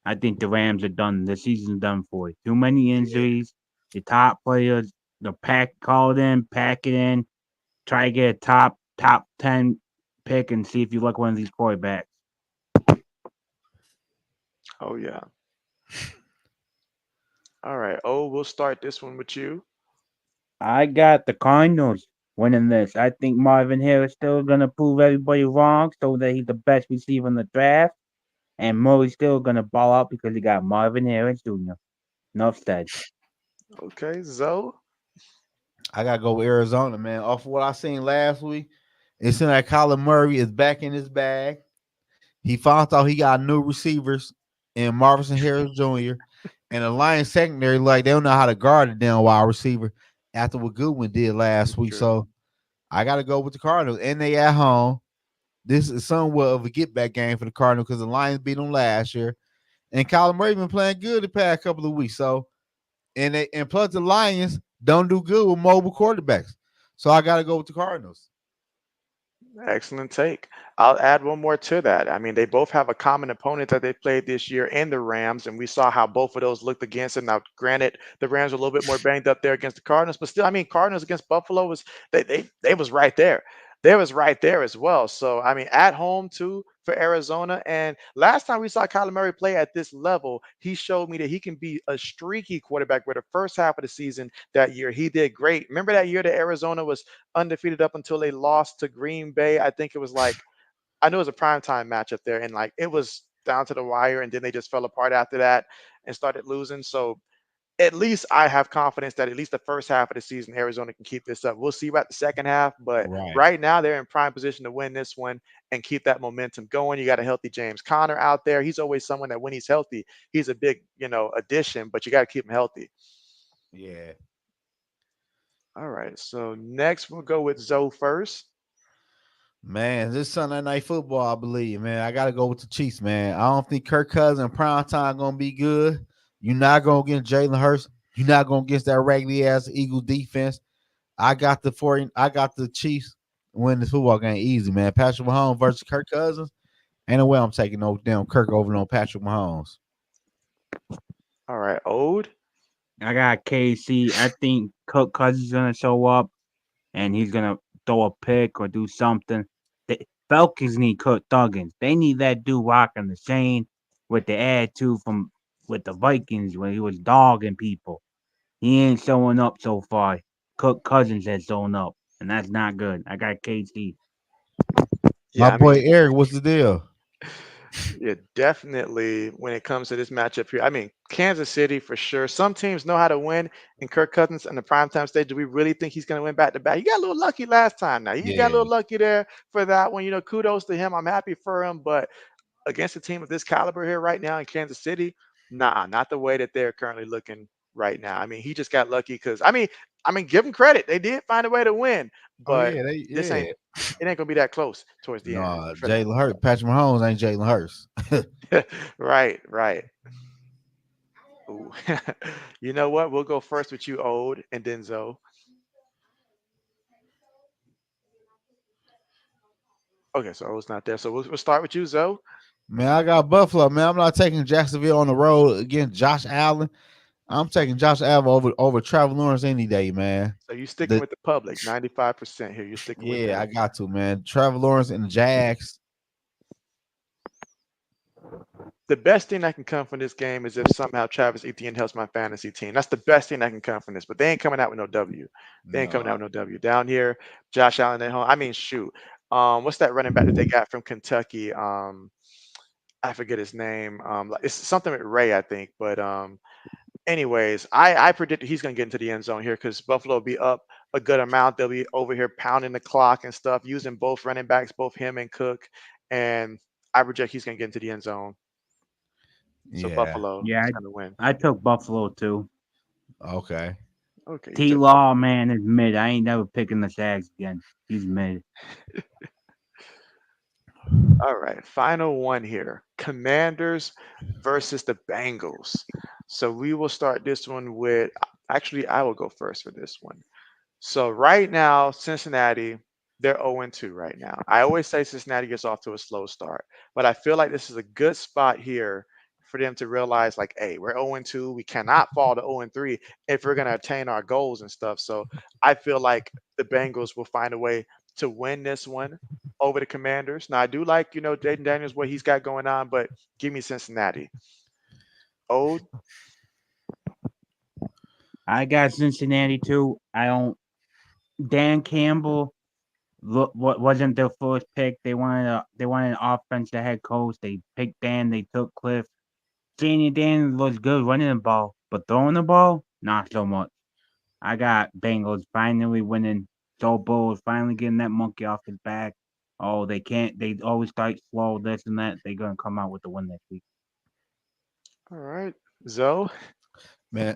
I think the Rams are done. The season's done for. Too many Yeah. injuries. The top players, the pack called in, pack it in. Try to get a top 10 pick and see if you like one of these quarterbacks. Oh, yeah. All right. Oh, we'll start this one with you. I got the Cardinals winning this. I think Marvin Harris still gonna prove everybody wrong, so that he's the best receiver in the draft. And Murray's still gonna ball out because he got Marvin Harris Jr. Enough said. Okay. Zoe? I gotta go with Arizona, man. Off of what I seen last week, it seemed like Kyler Murray is back in his bag. He found out he got new receivers in Marvin Harris Jr. and the Lions secondary, like they don't know how to guard a damn wide receiver after what Goodwin did last week. True. So I gotta go with the Cardinals. And they at home. This is somewhat of a get back game for the Cardinals because the Lions beat them last year. And Kyler Murray been playing good the past couple of weeks. So and plus the Lions don't do good with mobile quarterbacks. So I gotta go with the Cardinals. Excellent take. I'll add one more to that. I mean, they both have a common opponent that they played this year in the Rams, and we saw how both of those looked against it. Now, granted, the Rams were a little bit more banged up there against the Cardinals, but still, I mean, Cardinals against Buffalo was they was right there. They was right there as well. So, I mean, at home too for Arizona. And last time we saw Kyler Murray play at this level, he showed me that he can be a streaky quarterback. Where the first half of the season that year, he did great. Remember that year that Arizona was undefeated up until they lost to Green Bay. I think it was like I know it was a primetime match up there, and like it was down to the wire, and then they just fell apart after that and started losing. So at least I have confidence that at least the first half of the season, Arizona can keep this up. We'll see about the second half, but Right. right now they're in prime position to win this one and keep that momentum going. You got a healthy James Conner out there. He's always someone that when he's healthy, he's a big, addition, but you got to keep him healthy. Yeah. All right. So next we'll go with Zoe first. Man, this Sunday night football, I believe, man. I gotta go with the Chiefs, man. I don't think Kirk Cousins and prime time gonna be good. You're not gonna get Jalen Hurts. You're not gonna get that raggedy ass Eagle defense. I got the Chiefs win this football game easy, man. Patrick Mahomes versus Kirk Cousins. Ain't no way I'm taking no damn Kirk over no Patrick Mahomes. All right. Ode. I got KC. I think Cook Cousins gonna show up and he's gonna throw a pick or do something. The Falcons need Kirk Thuggins. They need that dude rocking the chain with the attitude from with the Vikings when he was dogging people. He ain't showing up so far. Cook Cousins has shown up, and that's not good. I got KC. My Yeah, I boy mean, Eric, what's the deal? yeah, definitely when it comes to this matchup here. I mean, Kansas City for sure. Some teams know how to win, and Kirk Cousins in the primetime stage. Do we really think he's going to win back to back? He got a little lucky last time. Now he got a Yeah. little lucky there for that one. Kudos to him. I'm happy for him. But against a team of this caliber here right now in Kansas City, nah, not the way that they're currently looking right now. I mean, he just got lucky because I mean, give him credit. They did find a way to win, Oh but yeah, they this ain't yeah. it ain't gonna be that close towards the end No, for them. Jalen Hurts. Patrick Mahomes ain't Jalen Hurts. Right, right. Ooh. You know what? We'll go first with you, Ode, and then Zoe. Okay, so Ode's not there. So we'll start with you, Zoe. Man, I got Buffalo, man. I'm not taking Jacksonville on the road against Josh Allen. I'm taking Josh Allen over Trevor Lawrence any day, man. So you sticking The with the public, 95% here. You're sticking with Yeah, I them. got to, man. Trevor Lawrence and the Jags. The best thing that can come from this game is if somehow Travis Etienne helps my fantasy team. That's the best thing that can come from this. But they ain't coming out with no W. They ain't coming No. out with no W. Down here, Josh Allen at home. I mean, shoot. What's that running back that they got from Kentucky? I forget his name. Like, it's something with Ray, I think. But anyways, I predicted he's gonna get into the end zone here because Buffalo will be up a good amount. They'll be over here pounding the clock and stuff, using both running backs, both him and Cook. And I project he's gonna get into the end zone. So Yeah. Buffalo Yeah, is gonna win. I took Buffalo too. Okay. Okay, you T took Law, Buffalo. man, is mid. I ain't never picking the Zags again. He's mid. All right, final one here. Commanders versus the Bengals. So we will start this one with actually I will go first for this one. So right now, Cincinnati, they're 0-2 right now. I always say Cincinnati gets off to a slow start, but I feel like this is a good spot here for them to realize, like, hey, we're 0-2. We cannot fall to 0-3 if we're going to attain our goals and stuff. So I feel like the Bengals will find a way to win this one over the Commanders. Now, I do like, Jaden Daniels, what he's got going on, but give me Cincinnati. Oh, I got Cincinnati too. I don't. Dan Campbell. Look, what wasn't their first pick? They wanted an offensive head coach. They picked Dan. They took Cliff. Danny Dan was good running the ball, but throwing the ball, not so much. I got Bengals finally winning. Joe Burrow is finally getting that monkey off his back. Oh, they can't. They always start slow, this and that. They're gonna come out with the win next week. all right. Zoe, Man,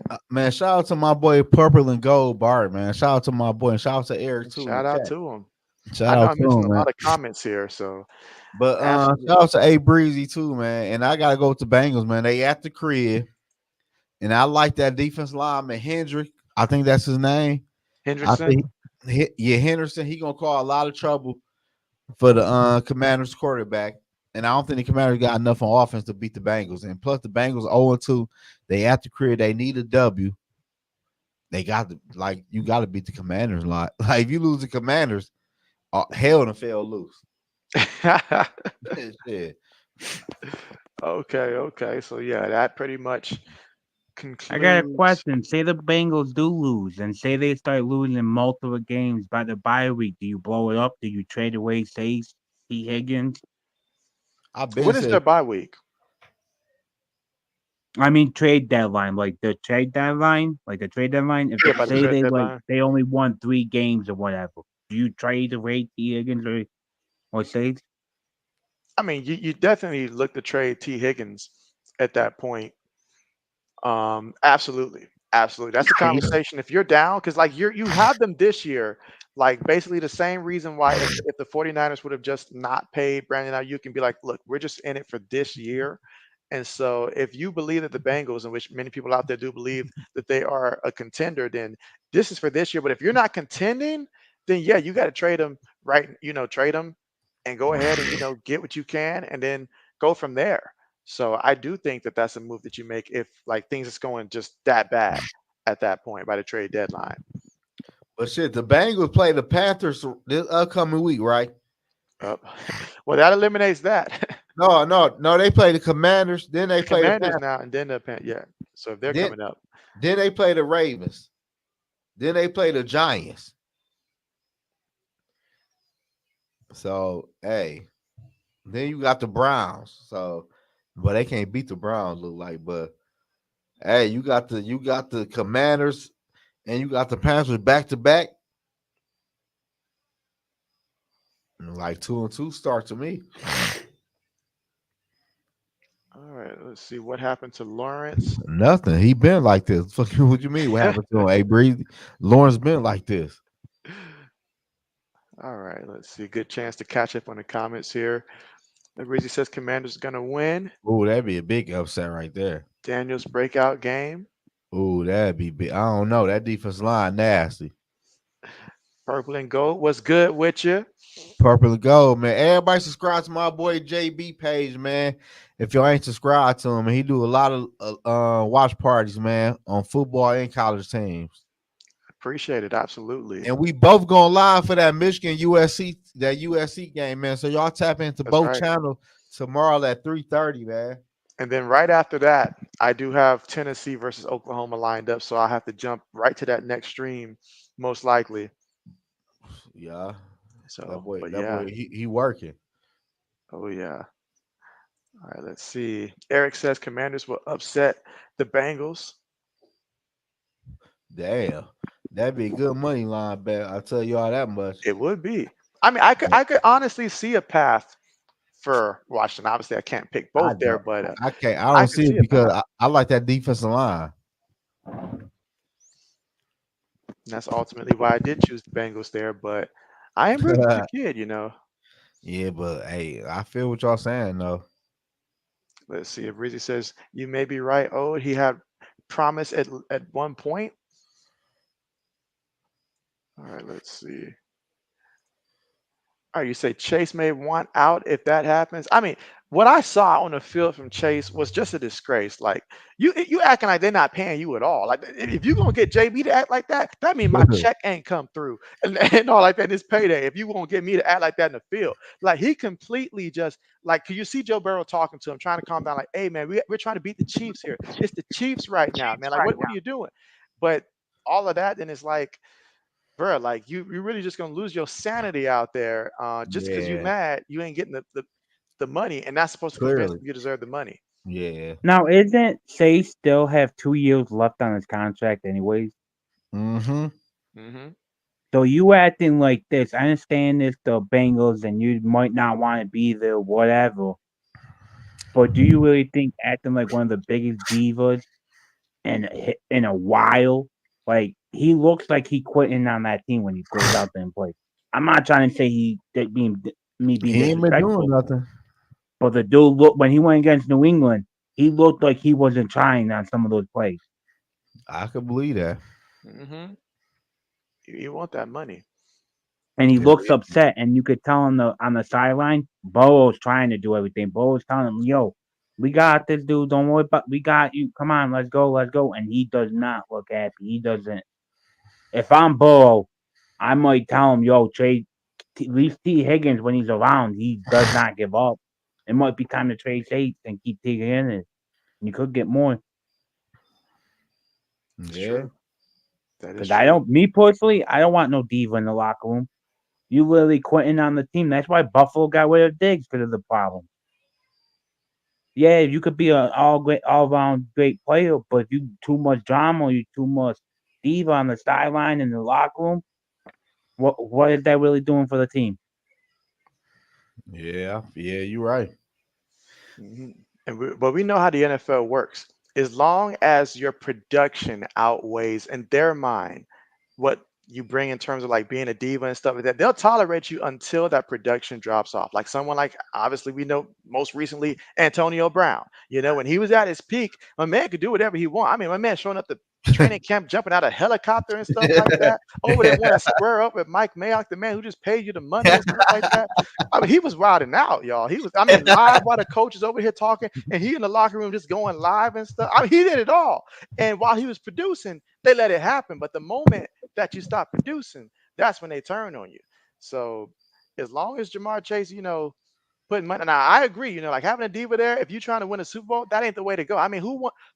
shout out to my boy Purple and Gold Bart, man. Shout out to my boy, and shout out to Eric too in the shout out chat. to him. Shout I know out I'm to missing him, a man. lot of comments here, so But shout absolutely. out to A Breezy too, man. And I gotta go with the Bengals, man. They at the crib, and I like that defense lineman Hendrick. I think that's his name. I Hendrickson. think, yeah, Henderson. He gonna cause a lot of trouble for the Commanders quarterback. And I don't think the Commanders got enough on offense to beat the Bengals. And plus, the Bengals 0-2. They at the crib. They need a W. They got to you got to beat the Commanders a lot. Like if you lose the Commanders, hell to fail loose. Shit. Okay, okay. So yeah, that pretty much I got a concludes. question. Say the Bengals do lose, and say they start losing multiple games by the bye week. Do you blow it up? Do you trade away Chase, T. Higgins? I've been When is their said, bye week? I mean, trade deadline, like the trade deadline, like the trade deadline. If Yeah, by the say trade they deadline. they only won 3 games or whatever, do you trade away T. Higgins or Chase? I mean, you definitely look to trade T. Higgins at that point. Absolutely, absolutely. That's a Chase? conversation. If you're down, because like you have them this year, like basically the same reason why if the 49ers would have just not paid Brandon out, you can be like, look, we're just in it for this year. And so if you believe that the Bengals, in which many people out there do believe that they are a contender, then this is for this year. But if you're not contending, then yeah, you got to trade them, right? Trade them and go ahead and get what you can, and then go from there. So I do think that that's a move that you make if like things is going just that bad at that point by the trade deadline. but shit, the Bengals play the Panthers this upcoming week, right? Uh, well, that eliminates that. No. They play the Commanders, then they The play the Commanders Panthers, now, and then yeah. So if they're then coming up, then they play the Ravens, then they play the Giants. So hey, then you got the Browns. So, but they can't beat the Browns. Look like, but hey, you got the Commanders and you got the Panthers back to back. Like 2-2 start to me. all right. Let's see what happened to Lawrence. Nothing. He been like this. Fucking what you mean? What happened to him? Hey, Breezy. Lawrence been like this. All right. Let's see. Good chance to catch up on the comments here. Rizzy says Commanders gonna win. Oh, that'd be a big upset right there. Daniel's breakout game. Oh, that'd be big. I don't know. That defense line nasty. Purple and gold. What's good with you? Purple and gold, man. Everybody subscribe to my boy JB page, man. If y'all ain't subscribed to him, he do a lot of watch parties, man, on football and college teams. Appreciate it. Absolutely. And we both going live for that Michigan USC game, man. So y'all tap into That's both right. channels tomorrow at 3:30, man. And then right after that, I do have Tennessee versus Oklahoma lined up, so I'll have to jump right to that next stream, most likely. Yeah, that So, boy, but that yeah, boy, he working. oh yeah. All right, let's see. Eric says Commanders will upset the Bengals. Damn, that'd be a good money line bet. I'll tell you all that much. It would be. I mean, I could honestly see a path for Washington. Obviously, I can't pick I both there, don't. but I can't. I I don't could see it see a because path. I like that defensive line. And that's ultimately why I did choose the Bengals there. But I am rooting for the kid, you know. Yeah, but hey, I feel what y'all saying though. Let's see if Rizzy says you may be right. Oh, he had promise at one point. All right, let's see. All right, you say Chase may want out if that happens. I mean, what I saw on the field from Chase was just a disgrace. Like you acting like they're not paying you at all. Like if you're gonna get JB to act like that, that means my check ain't come through and all like that. This payday. If you gonna get me to act like that in the field, like he completely just like. Can you see Joe Burrow talking to him, trying to calm down? Like, hey man, we're trying to beat the Chiefs here. It's the Chiefs right now, man. Like, what are you doing? But all of that, then it's like bro, like you really just gonna lose your sanity out there just because you Yeah, mad, you ain't getting the money, and that's supposed to convince clearly. them you deserve the money. Yeah. Now, isn't Chase still have 2 years left on his contract, anyways? Mm-hmm. Hmm. So you acting like this. I understand it's the Bengals, and you might not want to be there, whatever. But do you really think acting like one of the biggest divas in a while? Like he looks like he quitting on that team when he goes out there and plays. I'm not trying to say me being He ain't been doing disrespectful, nothing. but the dude look when he went against New England, he looked like he wasn't trying on some of those plays, I could believe that. Hmm. You want that money. and he Yeah, looks upset. And you could tell on the sideline, Burrow's trying to do everything. Burrow's telling him, "Yo, we got this dude. Don't worry about. We got you. Come on, let's go, let's go." And he does not look happy. He doesn't. If I'm Burrow, I might tell him, "Yo, trade at least T. Higgins when he's around. He does not give up. It might be time to trade Tate and keep T. Higgins. You could get more." It's yeah. true. That is Because I true. don't, me personally, I don't want no diva in the locker room. You literally quitting on the team. That's why Buffalo got rid of Diggs because of the problem. Yeah, you could be an all round great player, but if you too much drama, you too much diva on the sideline in the locker room. What is that really doing for the team? Yeah, yeah, you're right. Hmm. But we know how the NFL works. As long as your production outweighs in their mind what you bring in terms of like being a diva and stuff like that, they'll tolerate you until that production drops off. Like someone like obviously we know most recently Antonio Brown. You know, when he was at his peak, my man could do whatever he want. I mean, my man showing up to training camp, jumping out of helicopter and stuff like that. Over there want to square up with Mike Mayock, the man who just paid you the money and stuff like that. I mean, he was riding out, y'all. He was, I mean, live while the coach is over here talking, and he in the locker room just going live and stuff. I mean, he did it all. And while he was producing, they let it happen. But the moment that you stop producing, that's when they turn on you. So as long as Jamar Chase, putting money. Now I agree, like having a diva there, if you're trying to win a Super Bowl, that ain't the way to go. I mean,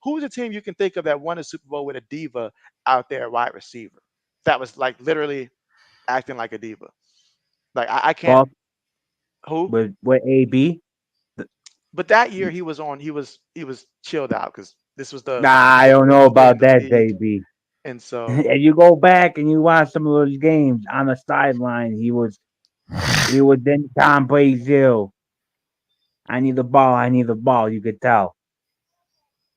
who's a team you can think of that won a Super Bowl with a diva out there, wide receiver? That was like literally acting like a diva. Like I can't Buff who? with AB. But that year he was chilled out because this was the Nah, I don't know biggest game about in the that, league. JB. And so And you go back and you watch some of those games on the sideline. He was then Tom Brazil. I need the ball. I need the ball. You could tell.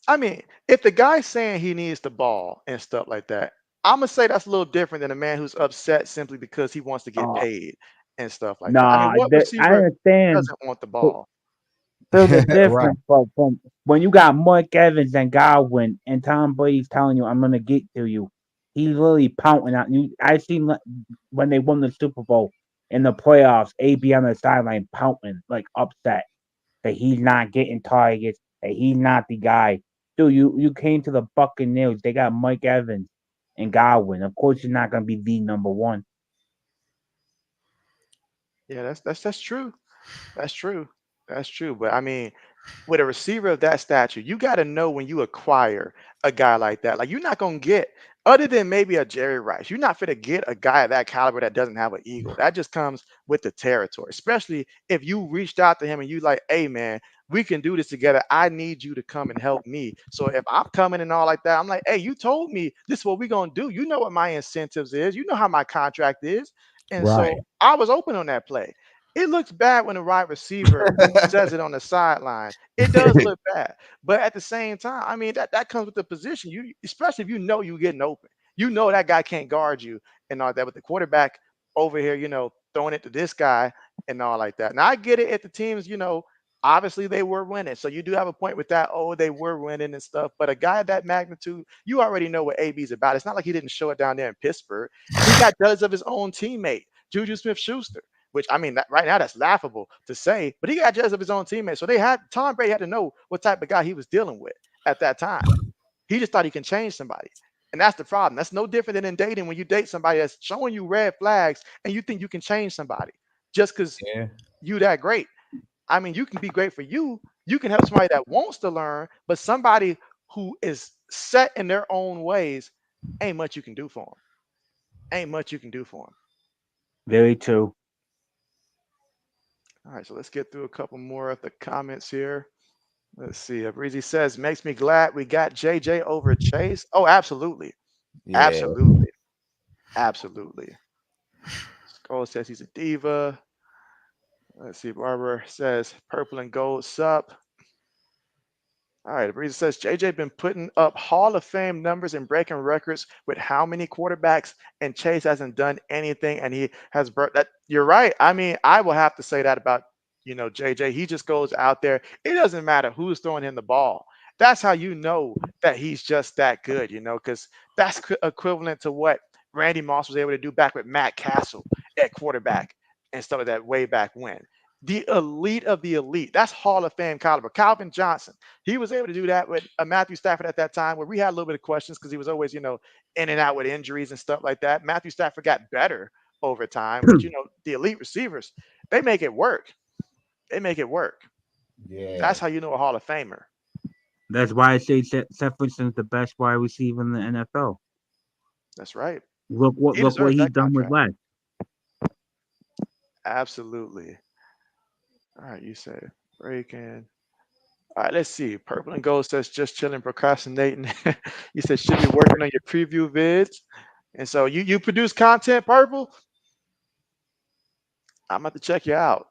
I mean, if the guy's saying he needs the ball and stuff like that, I'm gonna say that's a little different than a man who's upset simply because he wants to get Oh paid and stuff like that. I mean, nah, what I receiver understand. doesn't want the ball? Feel the Right. difference, but from when you got Mike Evans and Godwin and Tom Brady's telling you, "I'm gonna get to you," he's really pouting out. I seen when they won the Super Bowl in the playoffs, AB on the sideline pouting, like upset that he's not getting targets, that he's not the guy. Dude, you came to the Buccaneers. They got Mike Evans and Godwin. Of course, you're not gonna be the number one. Yeah, that's true. That's true. That's true. But I mean, with a receiver of that stature, you got to know when you acquire a guy like that. Like you're not gonna get, other than maybe a Jerry Rice, you're not gonna get a guy of that caliber that doesn't have an ego. That just comes with the territory. Especially if you reached out to him and you like, hey man, we can do this together. I need you to come and help me. So if I'm coming and all like that, I'm like, hey, you told me this is what we're gonna do. You know what my incentives is. You know how my contract is. And Right. so I was open on that play. It looks bad when the wide receiver says it on the sideline. It does look bad, but at the same time, I mean that comes with the position. You, especially if you know you're getting open, you know that guy can't guard you and all that. With the quarterback over here, throwing it to this guy and all like that. Now I get it if the teams, obviously they were winning, so you do have a point with that. Oh, they were winning and stuff, but a guy of that magnitude, you already know what AB's about. It's not like he didn't show it down there in Pittsburgh. He got duds of his own teammate, Juju Smith-Schuster. Which I mean, right now that's laughable to say, but he got judged of his own teammates. So Tom Brady had to know what type of guy he was dealing with at that time. He just thought he can change somebody. And that's the problem. That's no different than in dating when you date somebody that's showing you red flags and you think you can change somebody just because Yeah. you that great. I mean, you can be great for you. You can help somebody that wants to learn, but somebody who is set in their own ways, ain't much you can do for them. Ain't much you can do for them. Very true. All right, so let's get through a couple more of the comments here. Let's see. Breezy says, makes me glad we got JJ over Chase. Oh, absolutely. Yeah. Absolutely. Absolutely. Skull says he's a diva. Let's see. Barbara says, purple and gold sup. All right, Breezy says JJ been putting up Hall of Fame numbers and breaking records with how many quarterbacks, and Chase hasn't done anything, and he has burnt that. You're right. I mean, I will have to say that about JJ. He just goes out there. It doesn't matter who's throwing him the ball. That's how you know that he's just that good, because that's equivalent to what Randy Moss was able to do back with Matt Castle at quarterback and stuff like that way back when. The elite of the elite. That's Hall of Fame caliber. Calvin Johnson. He was able to do that with Matthew Stafford at that time, where we had a little bit of questions because he was always, in and out with injuries and stuff like that. Matthew Stafford got better over time, but the elite receivers, they make it work. They make it work. Yeah. That's how you know a Hall of Famer. That's why I say Jefferson's the best wide receiver in the NFL. That's right. He Look what deserves he that done with contract. Lex. Absolutely. All right, you said breaking. All right, let's see. Purple and Gold says just chilling, procrastinating. You said should be working on your preview vids. And so you produce content, Purple. I'm about to check you out.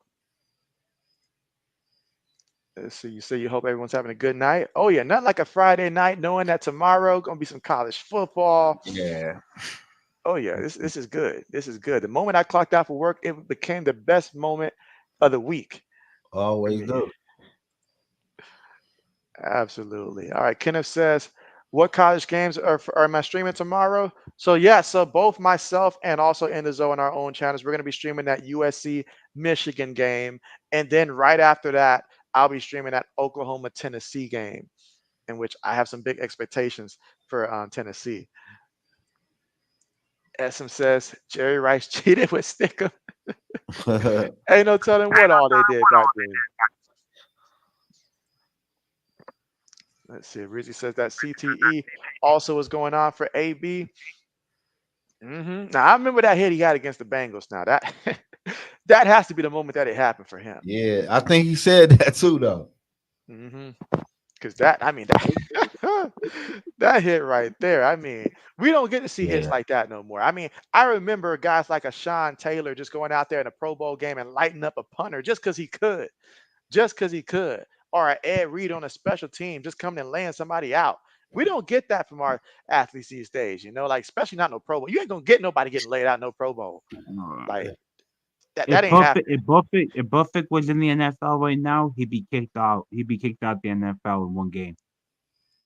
Let's see. You say you hope everyone's having a good night. Oh yeah, not like a Friday night, knowing that tomorrow gonna be some college football. Yeah. Oh yeah, this is good. This is good. The moment I clocked out for work, it became the best moment of the week for Always me. do. Absolutely. All right. Kenneth says, what college games are am I streaming tomorrow? So yeah, so both myself and also in the zone our own channels, we're gonna be streaming that USC Michigan game, and then right after that, I'll be streaming that Oklahoma Tennessee game, in which I have some big expectations for Tennessee. SM says Jerry Rice cheated with Stickum. Ain't no telling what all they did back then. Let's see. Rizzy says that CTE also was going on for AB. Now I remember that hit he had against the Bengals. Now that that has to be the moment that it happened for him. Yeah, I think he said that too, though. Because that, I mean, that that hit right there. I mean, we don't get to see hits Yeah. like that no more. I mean, I remember guys like a Sean Taylor just going out there in a Pro Bowl game and lighting up a punter just because he could, or an Ed Reed on a special team just coming and laying somebody out. We don't get that from our athletes these days, like especially not no Pro Bowl. You ain't gonna get nobody getting laid out no Pro Bowl. Like that ain't happening. If Buffett was in the NFL right now, he'd be kicked out. He'd be kicked out the NFL in one game.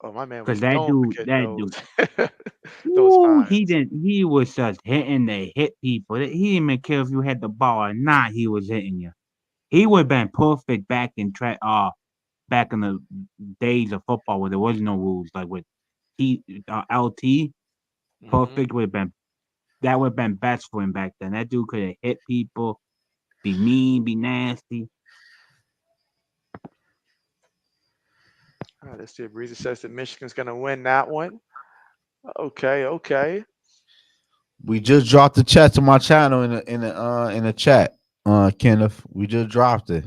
Oh, my man Cause was known for getting that those dude, those ooh, fines. he was just hitting the hit people. He didn't even care if you had the ball or not. He was hitting you. He would have been perfect back in the days of football where there was no rules, like with LT. hmm Perfect would have been that would have been best for him back then. That dude could have hit people, be mean, be nasty. All right, let's see if Breezy says that Michigan's gonna win that one. Okay, okay. We just dropped the chat to my channel in the chat. Kenneth, we just dropped it.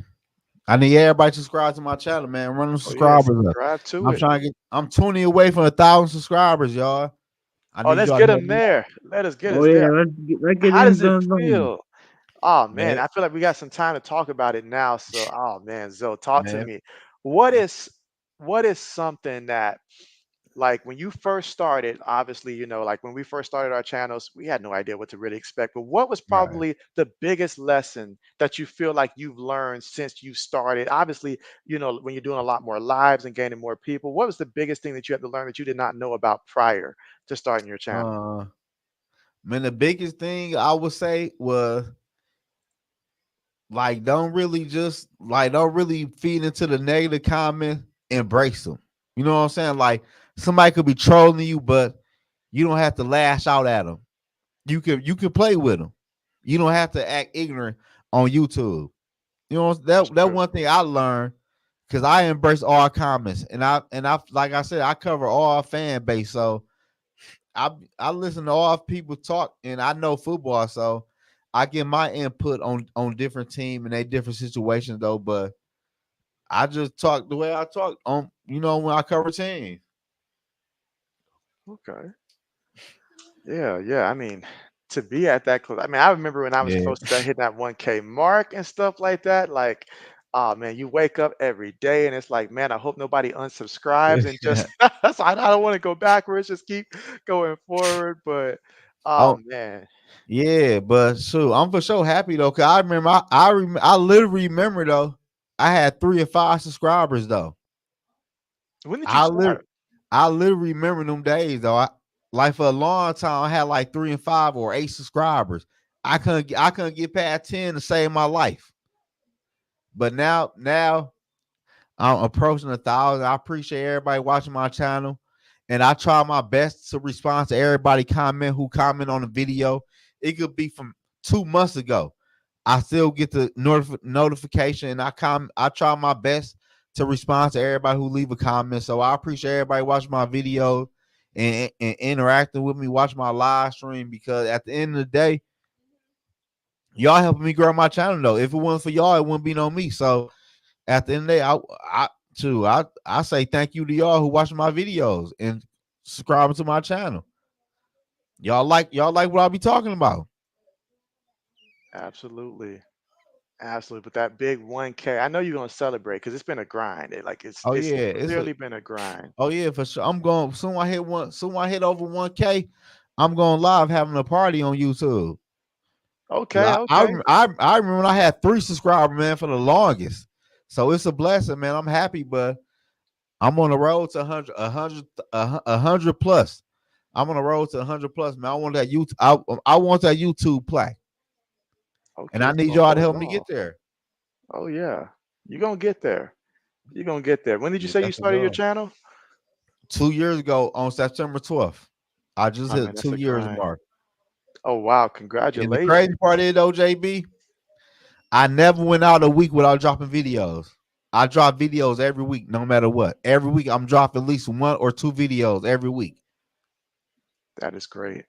I need everybody to subscribe to my channel, man. Run them Oh yeah, subscribers up. subscribe to I'm it. trying to get. I'm 20 away from 1,000 subscribers, y'all. I Oh, need let's y'all to get help him me out, there. Let us get Oh us yeah, there. let's get How in does it the feel? Oh man, man. I feel like we got some time to talk about it now. So, oh man, Zoe, talk to Man, me. What is what is something that like when you first started, obviously, like when we first started our channels, we had no idea what to really expect. But what was right. probably the biggest lesson that you feel like you've learned since you started? Obviously, when you're doing a lot more lives and gaining more people, what was the biggest thing that you had to learn that you did not know about prior to starting your channel? Uh, man, the biggest thing I would say was like don't really feed into the negative comment. Embrace them. You know what I'm saying? Like somebody could be trolling you, but you don't have to lash out at them. You can play with them. You don't have to act ignorant on YouTube. You know That's that true. one thing I learned because I embrace all comments and I like I said I cover all fan base. So I listen to all people talk and I know football, so I get my input on different team and they different situations though. But I just talk the way I talk on when I cover teams. Okay. Yeah, yeah. I mean, to be at that close. I mean, I remember when I was Yeah. close to that hitting that 1K mark and stuff like that. Like, oh man, you wake up every day and it's like, man, I hope nobody unsubscribes and just so I don't want to go backwards, just keep going forward. But oh Oh man, yeah, but shoot, I'm for sure happy though. Cause I remember I literally remember though. I had 3 or 5 subscribers though. when did you I literally start? I literally remember them days though. Like for a long time, I had like 3 and 5 or 8 subscribers. I couldn't get past 10 to save my life. But now I'm approaching 1,000. I appreciate everybody watching my channel, and I try my best to respond to everybody who comment on the video. It could be from 2 months ago. I still get the notification, and I try my best to respond to everybody who leave a comment. So I appreciate everybody watching my video and interacting with me, watching my live stream because at the end of the day, y'all helping me grow my channel. Though, if it wasn't for y'all, it wouldn't be no me. So at the end of the day, I say thank you to y'all who watching my videos and subscribing to my channel. Y'all like what I be talking about. Absolutely. Absolutely. But that big 1K, I know you're gonna celebrate because it's been a grind. Like it's Oh it's yeah, clearly been a grind. for sure. I'm going soon I hit over 1K, I'm going live having a party on YouTube. Cause Okay, okay. I remember when I had 3 subscribers, man, for the longest. So it's a blessing, man. I'm happy, but I'm on the road to 100 plus. I'm on the road to 100 plus, man. I want that YouTube. I want that YouTube plaque, and Okay, I it's need gonna y'all to hold help me get off. there. Oh yeah. You're gonna get there. You're gonna get there. When did you Yeah, say you that's the started your goal. channel? 2 years ago on September 12th, I just Oh hit man, the that's two a years grind. mark. Oh wow, And the crazy congratulations. part is, though, JB, I never went out a week without dropping videos. I drop videos every week, no matter what. Every week, I'm dropping at least 1 or 2 videos every week. That is great.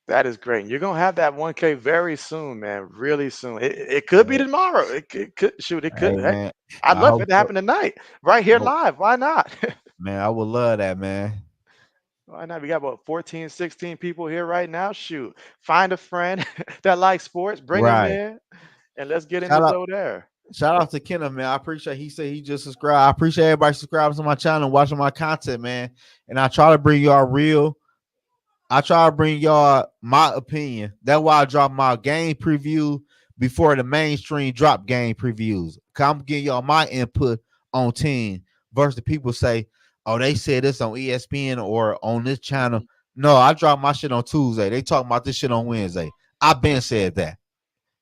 That is great. And you're gonna have that 1K very soon, man. Really soon. It could be tomorrow. It could shoot, it Hey could. Heck, man, I'd I love for hope it to so. happen tonight, right here I, live. Why not? man, I would love that, man. Why not? We got about 14, 16 people here right now. Shoot. Find a friend that likes sports, bring them Right. in, and let's get into Shout out, Zoe there. shout out to Kenneth, man. I appreciate. He said he just subscribed. I appreciate everybody subscribing to my channel, and watching my content, man. And I try to bring y'all real. I try to bring y'all my opinion. That's why I drop my game preview before the mainstream drop game previews. Cause I'm getting y'all my input on team versus the people say, oh, they said this on ESPN or on this channel. Mhm. No, I drop my shit on Tuesday. They talking about this shit on Wednesday. I've been said that.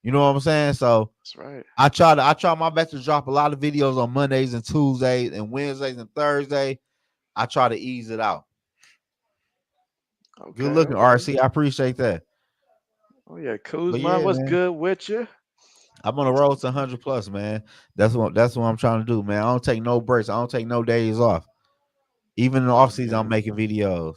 You know what I'm saying? So That's right. I try my best to drop a lot of videos on Mondays and Tuesdays and Wednesdays and Thursday. I try to ease it out. Good Okay, looking, okay. RC. I appreciate that. Oh yeah, But Kuzma, yeah, what's man. good with you? I'm on the road to 100 plus, man. That's what I'm trying to do, man. I don't take no breaks. I don't take no days off. Even in the Oh off season, I'm man. making videos.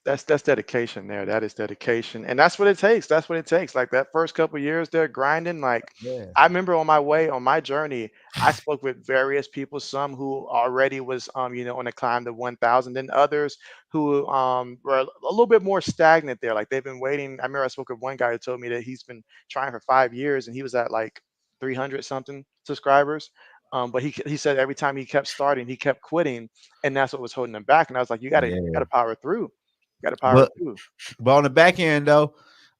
That's dedication there. That is dedication, and that's what it takes. That's what it takes. Like that first couple years there grinding. Like Yeah, I remember on my way on my journey, I spoke with various people. Some who already was on the climb to 1,000, then others who were a little bit more stagnant there. Like they've been waiting. I remember I spoke with one guy who told me that he's been trying for 5 years and he was at like 300 something subscribers. But he said every time he kept starting, he kept quitting, and that's what was holding him back. And I was like, you gotta yeah. power through. Got to power But through. but on the back end though,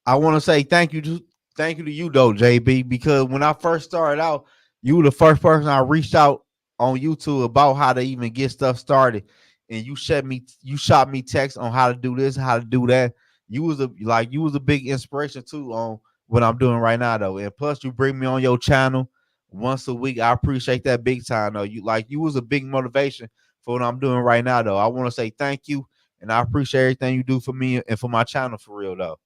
I want to say thank you to you though, JB, because when I first started out, you were the first person I reached out on YouTube about how to even get stuff started, and you shot me text on how to do this, how to do that. You was a big inspiration too on what I'm doing right now though, and plus you bring me on your channel once a week. I appreciate that big time though. You was a big motivation for what I'm doing right now though. I want to say thank you, and I appreciate everything you do for me and for my channel for real though.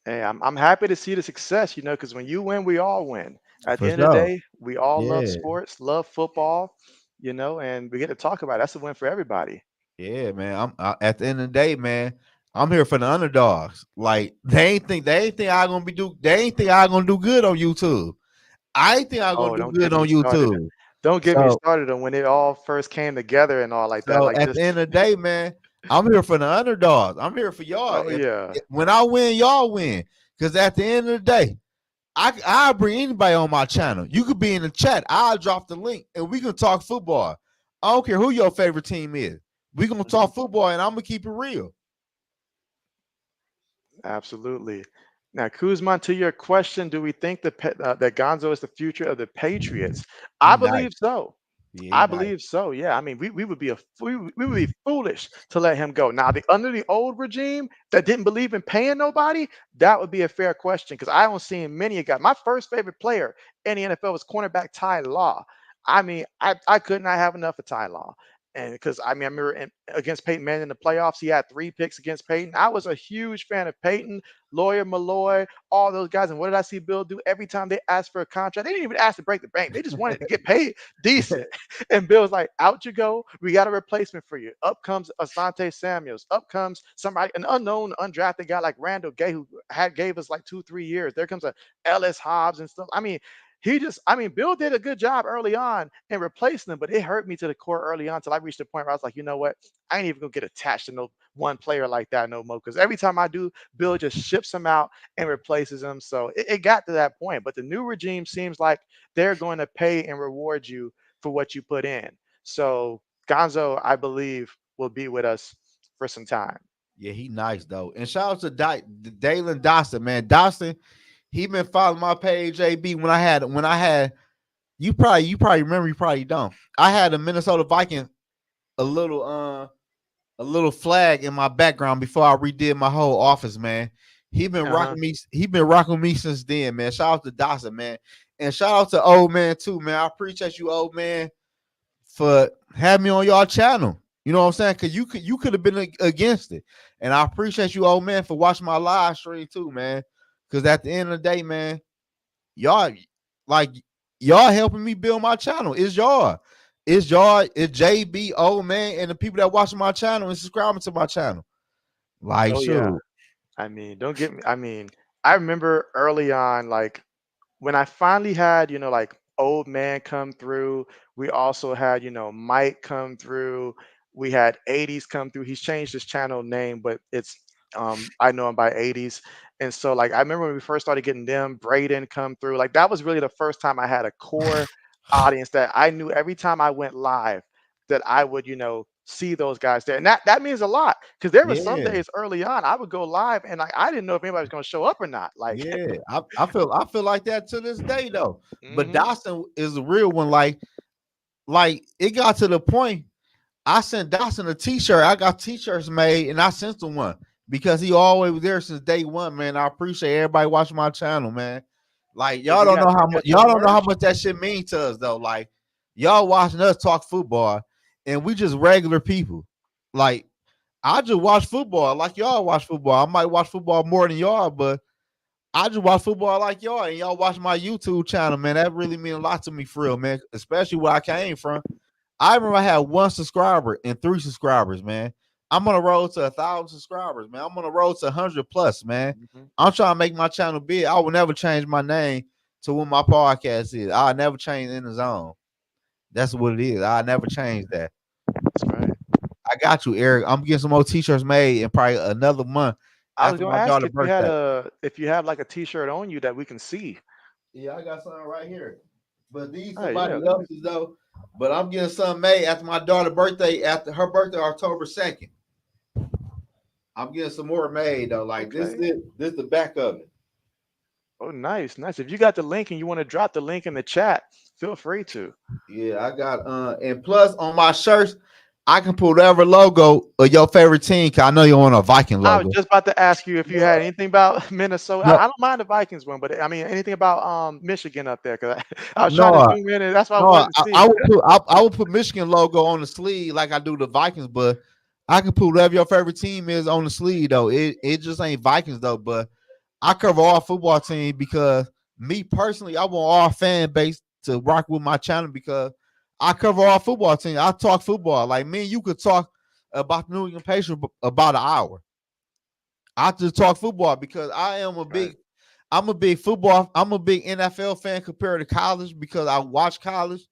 Hey, I'm happy to see the success, because when you win, we all win. At the For end of the sure. day, we all love Yeah. sports, love football, and we get to talk about it. That's a win for everybody. Yeah, man. At the end of the day, man, I'm here for the underdogs. Like they ain't think I gonna be do they ain't think I gonna do good on YouTube. I ain't think I gonna Oh, do don't good get me on started. YouTube. Don't get me So started on when it all first came together and all like that. so Like at the just, end of the day, man, I'm here for the underdogs. I'm here for y'all. oh yeah, When I win, y'all win. Cause at the end of the day, I'll bring anybody on my channel. You could be in the chat. I'll drop the link and we can talk football. I don't care who your favorite team is. We gonna mhm, talk football and I'm gonna keep it real. absolutely. Now, Kuzman, to your question, do we think that Gonzo is the future of the Patriots? He I nice. believe so. Yeah, he I nice. believe so. Yeah. I mean, we would be we would be foolish to let him go. Now, under the old regime that didn't believe in paying nobody, that would be a fair question because I don't see many guys. My first favorite player in the NFL was cornerback Ty Law. I mean, I could not have enough of Ty Law. And because I mean, I remember against Peyton Manning in the playoffs, he had 3 picks against Peyton. I was a huge fan of Peyton, Lawyer Malloy, all those guys. And what did I see Bill do every time they asked for a contract? They didn't even ask to break the bank. They just wanted to get paid decent. And Bill's like, out you go. We got a replacement for you. Up comes Asante Samuels. Up comes somebody, an unknown, undrafted guy like Randall Gay, who gave us like 2, 3 years. There comes a Ellis Hobbs and stuff. I mean, Bill did a good job early on in replacing them, but it hurt me to the core early on until I reached the point where I was like, you know what? I ain't even gonna get attached to no one player like that no more. Because every time I do, Bill just ships them out and replaces them. So it got to that point. But the new regime seems like they're going to pay and reward you for what you put in. So Gonzo, I believe, will be with us for some time. Yeah, he nice though. And shout out to Dalen Dawson, man. Dawson, he been following my page, AB. When I had you probably remember, you probably don't. I had a Minnesota Viking a little a little flag in my background before I redid my whole office, man. He been Uh-huh. rocking me. He been rocking me since then, man. Shout out to Dawson, man, and shout out to old man too, man. I appreciate you, old man, for having me on y'all channel. You know what I'm saying? Because you could have been against it, and I appreciate you, old man, for watching my live stream too, man. Because at the end of the day, man, y'all like y'all helping me build my channel. It's JB, old man, and the people that watching my channel and subscribing to my channel. Like, Oh yeah. shoot, Don't get me. I remember early on, like when I finally had, like old man come through, we also had, Mike come through. We had 80s come through. He's changed his channel name, but it's I know him by 80s. And so like I remember when we first started getting them, Braden come through. Like that was really the first time I had a core audience that I knew every time I went live that I would, see those guys there. And that means a lot because there were some yeah, days early on I would go live and I didn't know if anybody was going to show up or not. Like, yeah. I feel like that to this day though. But mhm. Dawson is a real one. Like it got to the point. I sent Dawson a T-shirt. I got T-shirts made, and I sent him one because he always was there since day one. Man, I appreciate everybody watching my channel, man. Like Hey, y'all don't know how you much got your own merch? that shit means to us though. Like y'all watching us talk football, and we just regular people. Like I just watch football like y'all watch football. I might watch football more than y'all, but I just watch football like y'all, and y'all watch my YouTube channel, man. That really mean a lot to me for real, man. Especially where I came from. I remember I had 1 subscriber and 3 subscribers, man. I'm on the road to 1,000 subscribers, man. I'm on the road to 100 plus, man. Mhm. I'm trying to make my channel big. I will never change my name to what my podcast is. I'll never change in the zone. That's what it is. I'll never change that. That's right. I got you, Eric. I'm getting some more t-shirts made in probably another month I was after gonna my ask daughter's if you had birthday. if you have like a T-shirt on you that we can see. Yeah, I got something right here. But these Oh yeah, somebody else's though. But I'm getting something made after my daughter's birthday, after her birthday, October 2nd. I'm getting some more made though. Like this okay. is this the back of it. Oh, nice, nice. If you got the link and you want to drop the link in the chat, feel free to. Yeah, I got and plus on my shirts, I can put whatever logo of your favorite team. Cause I know you want a Viking I was logo. just about to ask you if you No, had anything about Minnesota. no, I don't mind the Vikings one, but I mean anything about Michigan up there because I was trying to no, zoom in and that's what I no. wanted to see. I would put Michigan logo on the sleeve like I do the Vikings, but I can put whatever your favorite team is on the sleeve though. It just ain't Vikings though, but I cover all football teams because me personally, I want all fan base to rock with my channel because I cover all football teams. I talk football. Like me and you could talk about the New England Patriots about an hour. I just talk football because Right. I'm a big football, I'm a big NFL fan compared to college because I watch college.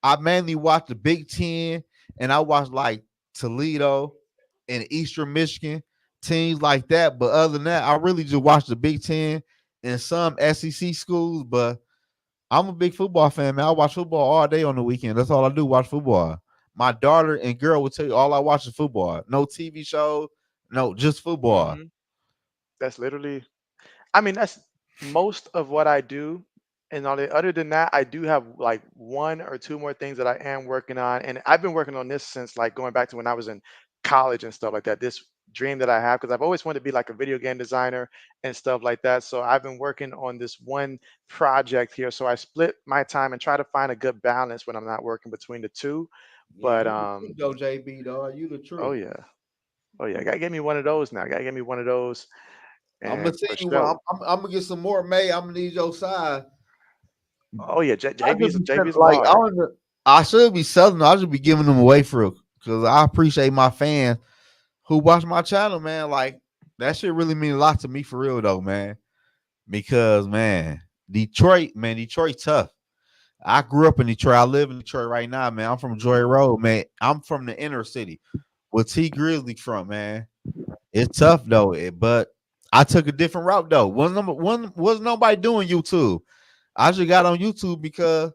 I mainly watch the Big Ten and I watch like Toledo and Eastern Michigan, teams like that. But other than that, I really just watch the Big Ten and some SEC schools. But I'm a big football fan, man. I watch football all day on the weekend. That's all I do, watch football. My daughter and girl will tell you all I watch is football. No TV shows, no, just football. Hmm. That's literally I mean, that's most of what I do. And other than that, I do have like one or two more things that I am working on. And I've been working on this since like going back to when I was in college and stuff like that. This dream that I have, because I've always wanted to be like a video game designer and stuff like that. So I've been working on this one project here. So I split my time and try to find a good balance when I'm not working between the two. Yeah, But you the truth though, JB, dog. You the oh truth. yeah. Oh yeah. Gotta get me one of those now. Gotta get me one of those. I'm gonna And send for you one. sure. I'm gonna get some more made. I'm gonna need your side. Oh yeah, I just JB's be JB's like I large. don't even, I should be selling them. I should be giving them away for because I appreciate my fans who watch my channel, man. Like that shit really mean a lot to me for real though, man. Because man, Detroit, man, Detroit tough. I grew up in Detroit. I live in Detroit right now, man. I'm from Joy Road, man. I'm from the inner city. Where T Grizzly from, man. It's tough though, but I took a different route though. Wasn't nobody doing YouTube. I just got on YouTube because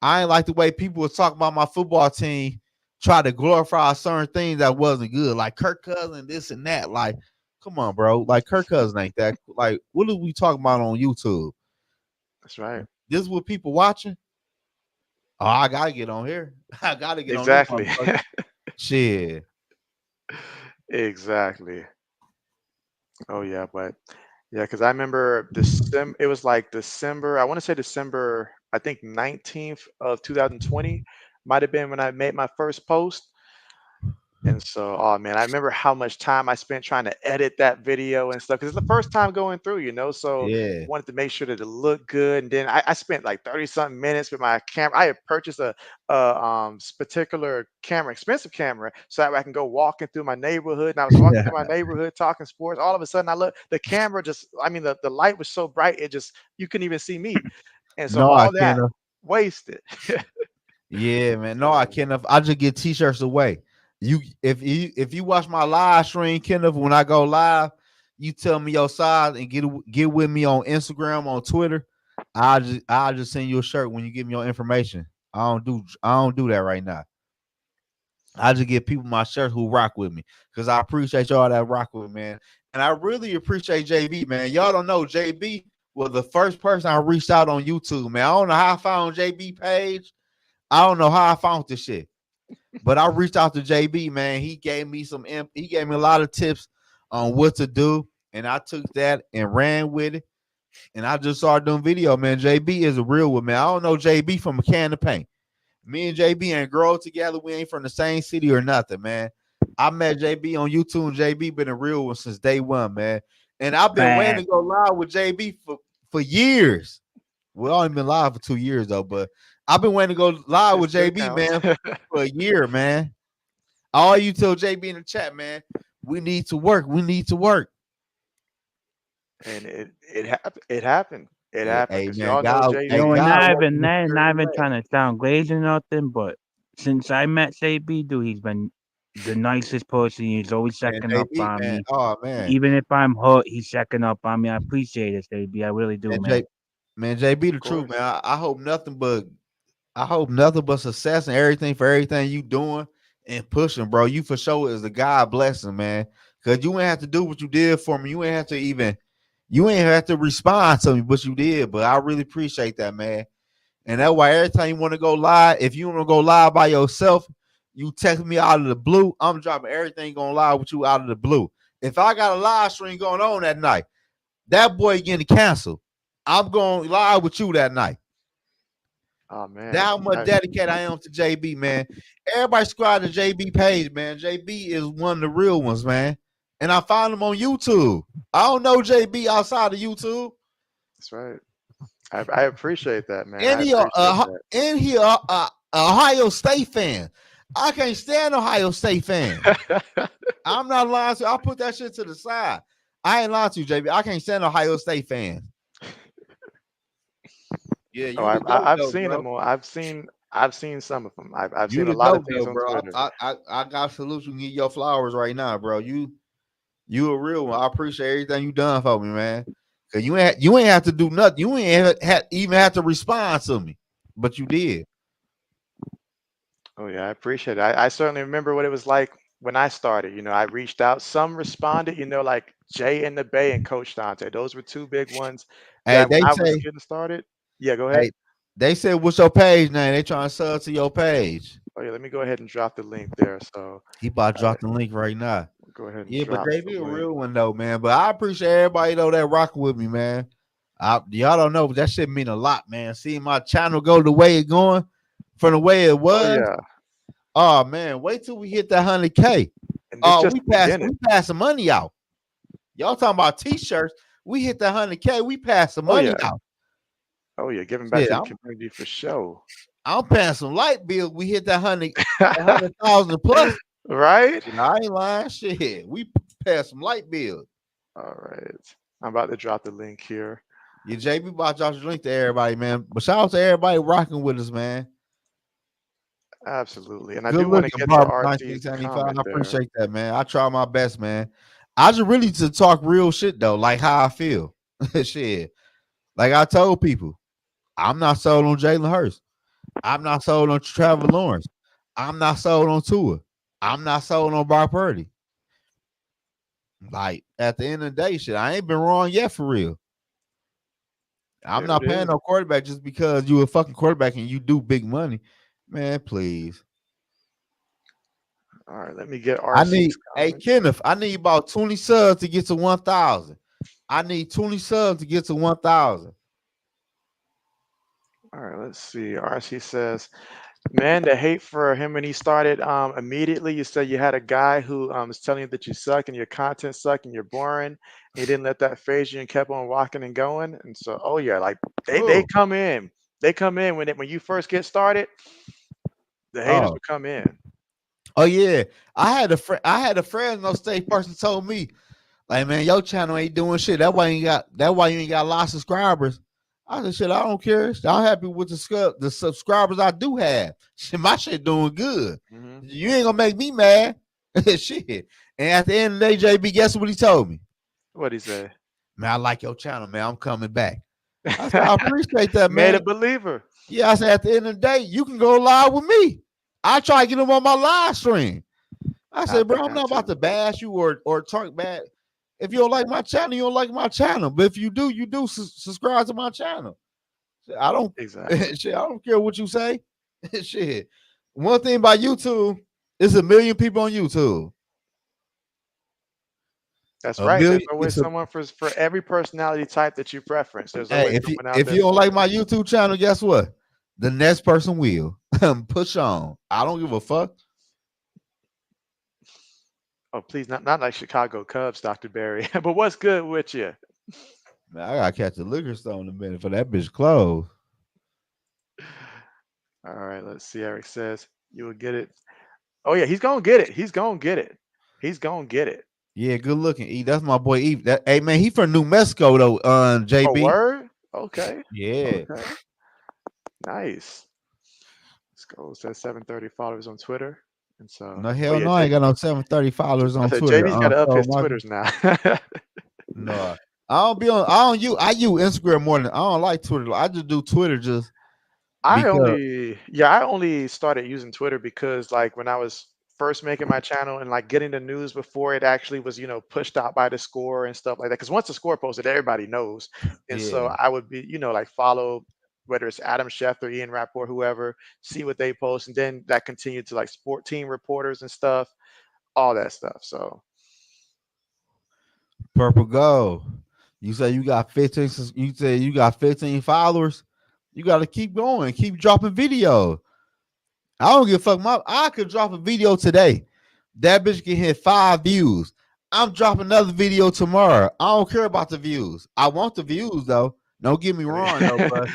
I ain't like the way people was talking about my football team, try to glorify certain things that wasn't good, like Kirk Cousins, this and that. Like, come on, bro. Like Kirk Cousins ain't that. Like, what are we talking about on YouTube? That's right. This is what people watching. Oh, I gotta get on here. I gotta get on this Exactly. motherfucker. Shit. Exactly. Oh yeah, but yeah, because I remember it was like December, I want to say December, I think 19th of 2020 might have been when I made my first post. And so, oh man, I remember how much time I spent trying to edit that video and stuff because it's the first time going through, so Yeah. wanted to make sure that it looked good. And then I spent like 30 something minutes with my camera. I had purchased a particular camera, expensive camera, so that way I can go walking through my neighborhood. And I was walking through my neighborhood talking sports. All of a sudden, I look, the camera just, I mean, the light was so bright, it just, you couldn't even see me. And so No, I all that can't. wasted. Yeah, man. No, I So, can't. I just get t-shirts away. If you watch my live stream, Kenneth, when I go live, you tell me your size and get with me on Instagram, on Twitter. I'll just send you a shirt when you give me your information. I don't do that right now. I just give people my shirts who rock with me because I appreciate y'all that rock with me, man. And I really appreciate JB, man. Y'all don't know JB was the first person I reached out on YouTube, man. I don't know how I found JB page. I don't know how I found this shit, but I reached out to JB, man. He gave me a lot of tips on what to do, and I took that and ran with it. And I just started doing video, man. JB is a real one, man. I don't know JB from a can of paint. Me and JB ain't grow together. We ain't from the same city or nothing, man. I met JB on YouTube, and JB been a real one since day one, man. And I've been waiting to Fact. go live with JB for years. We only been live for 2 years though, but I've been waiting to go live It with still JB, counts. man, for a year, man. All you tell JB in the chat, man. We need to work. We need to work. And it happened. It Hey, happened hey because man, y'all know God, hey Yo, and JB. God working not mysterious even way. trying to sound crazy or nothing, but since I met JB, dude, he's been the nicest person. He's always Man, checking up JB, on man. me. Oh man. Even if I'm hurt, he's checking up on me. I appreciate it, JB. I really do, Man, man. JB the Of truth, man. course. I hope nothing but success and everything for everything you doing and pushing, bro. You for sure is a God blessing, man. Cause you ain't have to do what you did for me. You ain't have to respond to me, but you did. But I really appreciate that, man. And that's why every time you want to go live, if you want to go live by yourself, you text me out of the blue. I'm dropping everything going live with you out of the blue. If I got a live stream going on that night, that boy getting canceled. I'm going live with you that night. Oh man. That's how much dedicated I am to JB, man. Everybody subscribe to JB page, man. JB is one of the real ones, man. And I found him on YouTube. I don't know JB outside of YouTube. That's right. I appreciate that, man. I And appreciate he Ohio State fan. I can't stand Ohio State fans. that. I'm not lying to you. I'll put that shit to the side. I ain't lying to you, JB. I can't stand Ohio State fans. Yeah, Oh, you the goat I've though, seen bro. them all. I've seen some of them. I've You seen a the lot of goat things though, on bro. Twitter. I got salute you and give your flowers right now, bro. You a real one. I appreciate everything you done for me, man. Cause you ain't have to do nothing. You ain't even have to respond to me, but you did. Oh yeah, I appreciate it. I certainly remember what it was like when I started. I reached out. Some responded. Like Jay in the Bay and Coach Dante. Those were two big ones Hey, that when they I was say, getting started. Yeah, go ahead. hey, they said, what's your page name? They trying to sub to your page. Oh yeah, let me go ahead and drop the link there. So He about to uh, drop the link right now. go ahead and Yeah, but drop JB the a link. real one though, man. But I appreciate everybody though that rocking with me, man. Y'all don't know, but that shit mean a lot, man. Seeing my channel go the way it going from the way it Oh was. yeah, Oh man, wait till we hit that 100K. and it's Oh, just the beginning. we pass some money out. Y'all talking about t-shirts. We hit that 100K, we pass some Oh money yeah, out. oh yeah, giving back Shit, to the community for sure. I'm paying some light bills. We hit that 100,000 plus. Right? You know, I ain't lying. Shit, we pay some light bills. All right. I'm about to drop the link here. Yeah, JB about y'all link to everybody, man. But shout out to everybody rocking with us, man. Absolutely. And I Good do want to looking, get to Barber RC's 1975. comment I there. appreciate that, man. I try my best, man. I just really to talk real shit though, like how I feel. Shit. Like I told people, I'm not sold on Jalen Hurts. I'm not sold on Trevor Lawrence. I'm not sold on Tua. I'm not sold on Brock Purdy. Like at the end of the day, shit, I ain't been wrong yet for real. I'm There it not paying is. no quarterback just because you a fucking quarterback and you do big money. Man, please. All right. Let me get I need, RC's hey comment. Kenneth, I need about 20 subs to get to 1,000. I need 20 subs to get to 1,000. All right. Let's see. RC says, man, the hate for him when he started immediately. You said you had a guy who was telling you that you suck and your content suck and you're boring. He didn't let that phase you and kept on walking and going. And so, oh yeah, like they Oh, come in. They come in when you first get started. The haters oh, will come in. oh yeah. I had a friend no state person told me, like, man, your channel ain't doing shit. That why you ain't got a lot of subscribers. I said, shit, I don't care. I'm happy with the subscribers I do have. Shit, my shit doing good. Hmm. You ain't gonna make me mad. Shit. And at the end of the day, JB, guess what he told me? What'd he say? Man, I like your channel, man. I'm coming back. I said, I appreciate that, Made man. a believer. Yeah, I said, at the end of the day, you can go live with me. I try to get him on my live stream. I said, bro, I'm Have not about to. to bash you or talk bad. If you don't like my channel, you don't like my channel. But if you do, you do subscribe to my channel. I don't Exactly. shit, I don't care what you say. Shit. One thing about YouTube, it's a million people on YouTube. That's A right. There's million. always someone for every personality type that you preference. There's Hey, always someone out if there you don't for like you. my YouTube channel, guess what? The next person will. Push on. I don't give a fuck. Oh, please, not like Chicago Cubs, Dr. Barry. But what's good with you? Man, I gotta catch a liquor store in a minute for that bitch closed. All right, let's see. Eric says you will get it. Oh yeah, he's gonna get it. He's gonna get it. He's gonna get it. Yeah, good looking. E. That's my boy E. That, hey man, he from New Mexico though. Oh JB. word. Okay. Yeah. Okay. Nice. Let's go. It says 730 followers on Twitter. And so, No oh hell yeah, no, I ain't got no 730 followers I on said Twitter. JB's got to up So his much. Twitters now. No, I don't be on. I use Instagram more than I don't like Twitter. I just do Twitter just because. I only started using Twitter because like when I was first making my channel and like getting the news before it actually was, pushed out by the score and stuff like that. Because once the score posted, everybody knows. And so Yeah, I would be, like follow whether it's Adam Schefter, Ian Rapport, whoever, see what they post, and then that continued to like sport team reporters and stuff, all that stuff. So purple gold. You say you got 15. You say you got 15 followers. You got to keep going. Keep dropping video. I don't give a fuck. I could drop a video today. That bitch can hit 5 views. I'm dropping another video tomorrow. I don't care about the views. I want the views though. Don't get me I mean, wrong though, but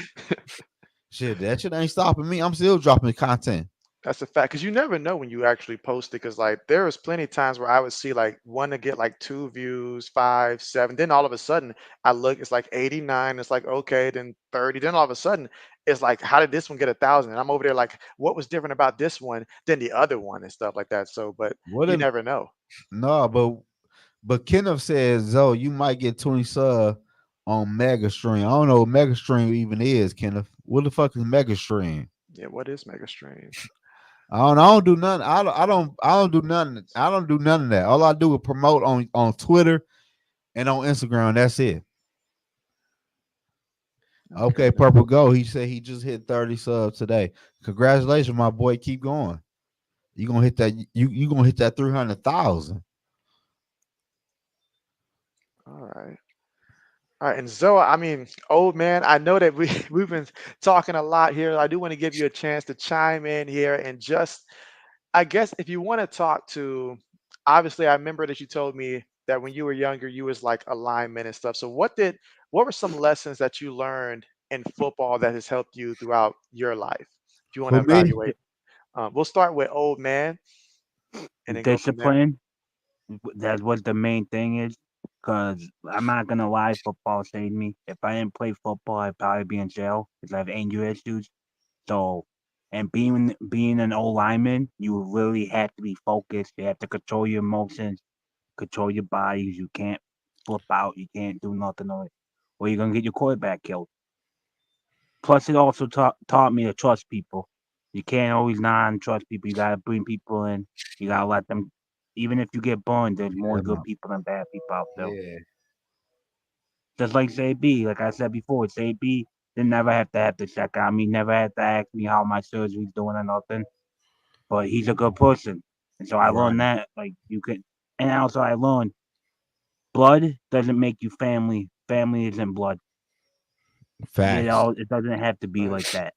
shit, that shit ain't stopping me. I'm still dropping content. that's a fact, because you never know when you actually post it. Because like there was plenty of times where I would see like one to get like 2 views, five, seven. Then all of a sudden I look, it's like 89. It's like okay, then 30. Then all of a sudden it's like, how did this one get 1,000? And I'm over there like, what was different about this one than the other one and stuff like that. So, but What you if never know. no, but Kenneth says Zoe, you might get 20 sub on Mega Stream. I don't know what Mega Stream even is, Kenneth. What the fuck is Mega Stream? Yeah, what is Mega Stream? I don't do none. I don't do none. I don't do none of that. All I do is promote on Twitter and on Instagram. That's it. Okay. Okay, Purple Go. He said he just hit 30 subs today. Congratulations, my boy. Keep going. You gonna hit that. You gonna hit that 300,000. All right. All right, and Zoe, I mean, old man, I know that we we've been talking a lot here. I do want to give you a chance to chime in here and just, I guess, if you want to talk to, obviously, I remember that you told me that when you were younger, you was like a lineman and stuff. So what were some lessons that you learned in football that has helped you throughout your life? If you want to For me, evaluate, we'll start with old man and then go from there. Discipline. That's what the main thing is. Cause I'm not gonna lie, football saved me. If I didn't play football, I'd probably be in jail because I have anger issues. So, and being an old lineman, you really have to be focused. You have to control your emotions, control your bodies. You can't flip out. You can't do nothing, or you're gonna get your quarterback killed. Plus, it also taught me to trust people. You can't always non-trust people. You gotta bring people in. You gotta let them. Even if you get burned, there's more yeah, good people than bad people out there. yeah, Just like JB, like I said before, JB didn't never have to check on me, never had to ask me how my surgery's doing or nothing. But he's a good person, and so I right. learned that like you can. And also I learned blood doesn't make you family. Family isn't blood. Facts. It doesn't have to be Right. like that.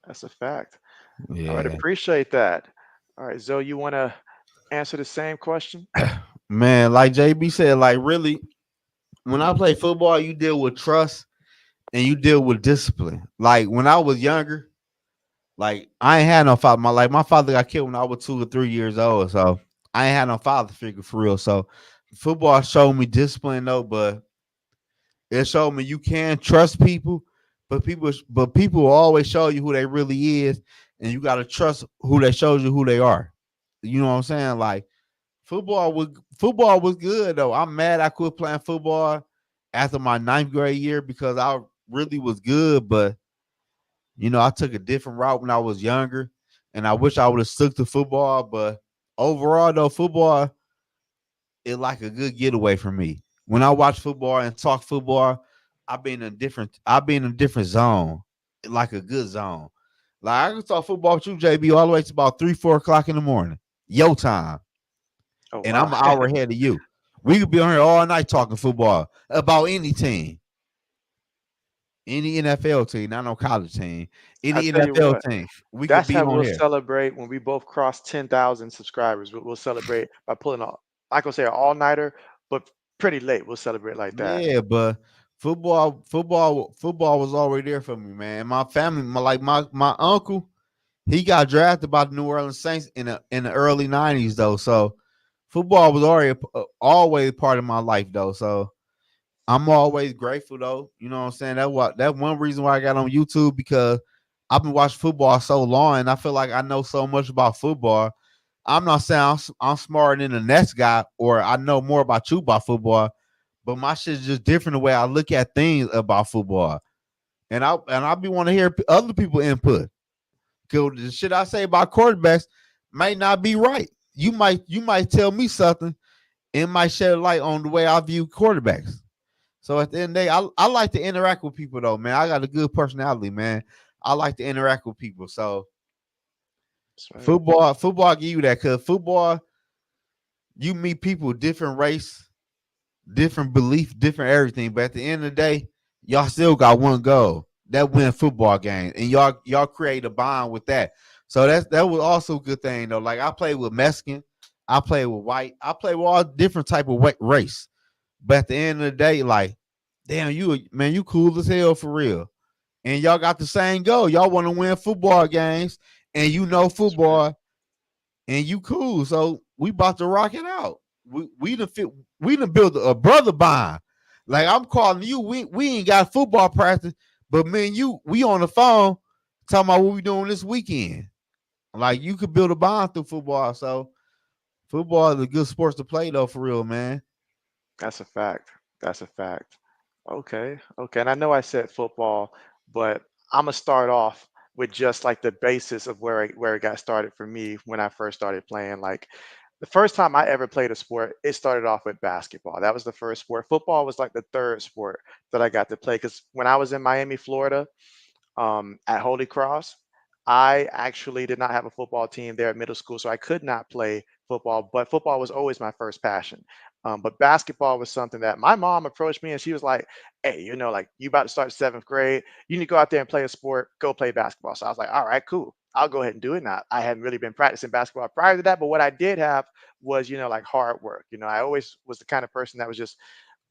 That's a fact. All right, Yeah, appreciate that. All right, Zoe, you want to answer the same question? man. Like JB said, like really, when I play football, you deal with trust and you deal with discipline. Like when I was younger, like I ain't had no father. My father got killed when I was 2 or 3 years old, so I ain't had no father figure for real. So football showed me discipline though, but it showed me you can trust people, but people will always show you who they really is, and you gotta trust who they shows you who they are. You know what I'm saying? Like football was good though. I'm mad I quit playing football after my ninth grade year because I really was good, but I took a different route when I was younger, and I wish I would have stuck to football. But overall, though, football is like a good getaway for me. When I watch football and talk football, I've been in a different zone, like a good zone. Like I can talk football with you, JB, all the way to about 3, 4 o'clock in the morning, your time, Oh, and wow. I'm an hour ahead of you. We could be on here all night talking football about any team, any NFL team, not no college team, I any tell you NFL what, team. We could that's be how on we'll here. celebrate when we both cross 10,000 subscribers. We'll celebrate by pulling off. I can say an all nighter, but pretty late. We'll celebrate like that. Yeah, but football was already there for me, man. My family, my uncle, he got drafted by the New Orleans Saints in the early '90s though. So football was already always part of my life though. So I'm always grateful though. You know what I'm saying? That one reason why I got on YouTube because I've been watching football so long, and I feel like I know so much about football. I'm not saying I'm smarter than the next guy or I know more about you about football, but my shit's just different the way I look at things about football. And I be want to hear other people input. Cause the shit I say about quarterbacks might not be right. You might tell me something and might shed light on the way I view quarterbacks. So at the end of the day, I like to interact with people though, man. I got a good personality, man. I like to interact with people. So That's right. football give you that because football, you meet people different race, different belief, different everything. But at the end of the day, y'all still got one goal. That win football game. And y'all create a bond with that. So that was also a good thing though. Like I played with Mexican, I played with white, I played with all different type of race. But at the end of the day, like, damn, you cool as hell for real. And y'all got the same goal. Y'all want to win football games, and you know That's right. football, and you cool. So we about to rock it out. We done build a brother bond. Like I'm calling you. We ain't got football practice, but me and you, we on the phone talking about what we doing this weekend. Like you could build a bond through football. So football is a good sports to play though, for real, man. That's a fact. That's a fact. Okay. Okay. And I know I said football, but I'm gonna start off with just like the basis of where it got started for me when I first started playing. Like the first time I ever played a sport, it started off with basketball. That was the first sport. Football was like the third sport that I got to play because when I was in Miami, Florida, at Holy Cross. I actually did not have a football team there at middle school, so I could not play football, but football was always my first passion. But basketball was something that my mom approached me and she was like, hey, like you about to start seventh grade, you need to go out there and play a sport, go play basketball. So I was like, all right, cool. I'll go ahead and do it now. I hadn't really been practicing basketball prior to that, but what I did have was, like hard work. I always was the kind of person that was just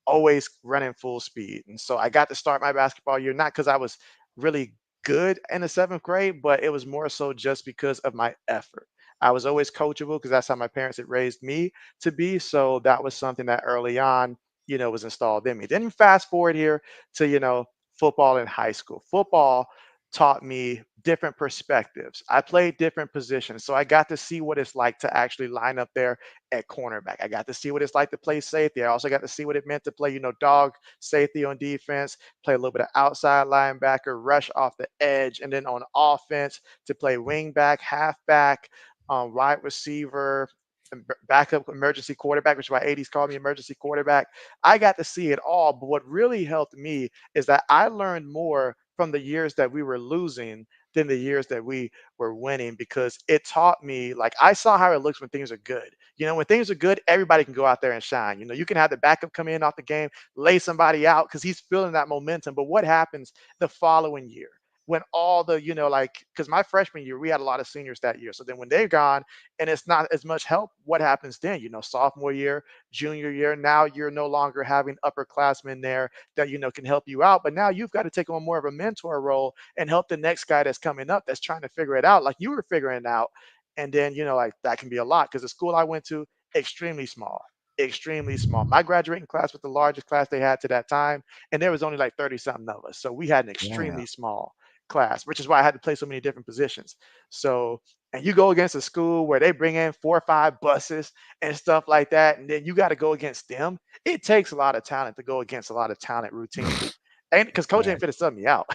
always running full speed. And so I got to start my basketball year not because I was really good in the seventh grade, but it was more so just because of my effort. I was always coachable because that's how my parents had raised me to be. So that was something that early on, was installed in me. Then you fast forward here to, football in high school. Football taught me different perspectives. I played different positions. So I got to see what it's like to actually line up there at cornerback. I got to see what it's like to play safety. I also got to see what it meant to play, dog safety on defense, play a little bit of outside linebacker, rush off the edge, and then on offense to play wing back, halfback, wide receiver, and backup emergency quarterback, which is why 80s called me emergency quarterback. I got to see it all. But what really helped me is that I learned more from the years that we were losing than the years that we were winning because it taught me like I saw how it looks when things are good. When things are good, everybody can go out there and shine. You can have the backup come in off the game, lay somebody out because he's feeling that momentum. But what happens the following year? When all the, like, because my freshman year, we had a lot of seniors that year. So then when they're gone and it's not as much help, what happens then? Sophomore year, junior year, now you're no longer having upperclassmen there that, can help you out. But now you've got to take on more of a mentor role and help the next guy that's coming up that's trying to figure it out, like you were figuring it out. And then, like that can be a lot because the school I went to, extremely small, extremely small. My graduating class was the largest class they had to that time, and there was only like 30 something of us. So we had an Damn. extremely small class, which is why I had to play so many different positions. So, and you go against a school where they bring in 4 or 5 buses and stuff like that, and then you got to go against them. It takes a lot of talent to go against a lot of talent routinely. And because coach ain't Fact, fit to sub me out.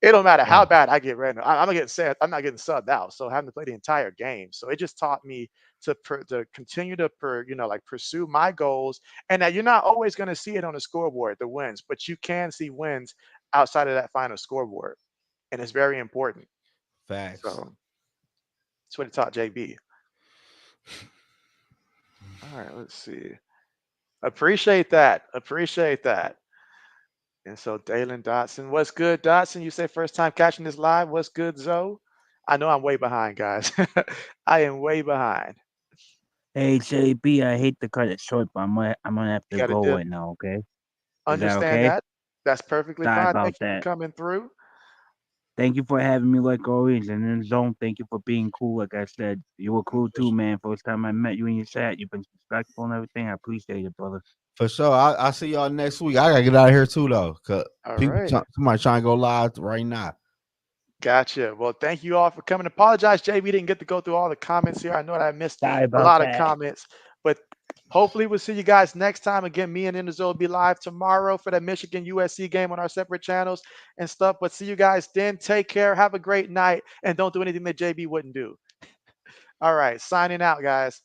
It don't matter how fact, bad I get random. I'm not getting said. I'm not getting subbed out. So having to play the entire game. So it just taught me to continue to like pursue my goals, and that you're not always going to see it on the scoreboard, the wins, but you can see wins outside of that final scoreboard, and it's very important. facts. So that's what it taught JB. All right, let's see. Appreciate that. Appreciate that. And so Dalen Dotson, what's good, Dotson? You say first time catching this live. What's good, Zoe? I know I'm way behind, guys. I am way behind. Hey JB, I hate to cut it short, but I'm gonna have You to got to go dip. right now. Okay, is that Understand okay? that. That's perfectly Sorry fine. about Thank you for that. coming through. Thank you for having me like always. And then Zone, thank you for being cool. Like I said, you were cool For too, man. First time I met you in your chat, you've been respectful and everything. I appreciate it, brother. For sure. I see y'all next week. I gotta get out of here too though. Cause All right. somebody trying to go live right now. Gotcha. Well, thank you all for coming. Apologize, Jay. We didn't get to go through all the comments here. I know that I missed Sorry a about lot of that. comments, but hopefully we'll see you guys next time. Again, me and Enzo will be live tomorrow for that Michigan USC game on our separate channels and stuff. But see you guys then. Take care. Have a great night. And don't do anything that JB wouldn't do. All right. Signing out, guys.